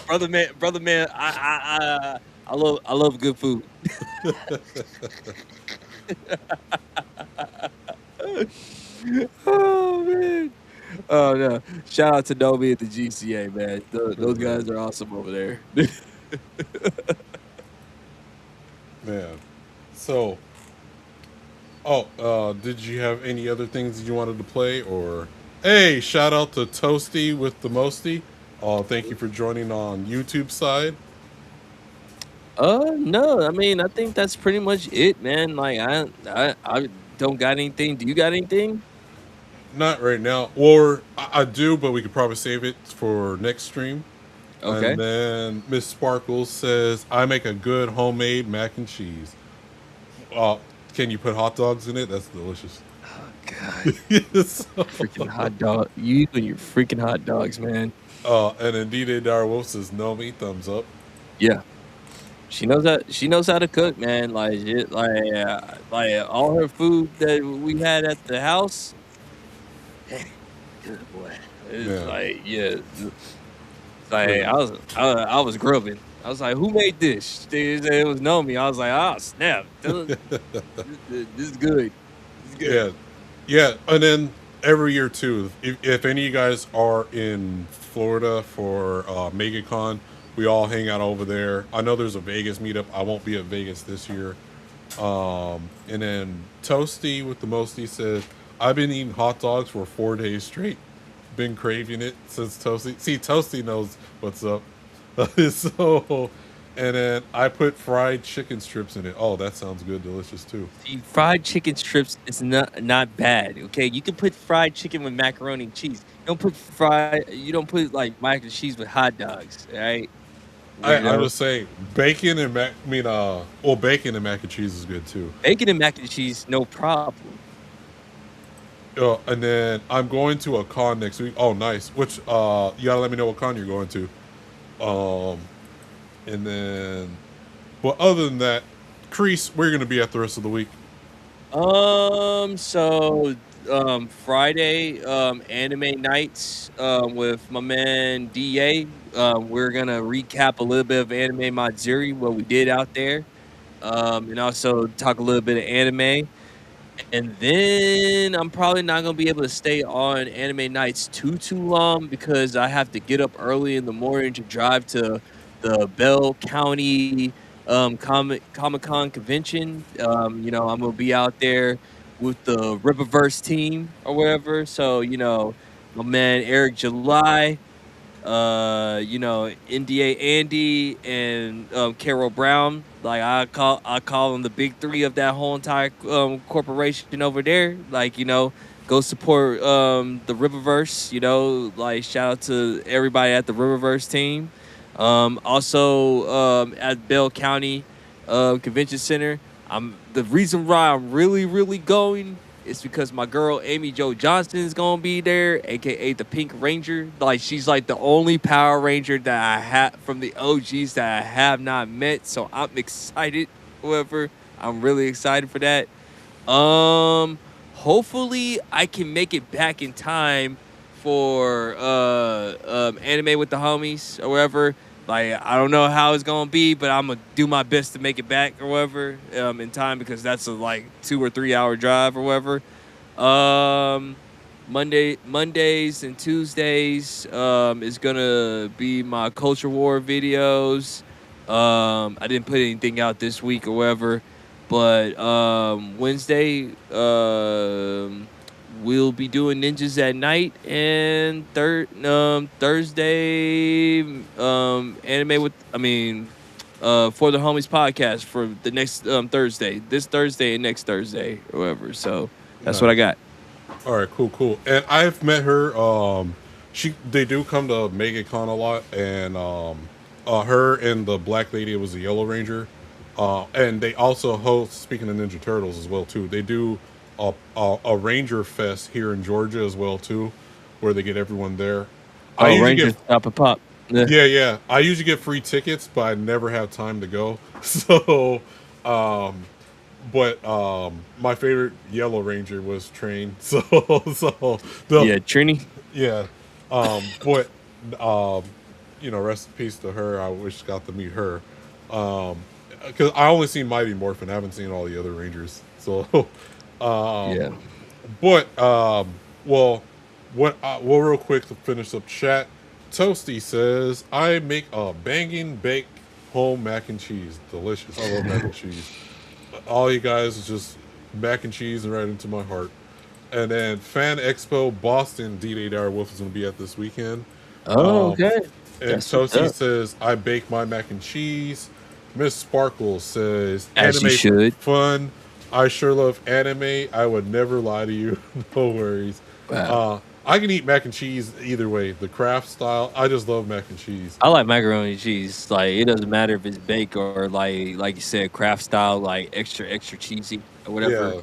brother man, I love good food. Oh man. Oh no. Shout out to Nomi at the GCA, man. Those guys are awesome over there. Man. So did you have any other things that you wanted to play? Or hey, shout out to Toasty with the Mosty. Thank you for joining on YouTube side. No, I mean, I think that's pretty much it, man. Like I don't got anything. Do you got anything? Not right now. Or I do, but we could probably save it for next stream. Okay. And then Miss Sparkles says, I make a good homemade mac and cheese. Can you put hot dogs in it? That's delicious. Oh God. Freaking hot dog. You and your freaking hot dogs, man. And then D-Day Darwolf says, no me, thumbs up. Yeah. She knows how to cook, man. Like all her food that we had at the house. Good boy. It's like, yeah. Like I was grubbing. I was like, who made this? It was Nomi. I was like, oh snap. This is good. This is good. Yeah. And then every year too, if any of you guys are in Florida for MegaCon, we all hang out over there. I know there's a Vegas meetup. I won't be at Vegas this year. And then Toasty with the Mosty says, I've been eating hot dogs for 4 days straight. Been craving it since Toasty. See, Toasty knows what's up. So, and then I put fried chicken strips in it. Oh, that sounds good, delicious too. See, fried chicken strips is not bad. Okay, you can put fried chicken with macaroni and cheese. You don't put like mac and cheese with hot dogs. All right. I would say bacon and bacon and mac and cheese is good too. Bacon and mac and cheese, no problem. And then I'm going to a con next week. Oh, nice. Which you gotta let me know what con you're going to. And then, but other than that, Kreese, we're gonna be at the rest of the week. Friday, anime nights with my man DA. We're gonna recap a little bit of Anime Matsuri, what we did out there, and also talk a little bit of anime. And then I'm probably not gonna be able to stay on anime nights too long because I have to get up early in the morning to drive to the Bell County Comic-Con convention. I'm gonna be out there with the Riververse team or whatever. So, my man Eric July, NDA Andy and Carol Brown. Like I call them the big three of that whole entire corporation over there. Like, go support the Riververse, like shout out to everybody at the Riververse team. Also at Bell County Convention Center. The reason why I'm really going It's because my girl Amy Jo Johnson is gonna be there, aka the Pink Ranger. Like, she's like the only Power Ranger that I have from the OGs that I have not met. So I'm excited. However, I'm really excited for that. Hopefully I can make it back in time for Anime with the Homies or whatever. Like, I don't know how it's gonna be, but I'm gonna do my best to make it back or whatever in time, because that's a like 2 or 3 hour drive or whatever. Mondays and Tuesdays is gonna be my Culture War videos. I didn't put anything out this week or whatever, but Wednesday we'll be doing Ninjas at Night, and Thursday anime with For the Homies podcast for the next Thursday, this Thursday and next Thursday or whatever. So that's what I got. All right, cool. And I've met her. They do come to MegaCon a lot, and her and the Black Lady was the Yellow Ranger, and they also host, speaking of Ninja Turtles as well too. They do a Ranger Fest here in Georgia as well too, where they get everyone there. Ranger Stop and Pop. Yeah. I usually get free tickets, but I never have time to go. So, my favorite Yellow Ranger was Train. So Trini. Yeah, rest in peace to her. I wish got to meet her. Because I only seen Mighty Morphin. I haven't seen all the other Rangers. So. Real quick to finish up chat, Toasty says, I make a banging baked home mac and cheese. Delicious. I love mac and cheese. All you guys is just mac and cheese and right into my heart. And then Fan Expo Boston D-Day Dire Wolf is going to be at this weekend. Okay. And Toasty says, I bake my mac and cheese. Miss Sparkle says, as you should. Fun. I sure love anime. I would never lie to you. No worries. Wow. I can eat mac and cheese either way. The craft style. I just love mac and cheese. I like macaroni and cheese. Like, it doesn't matter if it's baked or like you said, craft style, like extra cheesy or whatever.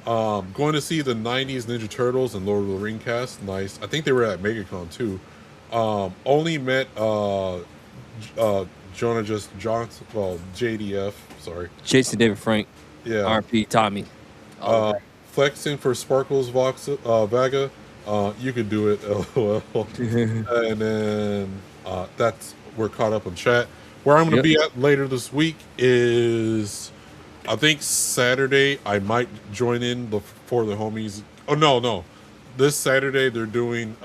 Yeah. Going to see the 90s Ninja Turtles and Lord of the Ring cast. Nice. I think they were at MegaCon too. Only met Jonah Just Johnson. Well, JDF. Sorry. Jason David Frank. Yeah. RP Tommy. Flexing for Sparkles Vaga. You could do it, LOL. And then we're caught up on chat. Where I'm going to be at later this week is, I think Saturday. I might join in for the homies. Oh no! This Saturday they're doing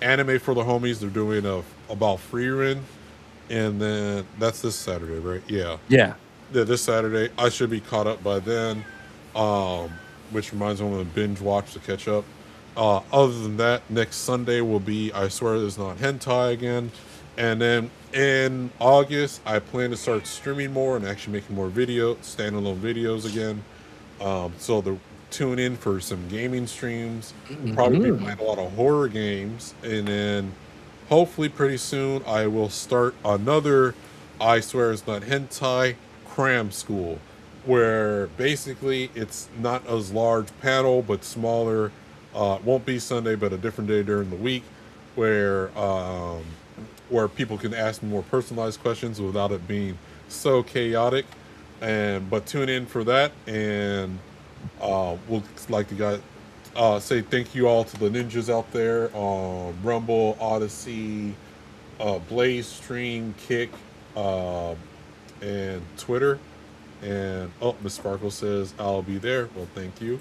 anime for the homies. They're doing about Freerin, and then that's this Saturday, right? Yeah. Yeah, this Saturday. I should be caught up by then, which reminds me I'm going to binge watch to catch up. Other than that, next Sunday will be I Swear There's Not Hentai again. And then in August, I plan to start streaming more and actually making more standalone videos again. So tune in for some gaming streams. Probably be playing a lot of horror games. And then hopefully pretty soon I will start another I Swear It's Not Hentai cram school, where basically it's not as large panel but smaller. It won't be Sunday but a different day during the week, where people can ask me more personalized questions without it being so chaotic. But tune in for that, and we'll like to say thank you all to the ninjas out there on Rumble, Odysee, Blaze Stream, Kick, and Twitter. And Miss Sparkle says I'll be there. Well, thank you.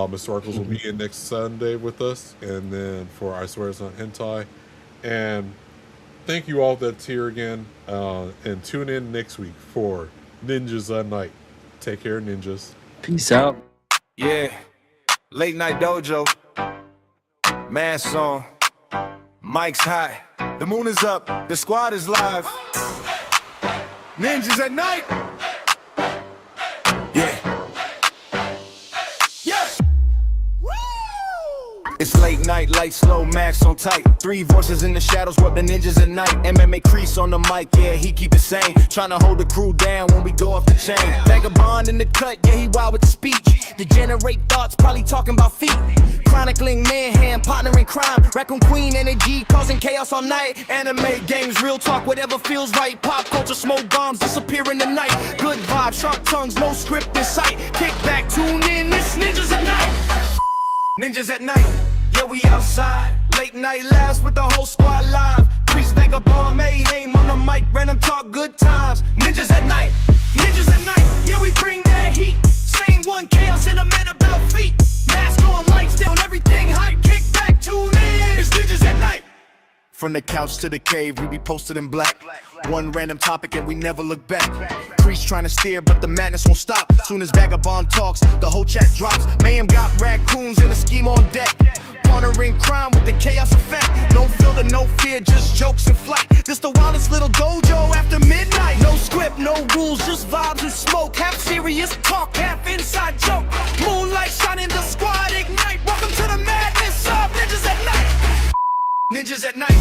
Miss Sparkles will be in next Sunday with us, and then for I Swear It's Not Hentai. And thank you all that's here again, and tune in next week for Ninjas at Night. Take care, ninjas. Peace out. Yeah, Late Night Dojo, mask on, mic's high, the moon is up, the squad is live. Ninjas at Night. It's late night, light, slow, max on tight. 3 voices in the shadows, what the ninjas at night. MMA Kreese on the mic, yeah, he keep it sane. Tryna hold the crew down when we go off the chain. Vagabond in the cut, yeah, he wild with the speech. Degenerate thoughts, probably talking about feet. Chronicling Mayhem, partner in crime. Raccoon Queen energy, causing chaos all night. Anime games, real talk, whatever feels right. Pop culture, smoke bombs, disappear in the night. Good vibes, sharp tongues, no script in sight. Kick back, tune in, this Ninjas at Night. Ninjas at Night, yeah, we outside. Late night laughs with the whole squad live. Kreese, Vagabond, Mayhem on the mic, random talk, good times. Ninjas at Night, Ninjas at Night, yeah, we bring that heat. Same one, chaos in a man about feet. Mask on, lights down, everything hype. Kick back, tune in, it's Ninjas at Night. From the couch to the cave, we be posted in black. One random topic and we never look back. Kreese trying to steer, but the madness won't stop. Soon as Vagabond talks, the whole chat drops. Mayhem got raccoons in a scheme on deck. Partnering crime with the chaos effect. No filter, no fear, just jokes and flight. This the wildest little dojo after midnight. No script, no rules, just vibes and smoke. Half serious talk, half inside joke. Moonlight shining, the squad ignite. Welcome to the madness of Ninjas at Night. Ninjas at Night,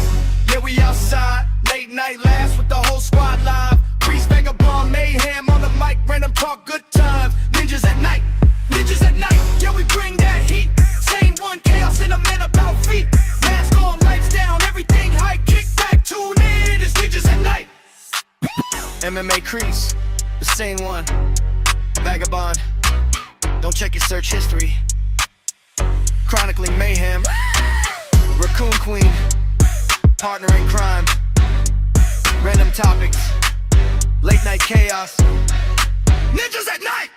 yeah, we outside. Late night laughs with the whole squad live. Kreese, Vagabond, Mayhem on the mic, random talk, good times. Ninjas at Night, Ninjas at Night, yeah, we bring that heat. Same one, chaos in a man about feet. Mask on, lights down, everything high. Kick back, tune in, it's Ninjas at Night. MMA Kreese, the same one. Vagabond, don't check your search history. Chronicling Mayhem. Raccoon Queen, partner in crime. Random topics, late night chaos. Ninjas at Night!